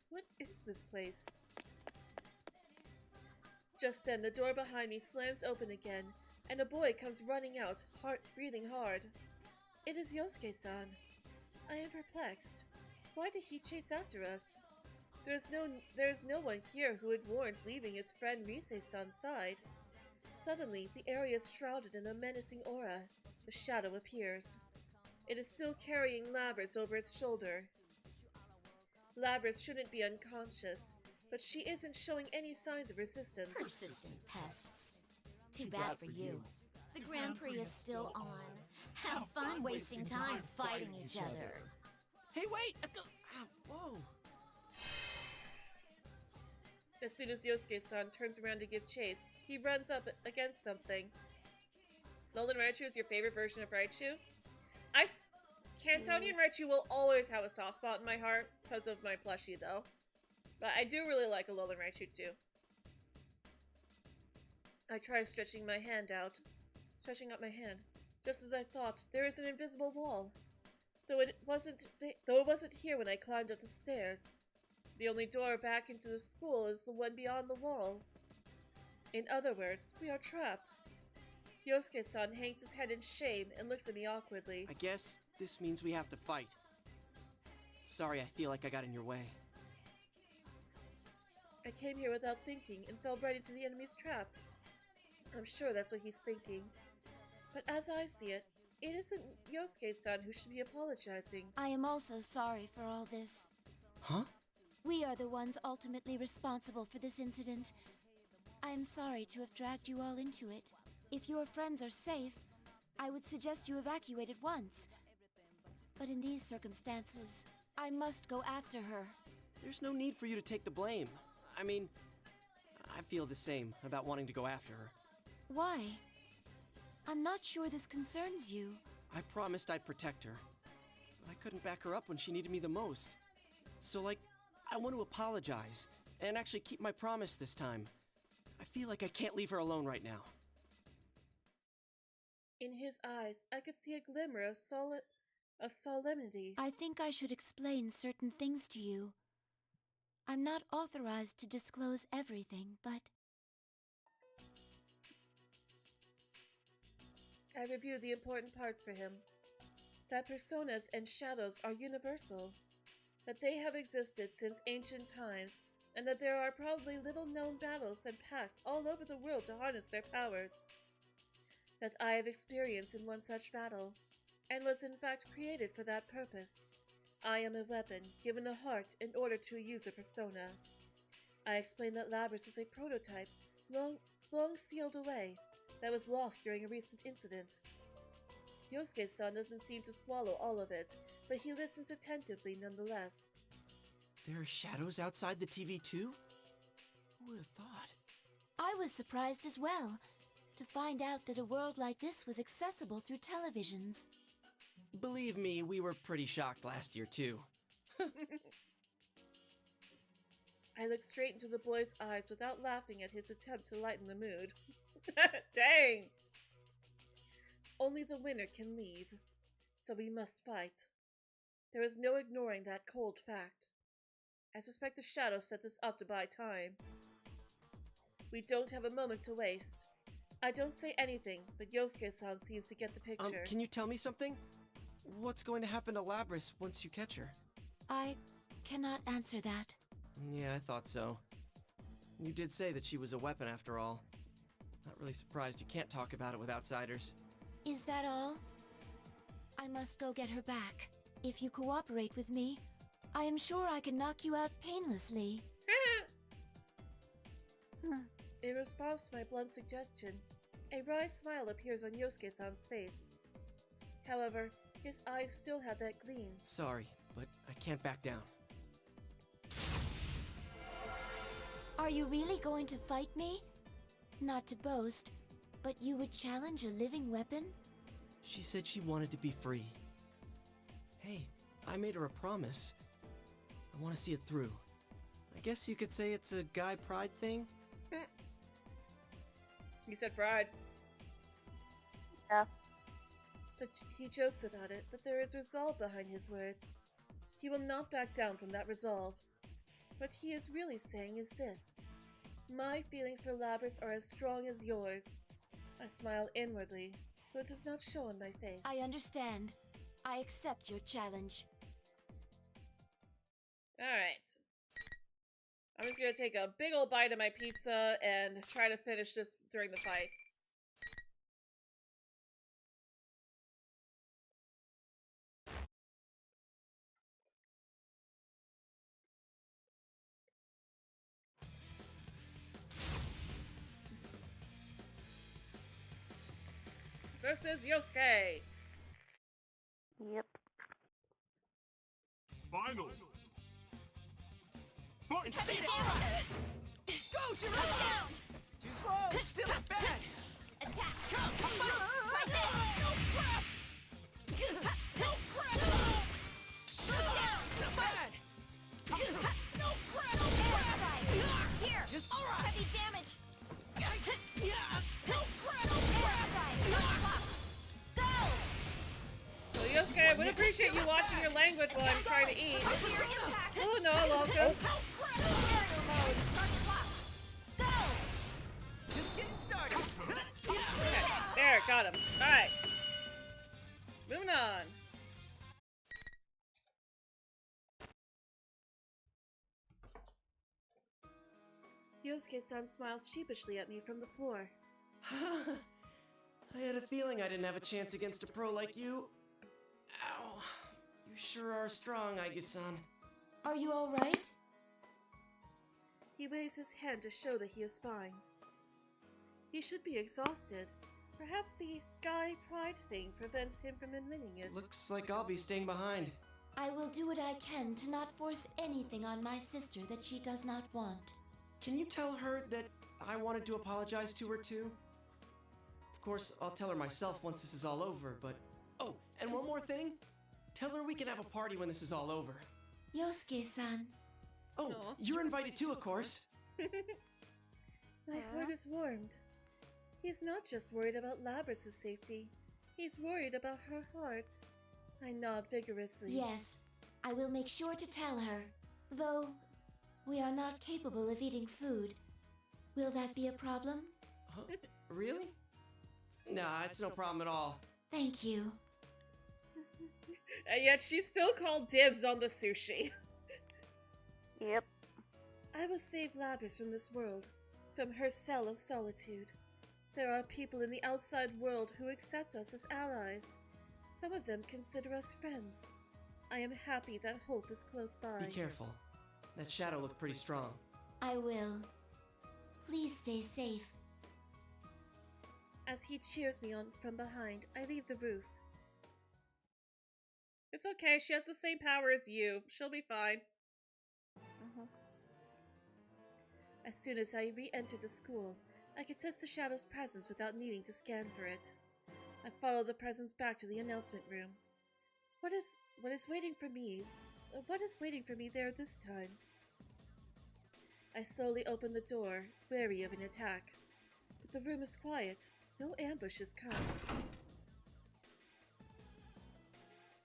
What is this place? Just then, the door behind me slams open again, and a boy comes running out, breathing hard. It is Yosuke-san. I am perplexed. Why did he chase after us? There's no one here who would warrant leaving his friend Rise-san's side. Suddenly, the area is shrouded in a menacing aura. The shadow appears. It is still carrying Lapras over its shoulder. Lapras shouldn't be unconscious, but she isn't showing any signs of resistance. Persistent pests. Too bad for you. The Grand Prix is still on. Have fun wasting time fighting each other. Hey, wait! Whoa! As soon as Yosuke-san turns around to give chase, he runs up against something. Alolan Raichu is your favorite version of Raichu? Cantonian Raichu will always have a soft spot in my heart because of my plushie, though. But I do really like Alolan Raichu, too. I try stretching up my hand. Just as I thought, there is an invisible wall. Though it wasn't here when I climbed up the stairs. The only door back into the school is the one beyond the wall. In other words, we are trapped. Yosuke-san hangs his head in shame and looks at me awkwardly. I guess this means we have to fight. Sorry, I feel like I got in your way. I came here without thinking and fell right into the enemy's trap. I'm sure that's what he's thinking. But as I see it, it isn't Yosuke-san who should be apologizing. I am also sorry for all this. Huh? We are the ones ultimately responsible for this incident. I am sorry to have dragged you all into it. If your friends are safe, I would suggest you evacuate at once. But in these circumstances, I must go after her. There's no need for you to take the blame. I mean, I feel the same about wanting to go after her. Why? I'm not sure this concerns you. I promised I'd protect her, but I couldn't back her up when she needed me the most. So, like, I want to apologize and actually keep my promise this time. I feel like I can't leave her alone right now. In his eyes, I could see a glimmer of solemnity. I think I should explain certain things to you. I'm not authorized to disclose everything, but... I reviewed the important parts for him. That personas and shadows are universal. That they have existed since ancient times, and that there are probably little-known battles and pacts all over the world to harness their powers. That I have experience in one such battle, and was in fact created for that purpose. I am a weapon, given a heart in order to use a persona. I explained that Labrys was a prototype, long sealed away, that was lost during a recent incident. Yosuke-san doesn't seem to swallow all of it, but he listens attentively nonetheless. There are shadows outside the TV too? Who would have thought? I was surprised as well, to find out that a world like this was accessible through televisions. Believe me, we were pretty shocked last year too. I looked straight into the boy's eyes without laughing at his attempt to lighten the mood. Dang! Only the winner can leave, so we must fight. There is no ignoring that cold fact. I suspect the shadows set this up to buy time. We don't have a moment to waste. I don't say anything, but Yosuke-san seems to get the picture. Can you tell me something? What's going to happen to Labrys once you catch her? I cannot answer that. Yeah, I thought so. You did say that she was a weapon after all. Not really surprised you can't talk about it with outsiders. Is that all? I must go get her back. If you cooperate with me, I am sure I can knock you out painlessly. In response to my blunt suggestion, a wry smile appears on Yosuke-san's face. However, his eyes still have that gleam. Sorry, but I can't back down. Are you really going to fight me? Not to boast, but you would challenge a living weapon? She said she wanted to be free. Hey, I made her a promise. I want to see it through. I guess you could say it's a guy pride thing? He said pride. Yeah. He jokes about it, but there is resolve behind his words. He will not back down from that resolve. What he is really saying is this. My feelings for Labrys are as strong as yours. I smile inwardly, though it does not show on my face. I understand. I accept your challenge. Alright. I'm just gonna take a big old bite of my pizza and try to finish this during the fight. Versus Yosuke. Yep. Final. Instead Go, Jiraiya! Down! Too slow! Still not bad! Attack! Come! Like this! No crap! No crap! Shoot down! Not bad! No crap! No crap! Here! Just Heavy damage! No crap! No crap! Go! Well, Yosuke, I would appreciate you watching your language while I'm trying to eat. Here, impact! Oh no, welcome. No crap! Barrier mode! Start your block! Go! Just getting started! Okay, there, got him. Alright. Moving on. Yosuke-san smiles sheepishly at me from the floor. I had a feeling I didn't have a chance against a pro like you. Ow. You sure are strong, Aige-san. Are you all right? He waves his hand to show that he is fine. He should be exhausted. Perhaps the guy pride thing prevents him from admitting it. Looks like I'll be staying behind. I will do what I can to not force anything on my sister that she does not want. Can you tell her that I wanted to apologize to her too? Of course, I'll tell her myself once this is all over, but... Oh, and one more thing. Tell her we can have a party when this is all over. Yosuke-san. Oh, Aww. you're invited too, of course. My heart is warmed. He's not just worried about Labrys' safety. He's worried about her heart. I nod vigorously. Yes, I will make sure to tell her. Though, we are not capable of eating food. Will that be a problem? Huh? Really? Nah, it's no problem at all. Thank you. And yet she still called dibs on the sushi. Yep. I will save Labrys from this world, from her cell of solitude. There are people in the outside world who accept us as allies. Some of them consider us friends. I am happy that hope is close by. Be careful. That shadow looked pretty strong. I will. Please stay safe. As he cheers me on from behind, I leave the roof. It's okay, she has the same power as you. She'll be fine. As soon as I re-enter the school, I can sense the shadow's presence without needing to scan for it. I follow the presence back to the announcement room. What is waiting for me? What is waiting for me there this time? I slowly open the door, wary of an attack. But the room is quiet. No ambush has come.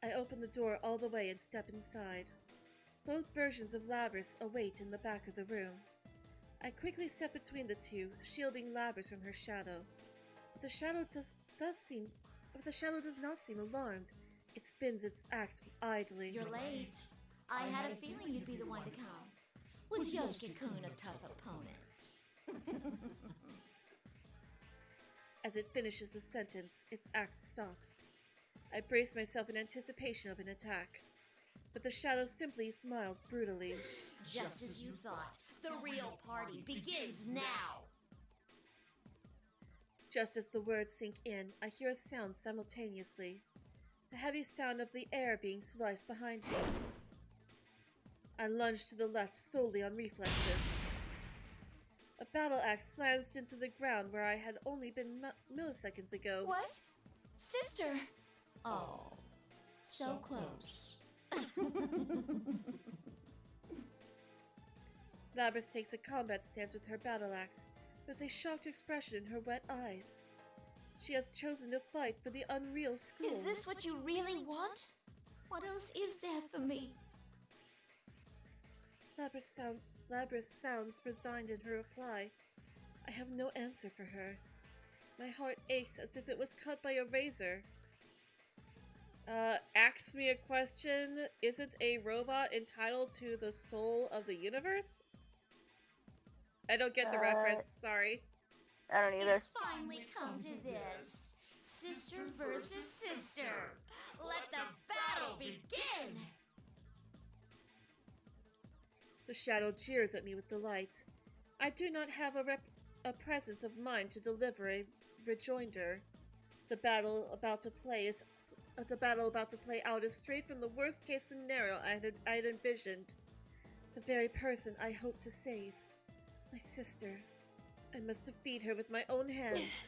I open the door all the way and step inside. Both versions of Labrys await in the back of the room. I quickly step between the two, shielding Labrys from her shadow. But the shadow does not seem alarmed. It spins its axe idly. You're late. I had a feeling you'd be the one to come. Was Yosuke-kun a tough opponent? As it finishes the sentence, its axe stops. I brace myself in anticipation of an attack. But the shadow simply smiles brutally. Just as you thought. The real party begins now! Just as the words sink in, I hear a sound simultaneously. The heavy sound of the air being sliced behind me. I lunge to the left solely on reflexes. A battle axe slams into the ground where I had only been milliseconds ago. What? Sister! Oh, so close. Labrys takes a combat stance with her battle axe. There's a shocked expression in her wet eyes. She has chosen to fight for the unreal school. Is this what you really want? What else is there for me? Labrys sounds resigned in her reply. I have no answer for her. My heart aches as if it was cut by a razor. Ask me a question. Isn't a robot entitled to the soul of the universe? I don't get the reference, sorry. I don't either. It's finally come to this. Sister versus sister. Let the battle begin! The shadow jeers at me with delight. I do not have a presence of mind to deliver a rejoinder. The battle about to play out is straight from the worst case scenario I had envisioned. The very person I hope to save. My sister. I must defeat her with my own hands.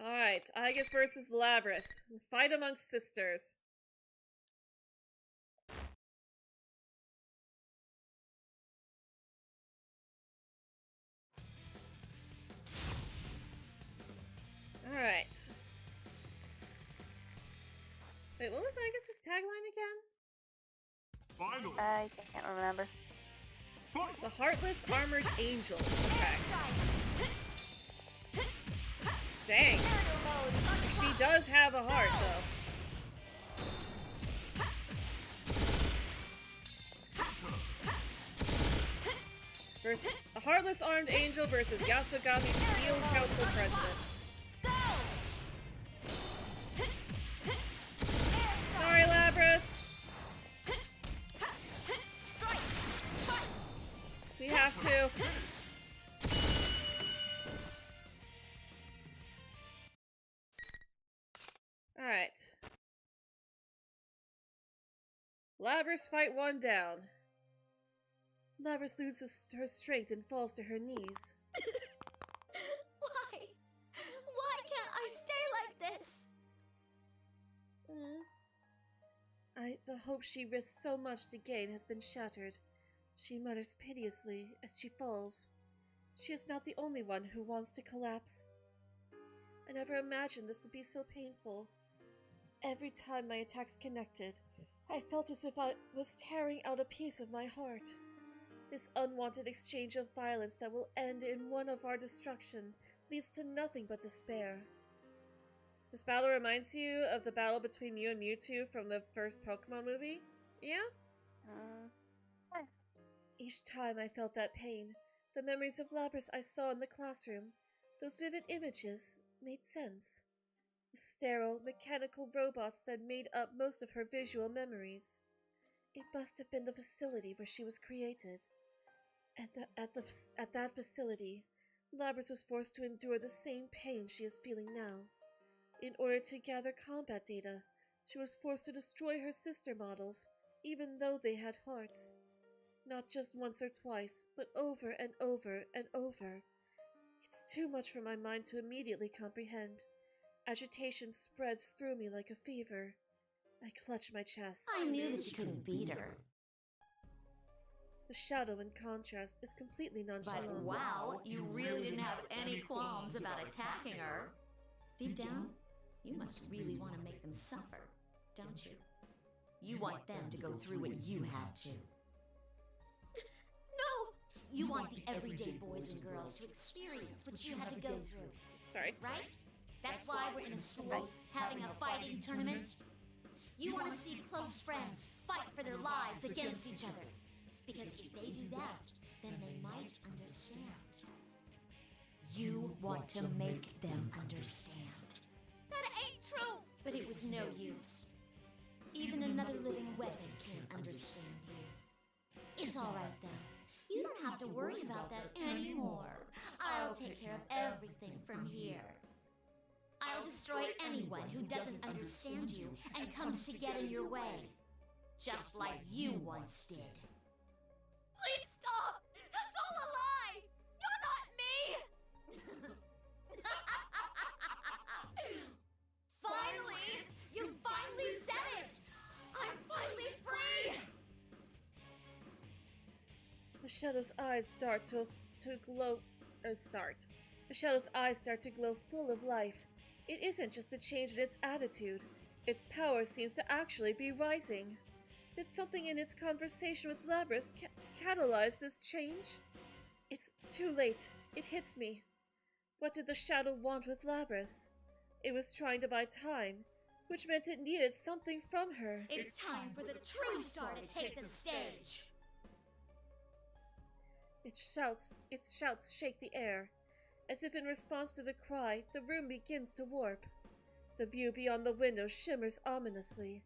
Alright, Aigis versus Labrys. Fight amongst sisters. Alright. Wait, what was Aigis' tagline again? Finally. I can't remember. The Heartless Armored Angel. Okay. Dang. She does have a heart, though. versus a heartless armed angel versus Yasogami's Steel Council president. Sorry, Labras. We have to. Alright. Labras fight one down. Labras loses her strength and falls to her knees. Why? Why can't I stay like this? The hope she risked so much to gain has been shattered. She mutters piteously as she falls. She is not the only one who wants to collapse. I never imagined this would be so painful. Every time my attacks connected, I felt as if I was tearing out a piece of my heart. This unwanted exchange of violence that will end in one of our destruction leads to nothing but despair. This battle reminds you of the battle between Mew and Mewtwo from the first Pokemon movie? Yeah? Each time I felt that pain, the memories of Lapras I saw in the classroom, those vivid images, made sense. The sterile, mechanical robots that made up most of her visual memories. It must have been the facility where she was created. At that facility, Lapras was forced to endure the same pain she is feeling now. In order to gather combat data, she was forced to destroy her sister models, even though they had hearts. Not just once or twice, but over and over and over. It's too much for my mind to immediately comprehend. Agitation spreads through me like a fever. I clutch my chest. I knew that you couldn't beat her. The shadow, in contrast, is completely nonchalant. But wow, you really didn't have any qualms about attacking her. Deep down, you must really want to make them suffer, don't you? You want them to go through what you had to. No! You want the everyday boys and girls to experience what you had to go through. Sorry? Right? That's why we're in a school having a fighting tournament. You want to see close friends fight for their lives against each other. Because if they do that, then they might understand. You want to make them understand. That ain't true! But it was no use. Even another living weapon can't understand you. It's alright then. You don't have to worry about that anymore. I'll take care of everything from here. I'll destroy anyone who doesn't understand you and comes to get in your way. Just like you once did. Please stop! That's all a lie! You're not me! Finally! You finally said it! I'm finally free! The shadow's eyes start to glow. The shadow's eyes start to glow full of life. It isn't just a change in its attitude. Its power seems to actually be rising. Did something in its conversation with Lapras catalyze this change? It's too late. It hits me. What did the shadow want with Lapras? It was trying to buy time, which meant it needed something from her. It's time for the true star to take the stage! Its shouts shake the air. As if in response to the cry, the room begins to warp. The view beyond the window shimmers ominously.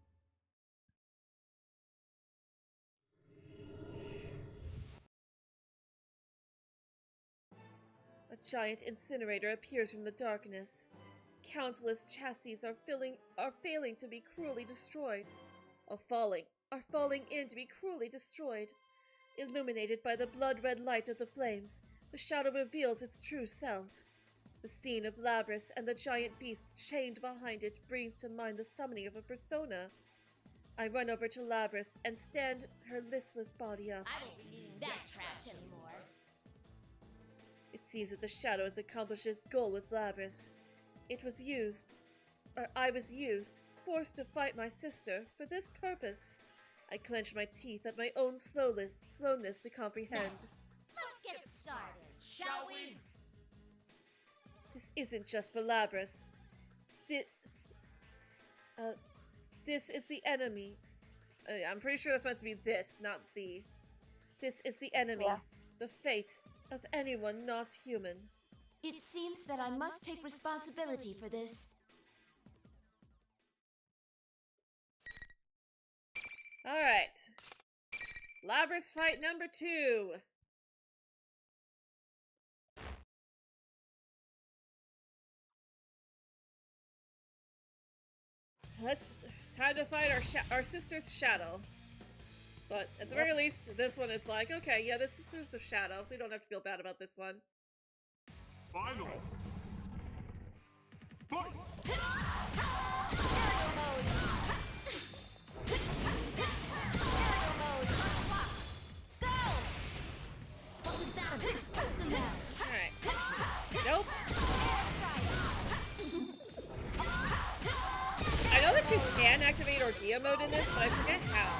A giant incinerator appears from the darkness. Countless chassis are failing to be cruelly destroyed. Are falling in to be cruelly destroyed. Illuminated by the blood-red light of the flames, the shadow reveals its true self. The scene of Lapras and the giant beast chained behind it brings to mind the summoning of a persona. I run over to Lapras and stand her listless body up. I won't be needing that trash anymore. It seems that the shadow has accomplished its goal with Lapras. I was used, forced to fight my sister for this purpose. I clench my teeth at my own slowness to comprehend. Let's get started, shall we? This isn't just for Lapras. This is the enemy. I'm pretty sure that's meant to be this, not the. This is the enemy. Yeah. the fate of anyone not human. It seems that I must take responsibility for this. Alright. Labrys fight number 2. It's time to fight our sister's shadow. But at the very least, this one is like, okay, yeah, this is a shadow. We don't have to feel bad about this one. Final. Fight! What was that about? What's the matter? Alright. Nope. I know that you can activate Orgia mode in this, but I forget how.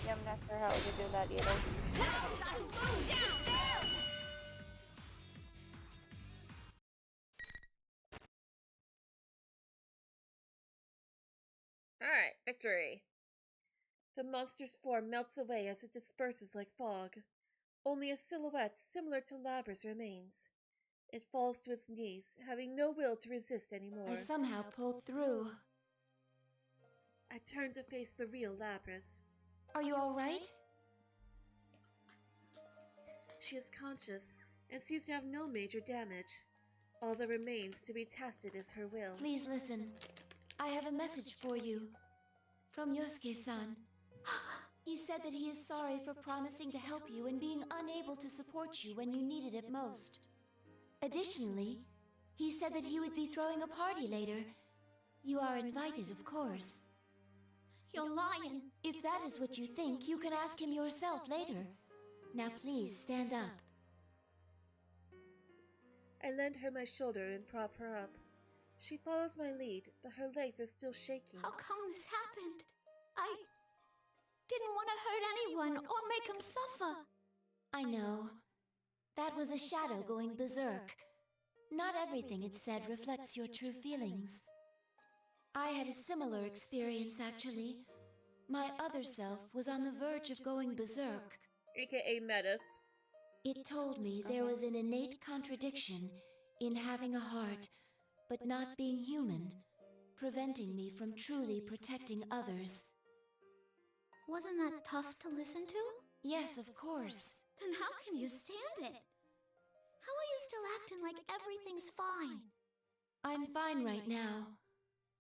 Yeah, I'm not sure how to do that either. Alright, victory. The monster's form melts away as it disperses like fog. Only a silhouette similar to Labrys remains. It falls to its knees, having no will to resist anymore. I somehow pulled through. I turn to face the real Labrys. Are you all right? She is conscious and seems to have no major damage. All that remains to be tested is her will. Please listen. I have a message for you. From Yosuke-san. He said that he is sorry for promising to help you and being unable to support you when you needed it most. Additionally, he said that he would be throwing a party later. You are invited, of course. You're lying. If that is what you think, you can ask him yourself later. Now please, stand up. I lend her my shoulder and prop her up. She follows my lead, but her legs are still shaking. How come this happened? I didn't want to hurt anyone or make them suffer. I know. That was a shadow going berserk. Not everything it said reflects your true feelings. I had a similar experience, actually. My other self was on the verge of going berserk. AKA Metis. It told me there was an innate contradiction in having a heart, but not being human, preventing me from truly protecting others. Wasn't that tough to listen to? Yes, of course. Then how can you stand it? How are you still acting like everything's fine? I'm fine right now,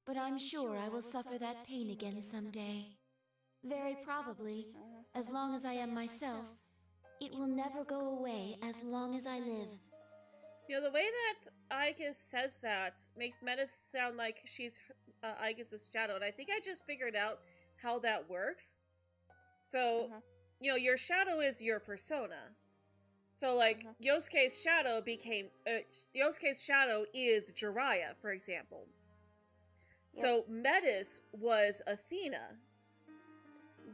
but I'm sure I will suffer that pain again someday. Very probably, as long as I am myself, it will never go away as long as I live. You know, the way that Aigis says that makes Metis sound like she's Aigis' shadow, and I think I just figured out how that works. So, you know, your shadow is your persona. So, like, Yosuke's shadow became... Yosuke's shadow is Jiraiya, for example. Yep. So, Metis was Athena.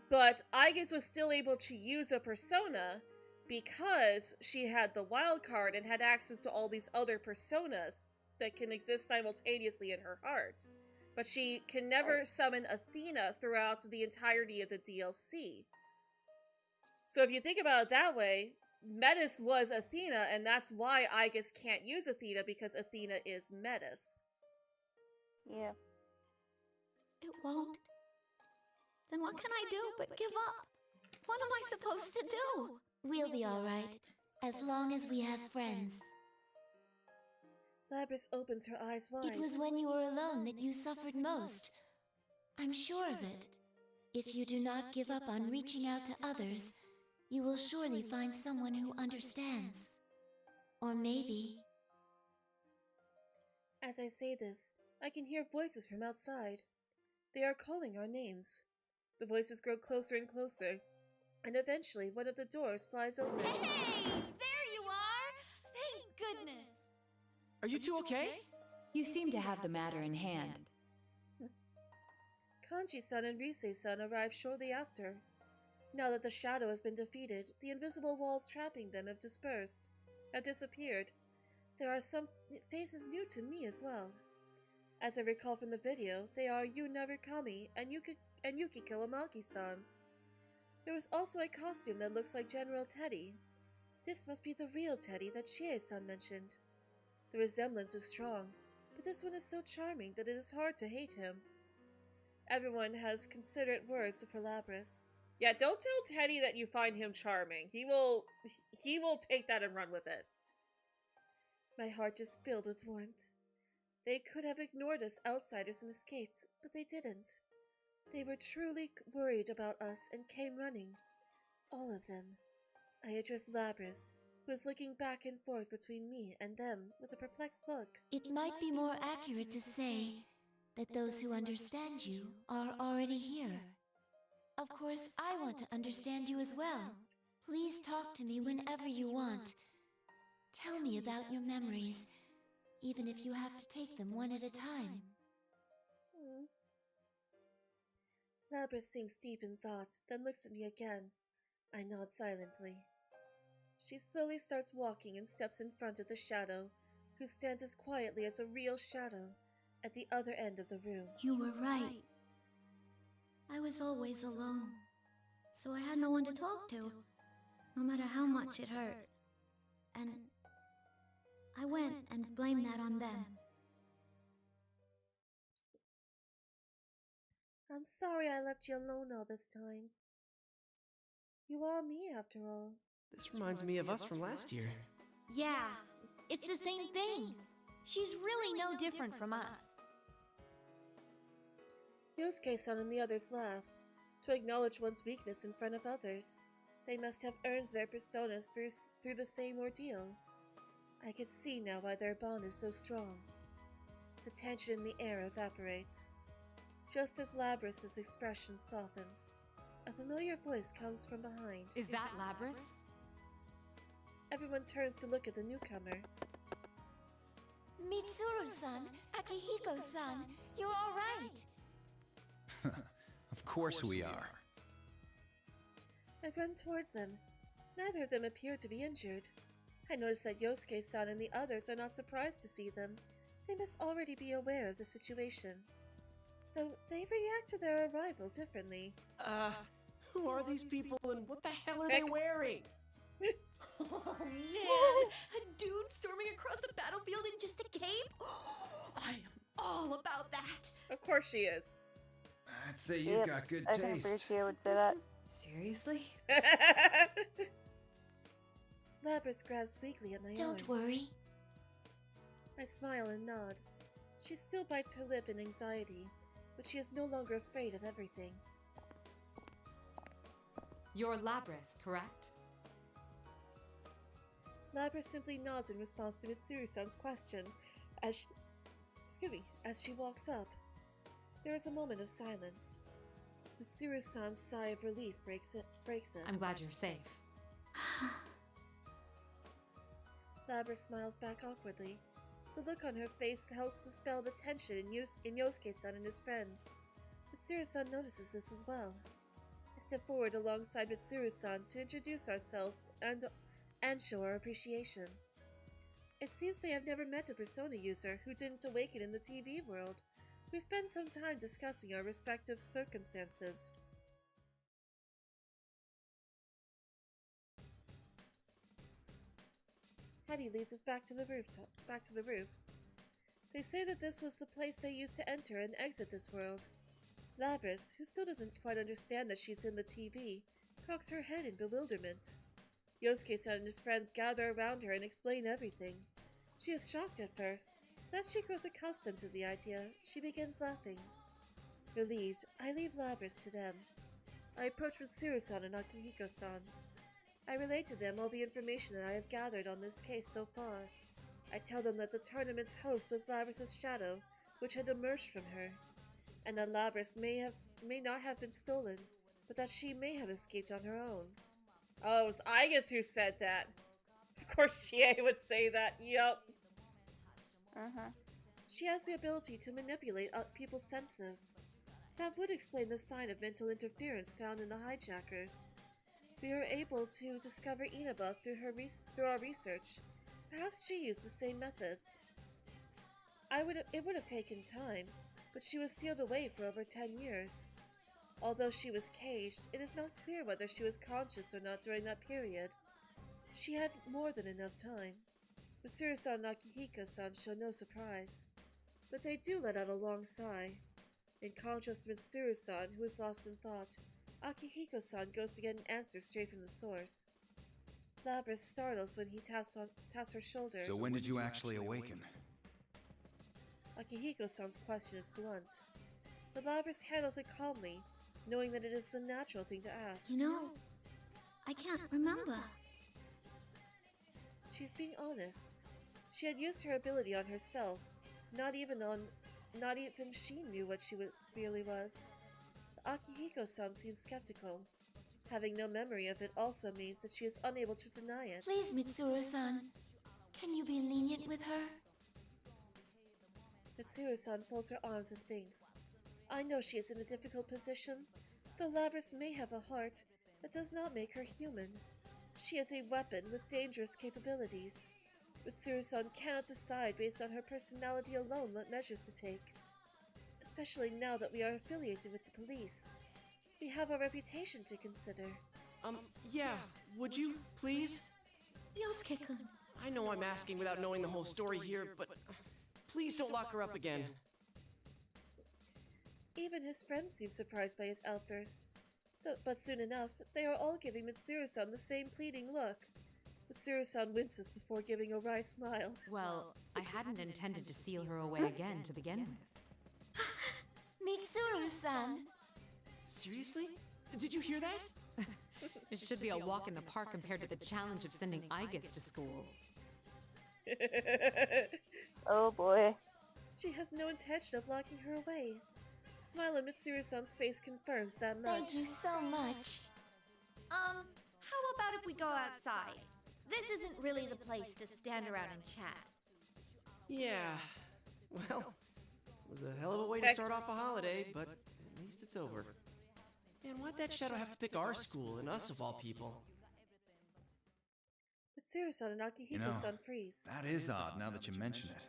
But Aigis was still able to use a persona because she had the wild card and had access to all these other personas that can exist simultaneously in her heart. But she can never summon Athena throughout the entirety of the DLC. So if you think about it that way, Metis was Athena, and that's why Aigis can't use Athena, because Athena is Metis. Yeah. It won't. Then what can I do but give up? What am I supposed to do? We'll be all right, as long as we have friends. Labrys opens her eyes wide. It was when you were alone that you suffered most. I'm sure of it. If you do not give up on reaching out to others, you will surely find someone who understands. Or maybe... As I say this, I can hear voices from outside. They are calling our names. The voices grow closer and closer, and eventually one of the doors flies open. Hey! There you are! Thank goodness! Are you two okay? You seem to have the matter in hand. Kanji-san and Rise-san arrive shortly after. Now that the shadow has been defeated, the invisible walls trapping them have disappeared. There are some faces new to me as well. As I recall from the video, they are Yu Narukami and Yukiko Amaki-san. There was also a costume that looks like General Teddy. This must be the real Teddy that Chie-san mentioned. The resemblance is strong, but this one is so charming that it is hard to hate him. Everyone has considerate words for Lapras. Yeah, don't tell Teddy that you find him charming. He will take that and run with it. My heart is filled with warmth. They could have ignored us outsiders and escaped, but they didn't. They were truly worried about us and came running. All of them. I addressed Lapras, who was looking back and forth between me and them with a perplexed look. It might be more accurate to say that those who understand you are already here. Of course, I want to understand you as well. Please talk to me whenever you want. Tell me about your memories, even if you have to take them one at a time. Lapras sinks deep in thought, then looks at me again. I nod silently. She slowly starts walking and steps in front of the shadow, who stands as quietly as a real shadow at the other end of the room. You were right. I was always alone, so I had no one to talk to, no matter how much it hurt. And I went and blamed that on them. I'm sorry I left you alone all this time. You are me, after all. This reminds me of us from last year. Yeah, it's the same thing. She's really no different from us. Yosuke-san and the others laugh. To acknowledge one's weakness in front of others, they must have earned their personas through the same ordeal. I can see now why their bond is so strong. The tension in the air evaporates. Just as Lapras' expression softens, a familiar voice comes from behind. Is that Lapras? Everyone turns to look at the newcomer. Mitsuru-san, Akihiko-san, you're all right. Of course we are. I run towards them. Neither of them appear to be injured. I notice that Yosuke-san and the others are not surprised to see them. They must already be aware of the situation. Though they react to their arrival differently. Who are these people and what the hell are they wearing? Oh man, a dude storming across the battlefield in just a cape? I am all about that. Of course she is. I'd say you've got good I think taste. Prix would say that. Seriously? Lapras grabs weakly at my arm. Don't worry. I smile and nod. She still bites her lip in anxiety, but she is no longer afraid of everything. You're Lapras, correct? Lapras simply nods in response to Mitsuru-san's question as she walks up. There is a moment of silence. Mitsuru-san's sigh of relief breaks it. I'm glad you're safe. Lapras smiles back awkwardly. The look on her face helps dispel the tension in Yosuke-san and his friends. Mitsuru-san notices this as well. I step forward alongside Mitsuru-san to introduce ourselves and show our appreciation. It seems they have never met a Persona user who didn't awaken in the TV world. We spend some time discussing our respective circumstances. Teddy leads us back to the roof. They say that this was the place they used to enter and exit this world. Lapras, who still doesn't quite understand that she's in the TV, cocks her head in bewilderment. Yosuke-san and his friends gather around her and explain everything. She is shocked at first, but as she grows accustomed to the idea, she begins laughing. Relieved, I leave Lapras to them. I approach Mitsuru-san and Akihiko-san. I relate to them all the information that I have gathered on this case so far. I tell them that the tournament's host was Lapras' shadow, which had emerged from her, and that Lapras may not have been stolen, but that she may have escaped on her own. Oh, it was Igus who said that. Of course Chie would say that, yup. She has the ability to manipulate people's senses. That would explain the sign of mental interference found in the hijackers. We were able to discover Inaba through our research. Perhaps she used the same methods. It would have taken time, but she was sealed away for over 10 years. Although she was caged, it is not clear whether she was conscious or not during that period. She had more than enough time. Mitsuru-san and Akihiko-san show no surprise, but they do let out a long sigh. In contrast to Mitsuru-san, who is lost in thought, Akihiko-san goes to get an answer straight from the source. Labrys startles when he taps her shoulder. So when did you actually awaken? Akihiko-san's question is blunt, but Labrys handles it calmly, knowing that it is the natural thing to ask. You know, I can't remember. She's being honest. She had used her ability on herself. Not even she knew what she really was. Akihiko-san seems skeptical. Having no memory of it also means that she is unable to deny it. Please, Mitsuru-san, can you be lenient with her? Mitsuru-san folds her arms and thinks. I know she is in a difficult position. Though Labrys may have a heart, that does not make her human. She is a weapon with dangerous capabilities. Mitsuru-san cannot decide based on her personality alone what measures to take. Especially now that we are affiliated with the police. We have our reputation to consider. Yeah, would you, please? Yosuke-kun. I know I'm asking without knowing the whole story here, but please don't lock her up again. Even his friends seem surprised by his outburst. But soon enough, they are all giving Mitsuru-san the same pleading look. Mitsuru-san winces before giving a wry smile. Well, I hadn't intended to seal her away again to begin with. Mitsuru-san! Seriously? Did you hear that? It should be a walk in the park compared to the challenge of sending Aigis to school. Oh boy. She has no intention of locking her away. The smile on Mitsuru-san's face confirms that much. Thank you so much. How about if we go outside? This isn't really the place to stand around and chat. Yeah. Well, it was a hell of a way to start off a holiday, but at least it's over. Man, why'd that shadow have to pick our school and us of all people? Mitsuru-san and Akihiko-san freeze. That is odd now that you mention it.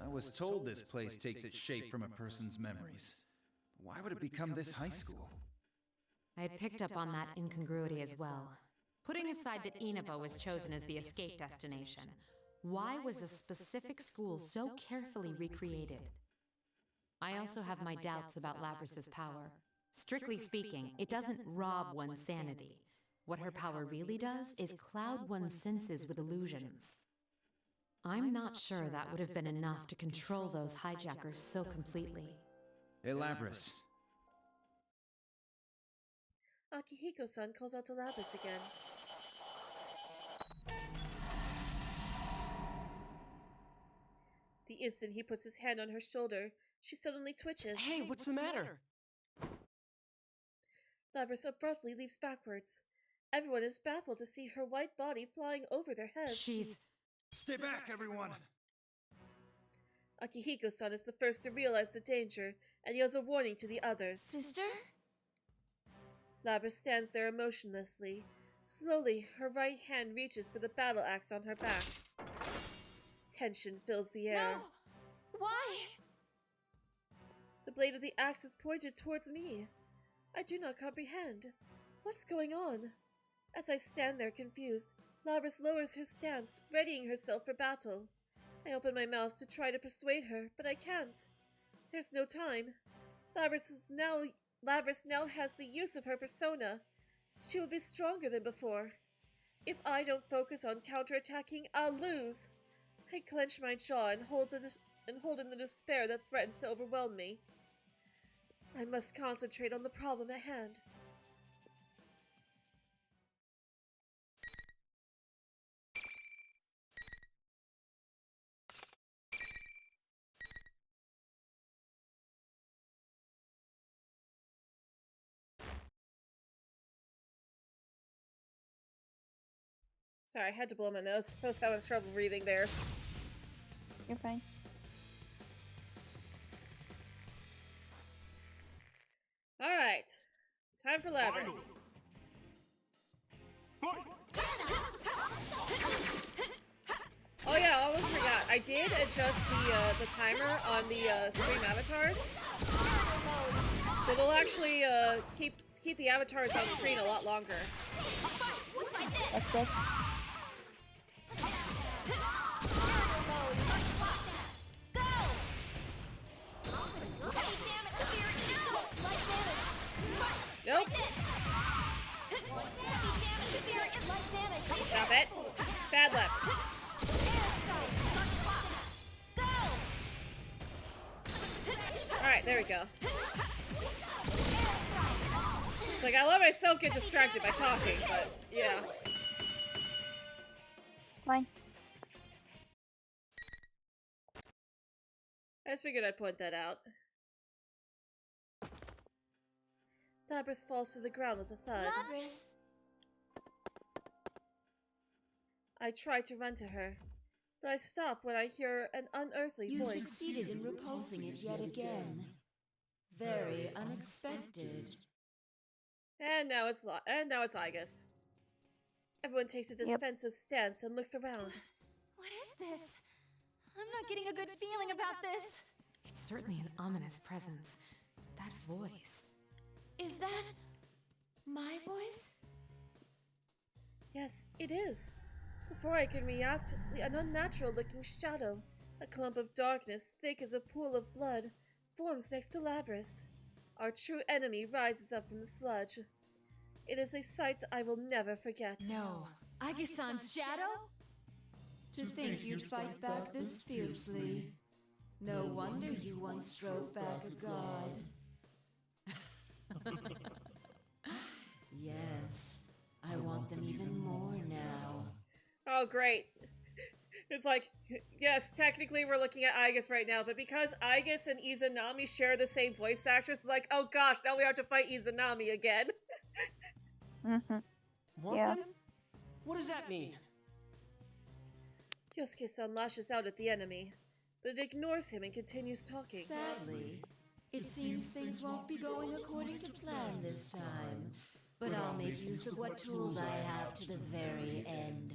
I was told this place takes its shape from a person's memories. Why would it become this high school? I had picked up on that incongruity as well. Putting aside that Inaba was chosen as the escape destination, why was a specific school so carefully recreated? I also have my doubts about Labrys' power. Strictly speaking, it doesn't rob one's sanity. What her power really does is cloud one's senses with illusions. I'm not sure that would have been enough to control those hijackers so completely. Hey, Labrys. Akihiko-san calls out to Labrys again. The instant he puts his hand on her shoulder, she suddenly twitches. Hey, what's the matter? Labrys abruptly leaps backwards. Everyone is baffled to see her white body flying over their heads. She's... Stay back, everyone! Akihiko-san is the first to realize the danger and yells a warning to the others. Sister? Labrys stands there emotionlessly. Slowly, her right hand reaches for the battle axe on her back. Tension fills the air. No! Why? The blade of the axe is pointed towards me. I do not comprehend. What's going on? As I stand there confused, Labrys lowers her stance, readying herself for battle. I open my mouth to try to persuade her, but I can't. There's no time. Labrys now has the use of her persona. She will be stronger than before. If I don't focus on counterattacking, I'll lose. I clench my jaw and hold in the despair that threatens to overwhelm me. I must concentrate on the problem at hand. Sorry, I had to blow my nose. I was having trouble breathing there. You're fine. Alright. Time for Labrys. Oh yeah, I almost forgot. I I did adjust the timer on the stream avatars, so they'll actually keep the avatars on screen a lot longer. That's good. Nope. Stop it. Bad left. Alright, there we go. It's like, I let myself get distracted by talking, but yeah. Fine. I just figured I'd point that out. Labris falls to the ground with a thud. Labris! I try to run to her, but I stop when I hear an unearthly You voice. succeeded in repulsing it yet again. Very unexpected. And now it's Igus. Everyone takes a defensive stance and looks around. What is this? I'm not getting a good feeling about this. It's certainly an ominous presence. That voice. Is that my voice? Yes, it is. Before I can react, an unnatural-looking shadow, a clump of darkness thick as a pool of blood, forms next to Labris. Our true enemy rises up from the sludge. It is a sight I will never forget. No. Agisan's shadow? To think you'd fight back this fiercely. No wonder you once drove back a god. Yes, I want them even more now. Oh, great. It's like, yes, technically we're looking at Igus right now, but because Igus and Izanami share the same voice actress, it's like, oh gosh, now we have to fight Izanami again. Want them? What does that mean? Yosuke-san lashes out at the enemy, but it ignores him and continues talking. Sadly, it seems things won't be going according to plan this time, but I'll make use of what tools I have to the very end.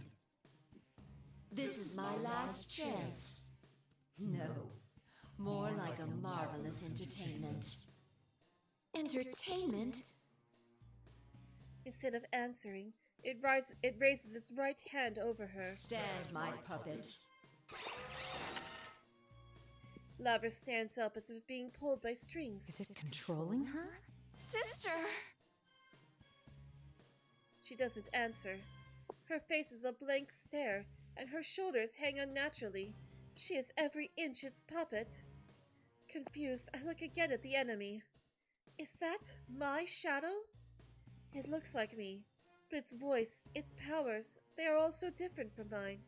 This is my last chance. No, more like a marvelous entertainment. Entertainment? Instead of answering, it raises its right hand over her. Stand, my puppet. Labris stands up as if being pulled by strings. Is it controlling her? Sister! She doesn't answer. Her face is a blank stare, and her shoulders hang unnaturally. She is every inch its puppet. Confused, I look again at the enemy. Is that my shadow? It looks like me, but its voice, its powers, they are all so different from mine.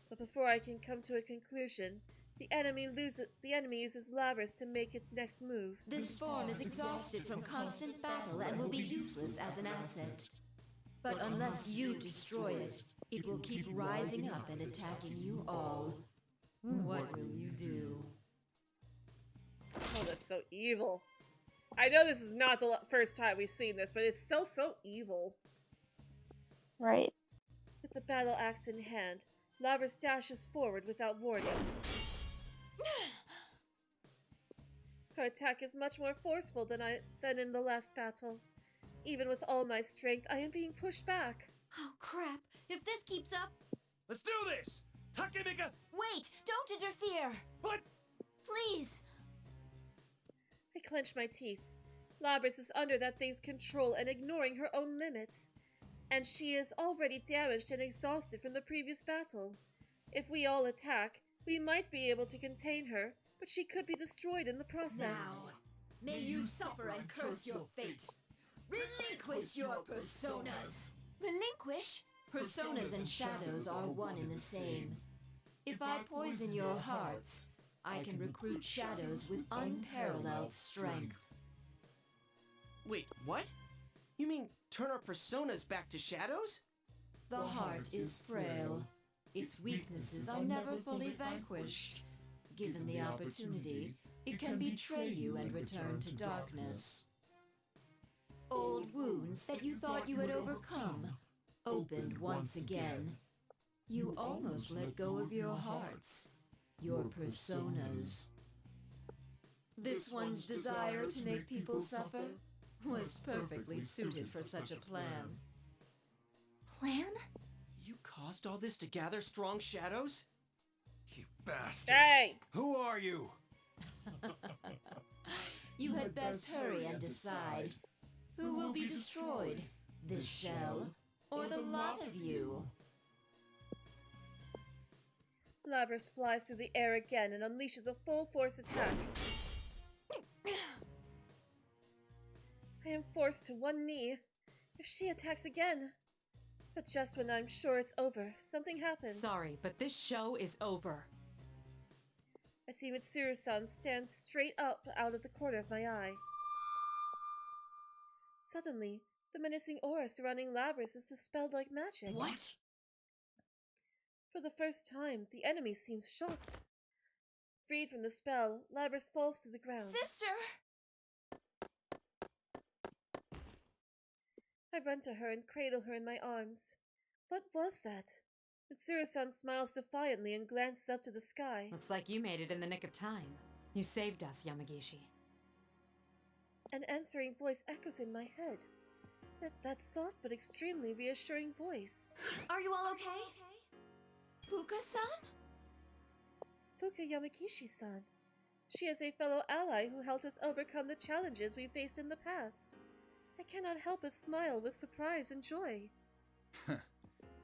But before I can come to a conclusion, the enemy uses Labris to make its next move. This form is exhausted from constant battle and will be useless as an asset. But unless you destroy it, it will keep rising up and attacking you all. What will you do? Oh, that's so evil. I know this is not the first time we've seen this, but it's still so evil. Right. With the battle axe in hand, Labris dashes forward without warning. Her attack is much more forceful than in the last battle. Even with all my strength, I am being pushed back. Oh crap, if this keeps up... Let's do this! Takemika! Wait, don't interfere! What? Please! I clench my teeth. Labris is under that thing's control and ignoring her own limits. And she is already damaged and exhausted from the previous battle. If we all attack, we might be able to contain her, but she could be destroyed in the process. Now, may you suffer and curse your fate. Relinquish your personas. Relinquish? Personas and shadows are one and the same. If I poison your hearts, I can recruit shadows with unparalleled strength. Wait, what? You mean turn our personas back to shadows? The heart is frail. Its weaknesses are never fully vanquished. Given the opportunity, it can betray you and return to darkness. Old wounds that you thought you had overcome, opened once again. You almost let go of your hearts, your personas. This one's desire to make people suffer was perfectly suited for such a plan. Plan? You caused all this to gather strong shadows? You bastard! Hey! Who are you? You had best hurry and decide who will be destroyed, this shell or the lot of you. Labrys flies through the air again and unleashes a full-force attack. I am forced to one knee. If she attacks again. But just when I'm sure it's over, something happens. Sorry, but this show is over. I see Mitsuru-san stand straight up out of the corner of my eye. Suddenly, the menacing aura surrounding Labrys is dispelled like magic. What? For the first time, the enemy seems shocked. Freed from the spell, Labrys falls to the ground. Sister! I run to her and cradle her in my arms. What was that? Mitsuru-san smiles defiantly and glances up to the sky. Looks like you made it in the nick of time. You saved us, Yamagishi. An answering voice echoes in my head. That soft but extremely reassuring voice. Are you all okay? Fuka-san? Fuka Yamagishi-san. She is a fellow ally who helped us overcome the challenges we faced in the past. I cannot help but smile with surprise and joy.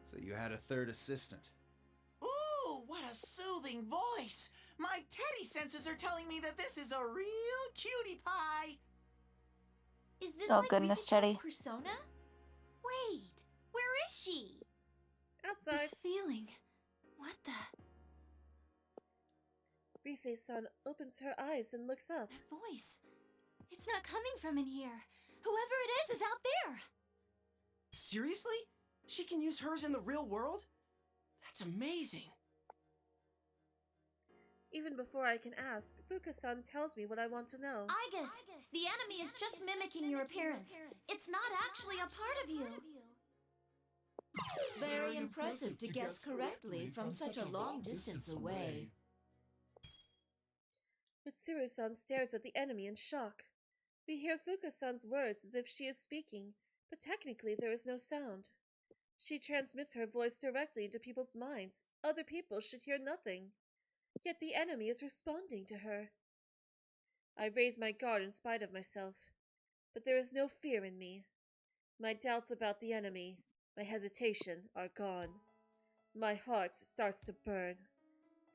So you had a third assistant. Ooh, what a soothing voice! My Teddy senses are telling me that this is a real cutie pie! Is this Oh, like goodness, Rise Teddy. persona? Wait, where is she? Outside. This feeling. What the? Rise-san opens her eyes and looks up. That voice. It's not coming from in here. Whoever it is out there. Seriously? She can use hers in the real world? That's amazing. Even before I can ask, Fuka-san tells me what I want to know. Igus, the enemy is just mimicking your appearance. It's not actually a part of you. Very impressive to guess correctly from such a long distance away. Mitsuru-san stares at the enemy in shock. We hear Fuka-san's words as if she is speaking, but technically there is no sound. She transmits her voice directly into people's minds. Other people should hear nothing. Yet the enemy is responding to her. I raise my guard in spite of myself, but there is no fear in me. My doubts about the enemy, my hesitation, are gone. My heart starts to burn.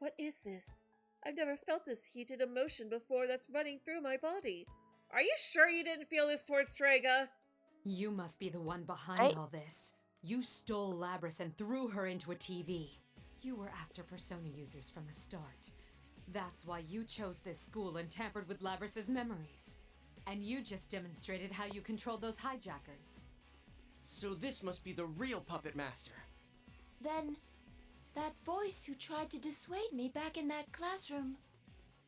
What is this? I've never felt this heated emotion before that's running through my body. Are you sure you didn't feel this towards Strega? You must be the one behind all this. You stole Labrys and threw her into a TV. You were after persona users from the start. That's why you chose this school and tampered with Labrys's memories. And you just demonstrated how you controlled those hijackers. So this must be the real Puppet Master. Then, that voice who tried to dissuade me back in that classroom.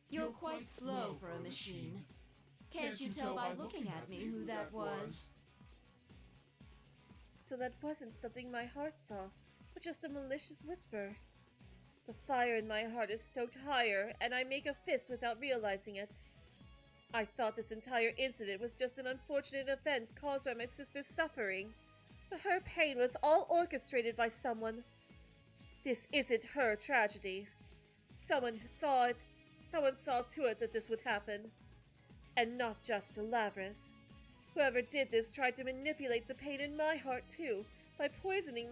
You're quite slow for a machine. Can't you tell by looking at me who that was? So that wasn't something my heart saw, but just a malicious whisper. The fire in my heart is stoked higher, and I make a fist without realizing it. I thought this entire incident was just an unfortunate event caused by my sister's suffering, but her pain was all orchestrated by someone. This isn't her tragedy. Someone saw to it that this would happen. And not just to Labrys. Whoever did this tried to manipulate the pain in my heart too, by posing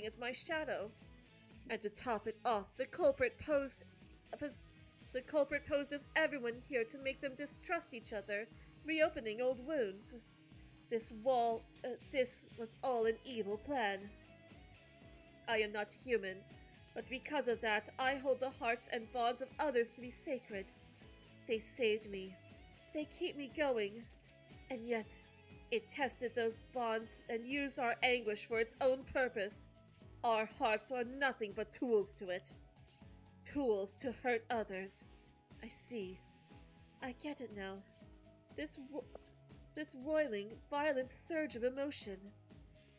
as my shadow. And to top it off, the culprit posed as everyone here to make them distrust each other, reopening old wounds. This was all an evil plan. I am not human, but because of that, I hold the hearts and bonds of others to be sacred. They saved me. They keep me going. And yet, it tested those bonds and used our anguish for its own purpose. Our hearts are nothing but tools to it. Tools to hurt others. I see. I get it now. This roiling, violent surge of emotion.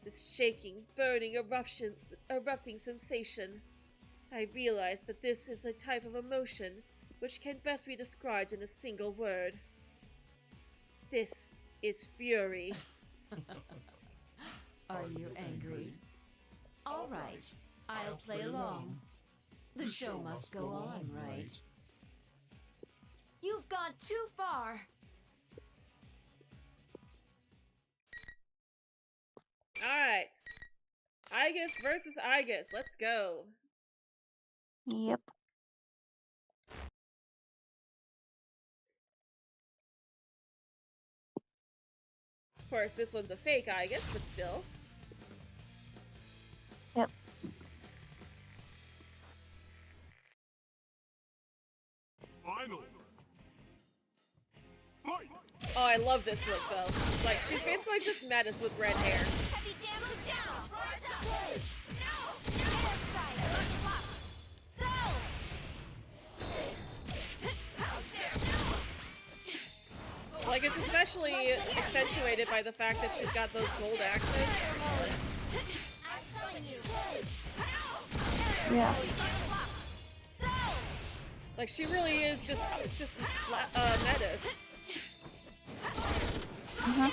this shaking, burning, erupting sensation. I realize that this is a type of emotion which can best be described in a single word. This is fury. Are you angry? All right, I'll play along. The show must go on, right? You've gone too far. Alright. Aegis versus Aegis. Let's go. Yep. Of course, this one's a fake Aegis, but still. Yep. Final. Fight. Oh, I love this look, though. Like, she's basically just Metis with red hair. Heavy damage down. Rise up. No. Force dive. Block. Go. How dare you. Like, it's especially accentuated by the fact that she's got those gold accents. I summon you. Yeah. Like, she really is just Metis. Uh-huh.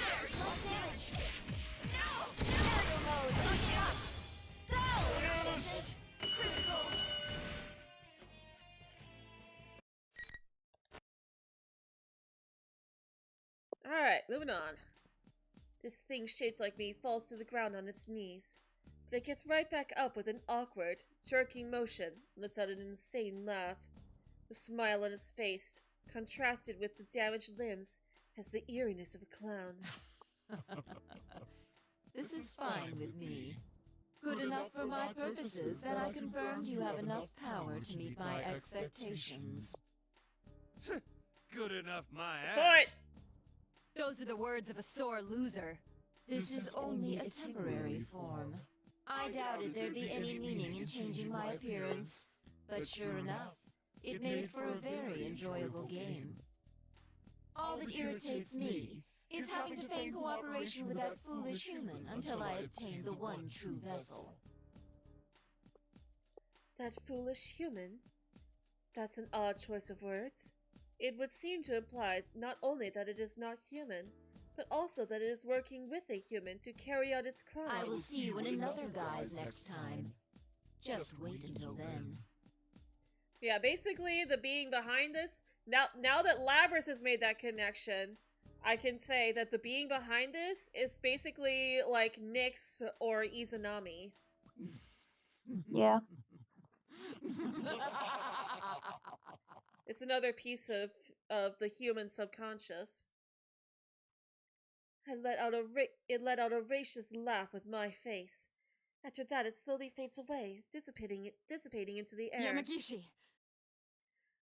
Alright, moving on. This thing shaped like me falls to the ground on its knees, but it gets right back up with an awkward, jerking motion and lets out an insane laugh. The smile on his face, contrasted with the damaged limbs, has the eeriness of a clown. This is fine with me. Good enough for my purposes, and I confirmed you have enough power to meet my expectations. Good enough, my Foot! ass. Those are the words of a sore loser. This is only a temporary form. I doubted there'd be any meaning in changing my appearance, but sure enough, it made for a very enjoyable game. All that irritates me is having to feign cooperation with that foolish human until I obtain the one true vessel. That foolish human? That's an odd choice of words. It would seem to imply not only that it is not human, but also that it is working with a human to carry out its crimes. I will see you in another guise next time. Just wait until then. Yeah, basically the being behind this, now that Labrys has made that connection, I can say that the being behind this is basically like Nyx or Izanami. Yeah. It's another piece of the human subconscious. It let out a raucous laugh with my face. After that, it slowly fades away, dissipating into the air. Yamagishi.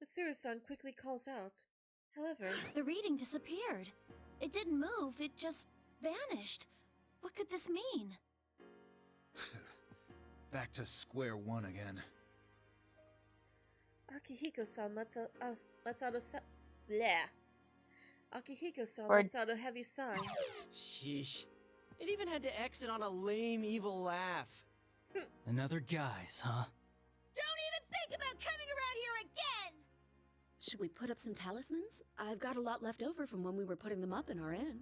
Matsuru-san quickly calls out. However, The reading disappeared. It didn't move, it just vanished. What could this mean? Back to square one again. Akihiko-san lets out a bleh. Akihiko-san Word. lets out a heavy sigh. Sheesh. It even had to exit on a lame, evil laugh. Another guys, huh? Don't even think about coming around here again! Should we put up some talismans? I've got a lot left over from when we were putting them up in our inn.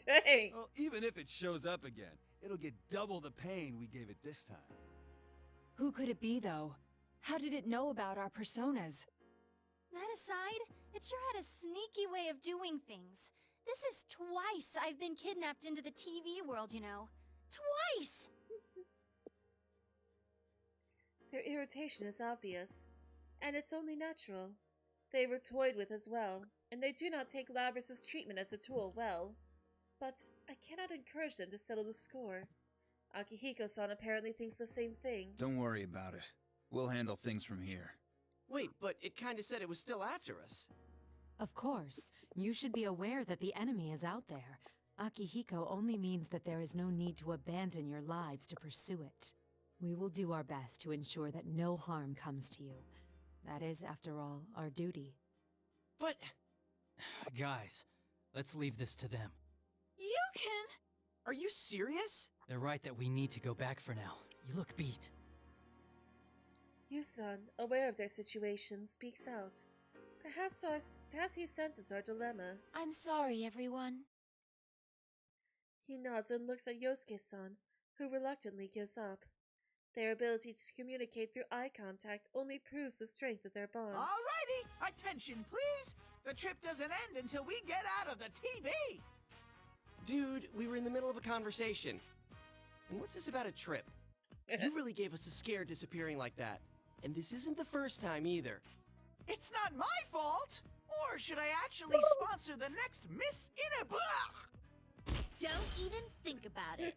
Dang! Well, even if it shows up again, it'll get double the pain we gave it this time. Who could it be, though? How did it know about our personas? That aside, it sure had a sneaky way of doing things. This is twice I've been kidnapped into the TV world, you know. Twice! Their irritation is obvious, and it's only natural. They were toyed with as well, and they do not take Labrys' treatment as a tool well. But I cannot encourage them to settle the score. Akihiko-san apparently thinks the same thing. Don't worry about it. We'll handle things from here. Wait, but it kinda said it was still after us. Of course, you should be aware that the enemy is out there. Akihiko only means that there is no need to abandon your lives to pursue it. We will do our best to ensure that no harm comes to you. That is, after all, our duty. But... Guys, let's leave this to them. You can... Are you serious? They're right that we need to go back for now. You look beat. Yusan, aware of their situation, speaks out. Perhaps he senses our dilemma. I'm sorry, everyone. He nods and looks at Yosuke-san, who reluctantly gives up. Their ability to communicate through eye contact only proves the strength of their bond. Alrighty, attention please! The trip doesn't end until we get out of the TV! Dude, we were in the middle of a conversation. And what's this about a trip? You really gave us a scare disappearing like that. And this isn't the first time either. It's not my fault! Or should I actually sponsor the next Miss Inaba? Don't even think about it.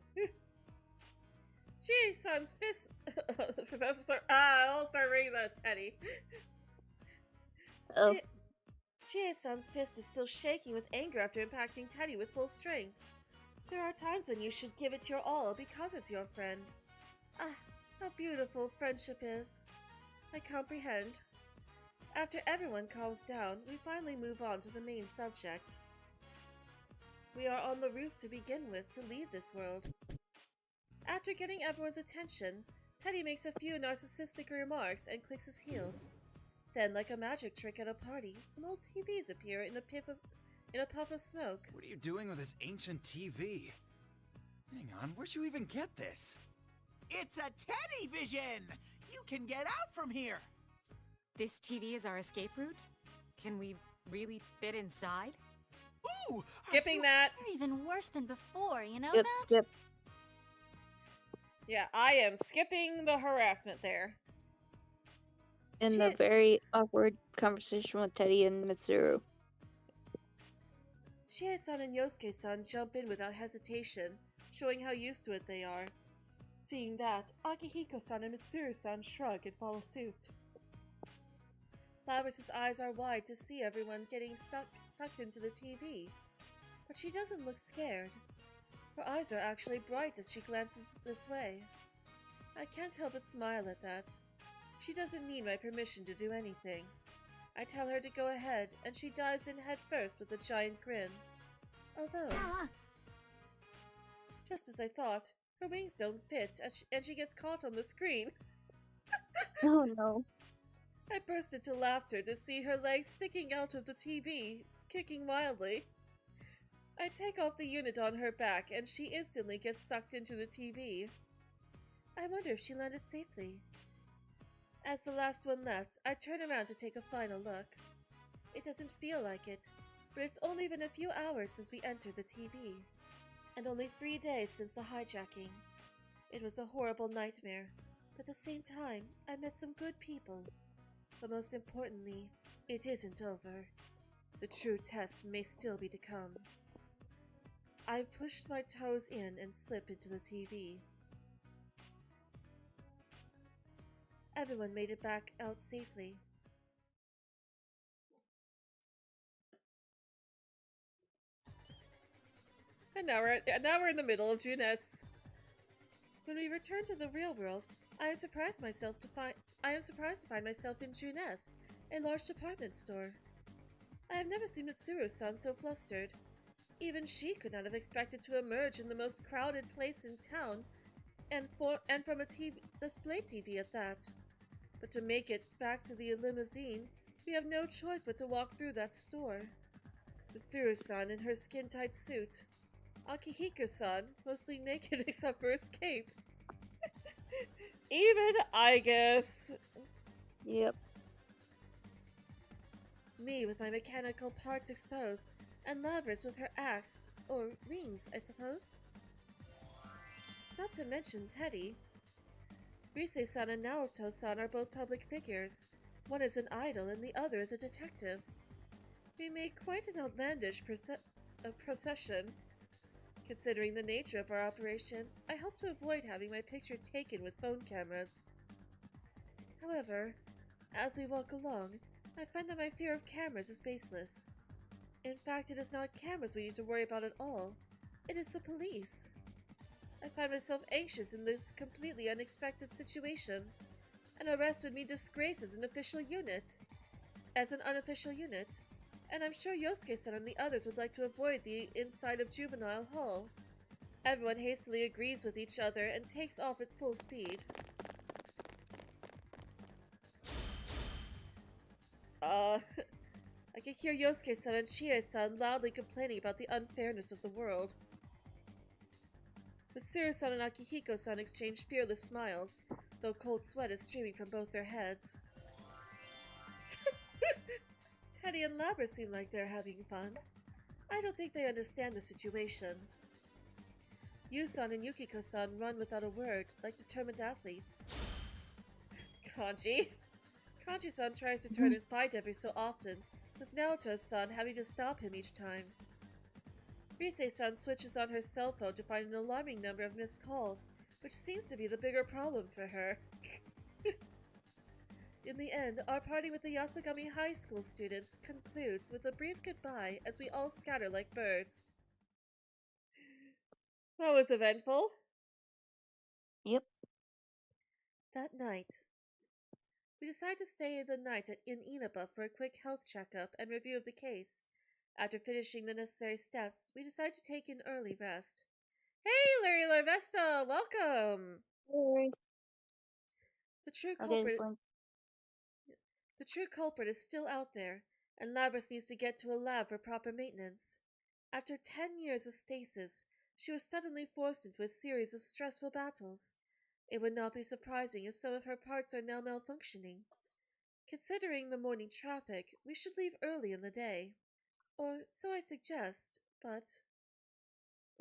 Chie-san's fist. I'll start reading this, Teddy. Oh. Chie-san's fist is still shaking with anger after impacting Teddy with full strength. There are times when you should give it your all because it's your friend. Ah, how beautiful friendship is. I comprehend. After everyone calms down, we finally move on to the main subject. We are on the roof to begin with to leave this world. After getting everyone's attention, Teddy makes a few narcissistic remarks and clicks his heels. Then, like a magic trick at a party, some old TVs appear in a puff of smoke. What are you doing with this ancient TV? Hang on, where'd you even get this? It's a Teddy vision! You can get out from here! This TV is our escape route? Can we really fit inside? Ooh! Skipping that! You're even worse than before, you know Skip, that? skip. Yeah, I am skipping the harassment there. In the very awkward conversation with Teddy and Mitsuru. Chie-san and Yosuke-san jump in without hesitation, showing how used to it they are. Seeing that, Akihiko-san and Mitsuru-san shrug and follow suit. Labrys's eyes are wide to see everyone getting sucked into the TV, but she doesn't look scared. Her eyes are actually bright as she glances this way. I can't help but smile at that. She doesn't need my permission to do anything. I tell her to go ahead, and she dives in head first with a giant grin. Although, just as I thought, her wings don't fit, and she gets caught on the screen. Oh no. I burst into laughter to see her legs sticking out of the TV, kicking wildly. I take off the unit on her back, and she instantly gets sucked into the TV. I wonder if she landed safely. As the last one left, I turn around to take a final look. It doesn't feel like it, but it's only been a few hours since we entered the TV, and only 3 days since the hijacking. It was a horrible nightmare, but at the same time, I met some good people. But most importantly, it isn't over. The true test may still be to come. I pushed my toes in and slip into the TV. Everyone made it back out safely. And now we're in the middle of Juness. When we return to the real world, I am surprised to find myself in Juness, a large department store. I have never seen Mitsuru-san so flustered. Even she could not have expected to emerge in the most crowded place in town, and from a display TV at that. But to make it back to the limousine, we have no choice but to walk through that store. Mitsuru-san in her skin-tight suit. Akihiko-san, mostly naked except for his cape. Even I guess. Yep. Me with my mechanical parts exposed, and Labrys with her axe, or rings, I suppose. Not to mention Teddy. Rise-san and Naoto-san are both public figures. One is an idol and the other is a detective. We make quite an outlandish procession. Considering the nature of our operations, I hope to avoid having my picture taken with phone cameras. However, as we walk along, I find that my fear of cameras is baseless. In fact, it is not cameras we need to worry about at all. It is the police. I find myself anxious in this completely unexpected situation. An arrest would mean disgrace as an unofficial unit, and I'm sure Yosuke-san and the others would like to avoid the inside of Juvenile Hall. Everyone hastily agrees with each other and takes off at full speed. I can hear Yosuke-san and Chie-san loudly complaining about the unfairness of the world. Mitsuru-san and Akihiko-san exchange fearless smiles, though cold sweat is streaming from both their heads. Teddy and Labra seem like they're having fun. I don't think they understand the situation. Yu-san and Yukiko-san run without a word, like determined athletes. Kanji-san tries to turn and fight every so often, with Naoto-san having to stop him each time. Rise-san switches on her cell phone to find an alarming number of missed calls, which seems to be the bigger problem for her. In the end, our party with the Yasogami High School students concludes with a brief goodbye as we all scatter like birds. That was eventful. Yep. That night, we decide to stay the night in Inaba for a quick health checkup and review of the case. After finishing the necessary steps, we decide to take an early rest. Hey, Larry Larvesta, welcome! Hey. The true Okay, culprit is still out there, and Labras needs to get to a lab for proper maintenance. After 10 years of stasis, she was suddenly forced into a series of stressful battles. It would not be surprising if some of her parts are now malfunctioning. Considering the morning traffic, we should leave early in the day. Or so I suggest, but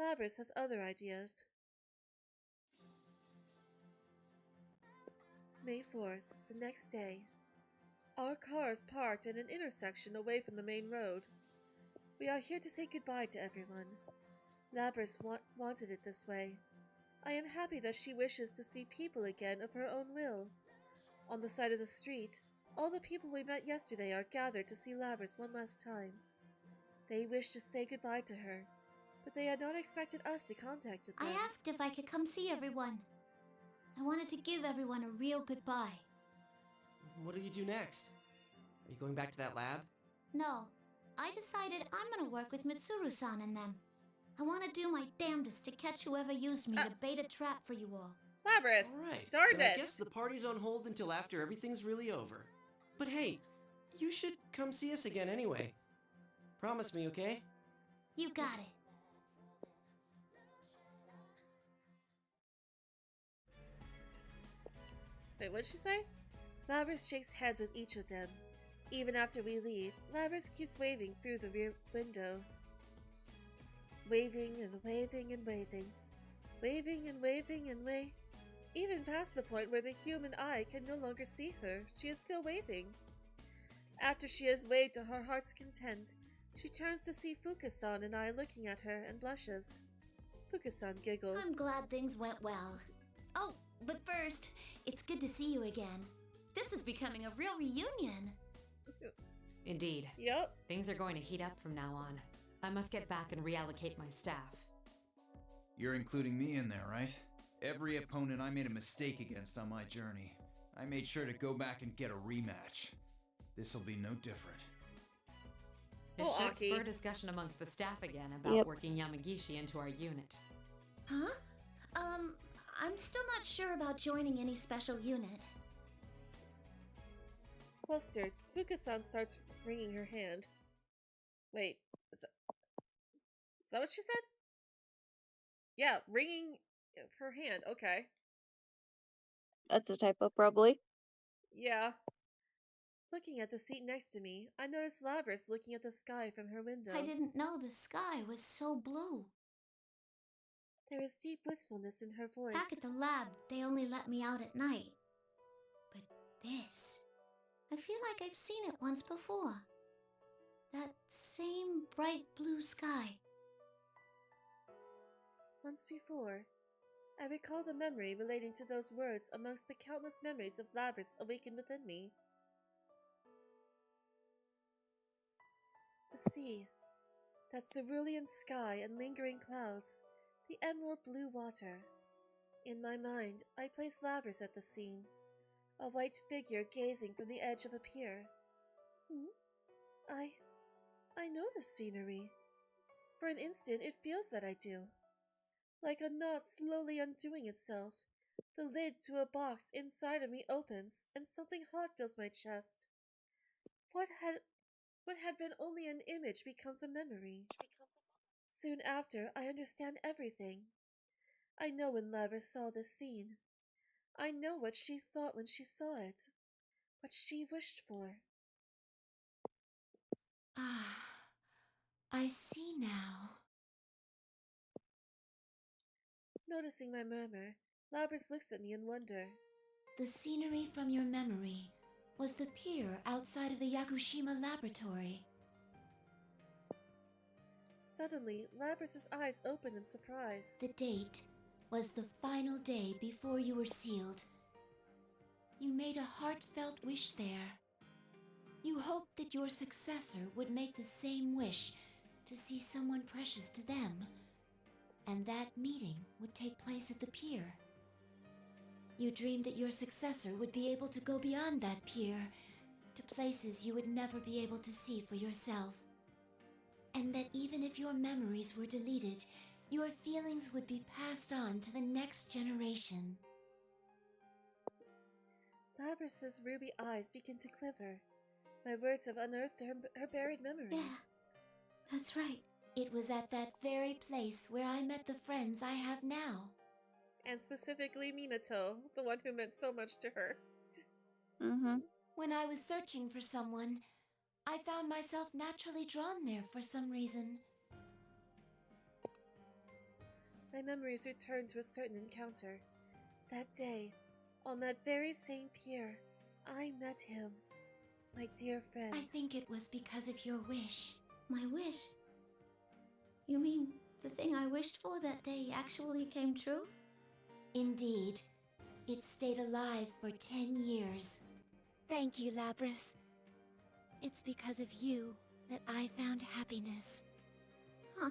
Labras has other ideas. May 4th, the next day. Our car is parked at an intersection away from the main road. We are here to say goodbye to everyone. Labras wanted it this way. I am happy that she wishes to see people again of her own will. On the side of the street, all the people we met yesterday are gathered to see Labras one last time. They wish to say goodbye to her, but they had not expected us to contact them. I asked if I could come see everyone. I wanted to give everyone a real goodbye. What do you do next? Are you going back to that lab? No, I decided I'm gonna work with Mitsuru-san and them. I want to do my damnedest to catch whoever used me to bait a trap for you all. Labras, Alright, darn then I it! guess the party's on hold until after everything's really over. But hey, you should come see us again anyway. Promise me, okay? You got it. Wait, what did she say? Labras shakes hands with each of them. Even after we leave, Labras keeps waving through the rear window. Waving and waving and waving. Waving and waving and even past the point where the human eye can no longer see her, she is still waving. After she has waved to her heart's content, she turns to see Fuka-san and I looking at her and blushes. Fuka-san giggles. I'm glad things went well. Oh, but first, it's good to see you again. This is becoming a real reunion. Indeed. Yep. Things are going to heat up from now on. I must get back and reallocate my staff. You're including me in there, right? Every opponent I made a mistake against on my journey, I made sure to go back and get a rematch. This'll be no different. It Oh, should Aki. spur discussion amongst the staff again about Yep. working Yamagishi into our unit. Huh? I'm still not sure about joining any special unit. Flustered, Fuka-san starts wringing her hand. Wait, is that what she said? Yeah, wringing her hand, okay. That's a typo, probably. Yeah. Looking at the seat next to me, I noticed Labras looking at the sky from her window. I didn't know the sky was so blue. There is deep wistfulness in her voice. Back at the lab, they only let me out at night. But this, I feel like I've seen it once before. That same bright blue sky. Once before, I recall the memory relating to those words amongst the countless memories of Labras awakened within me. The sea, that cerulean sky and lingering clouds, the emerald blue water. In my mind, I place Labras at the scene, a white figure gazing from the edge of a pier. I know the scenery. For an instant, it feels that I do. Like a knot slowly undoing itself, the lid to a box inside of me opens, and something hot fills my chest. What had been only an image becomes a memory. Soon after, I understand everything. I know when Labrys saw this scene. I know what she thought when she saw it. What she wished for. Ah, I see now. Noticing my murmur, Labrys looks at me in wonder. The scenery from your memory was the pier outside of the Yakushima laboratory. Suddenly, Labrys' eyes open in surprise. The date was the final day before you were sealed. You made a heartfelt wish there. You hoped that your successor would make the same wish to see someone precious to them, and that meeting would take place at the pier. You dreamed that your successor would be able to go beyond that pier to places you would never be able to see for yourself. And that even if your memories were deleted, your feelings would be passed on to the next generation. Labrys' ruby eyes begin to quiver. My words have unearthed her buried memory. Yeah, that's right. It was at that very place where I met the friends I have now. And specifically Minato, the one who meant so much to her. When I was searching for someone, I found myself naturally drawn there for some reason. My memories return to a certain encounter. That day, on that very same pier, I met him. My dear friend. I think it was because of your wish. My wish? You mean the thing I wished for that day actually came true? Indeed. It stayed alive for 10 years. Thank you, Labrys. It's because of you that I found happiness. Huh.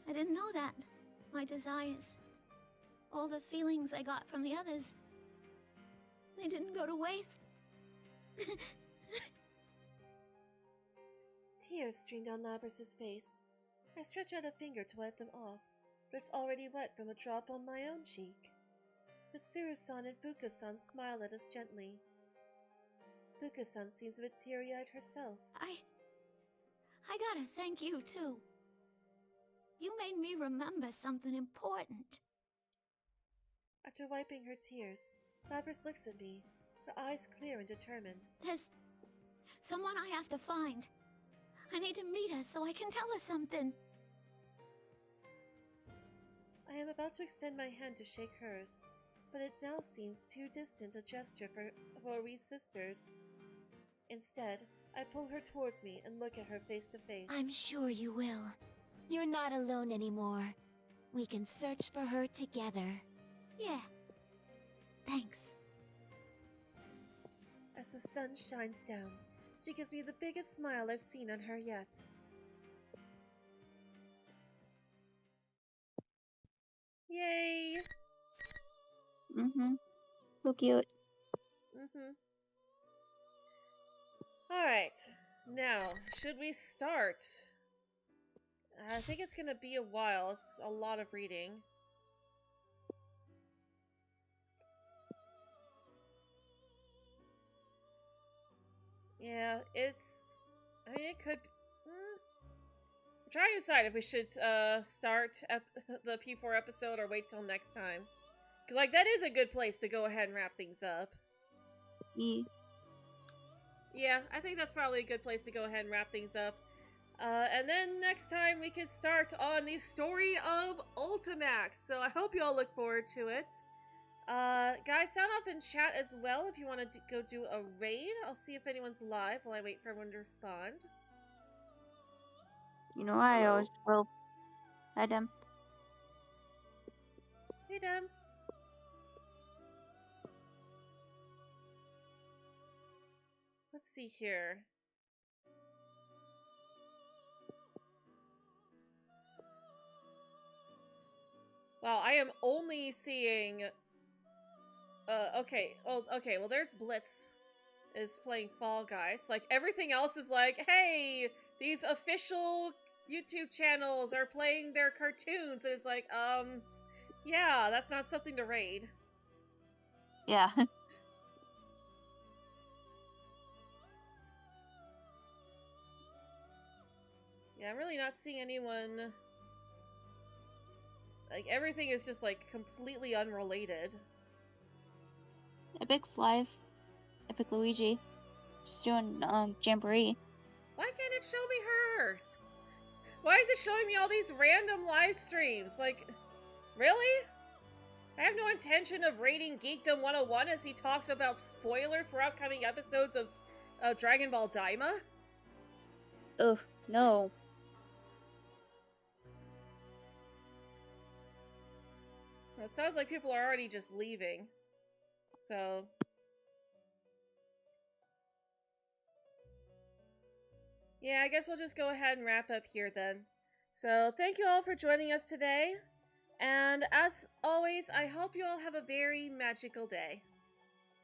I didn't know that. My desires, all the feelings I got from the others, they didn't go to waste. Tears streamed down Labrys' face. I stretch out a finger to wipe them off, but it's already wet from a drop on my own cheek. Mitsuru-san and Fuka-san smile at us gently. Fuka-san seems a bit teary-eyed herself. I gotta thank you, too. You made me remember something important. After wiping her tears, Labrys looks at me, her eyes clear and determined. There's someone I have to find. I need to meet her so I can tell her something. I am about to extend my hand to shake hers, but it now seems too distant a gesture for we sisters. Instead, I pull her towards me and look at her face to face. I'm sure you will. You're not alone anymore. We can search for her together. Yeah. Thanks. As the sun shines down, she gives me the biggest smile I've seen on her yet. Yay! So cute. Alright, now, should we start? I think it's gonna be a while. It's a lot of reading. Yeah, I mean, it could... I'm trying to decide if we should start the P4 episode or wait till next time. Because, like, that is a good place to go ahead and wrap things up. Yeah, I think that's probably a good place to go ahead and wrap things up. And then next time we can start on the story of Ultimax. So I hope you all look forward to it. Guys, sound off in chat as well if you want to go do a raid. I'll see if anyone's live while I wait for everyone to respond. You know, I always will. Hi, Dem. Hey, Dem. Let's see here. Wow, I am only seeing... okay. Well, there's Blitz is playing Fall Guys. Like, everything else is like, hey, these official YouTube channels are playing their cartoons, and it's like, yeah, that's not something to raid. Yeah. Yeah, I'm really not seeing anyone... Like, everything is just, like, completely unrelated. Epic's live. Epic Luigi. Just doing, Jamboree. Why can't it show me hers? Why is it showing me all these random live streams? Like, really? I have no intention of rating Geekdom 101 as he talks about spoilers for upcoming episodes of Dragon Ball Daima. Ugh, no. Well, it sounds like people are already just leaving. So... yeah, I guess we'll just go ahead and wrap up here then. So, thank you all for joining us today. And as always, I hope you all have a very magical day.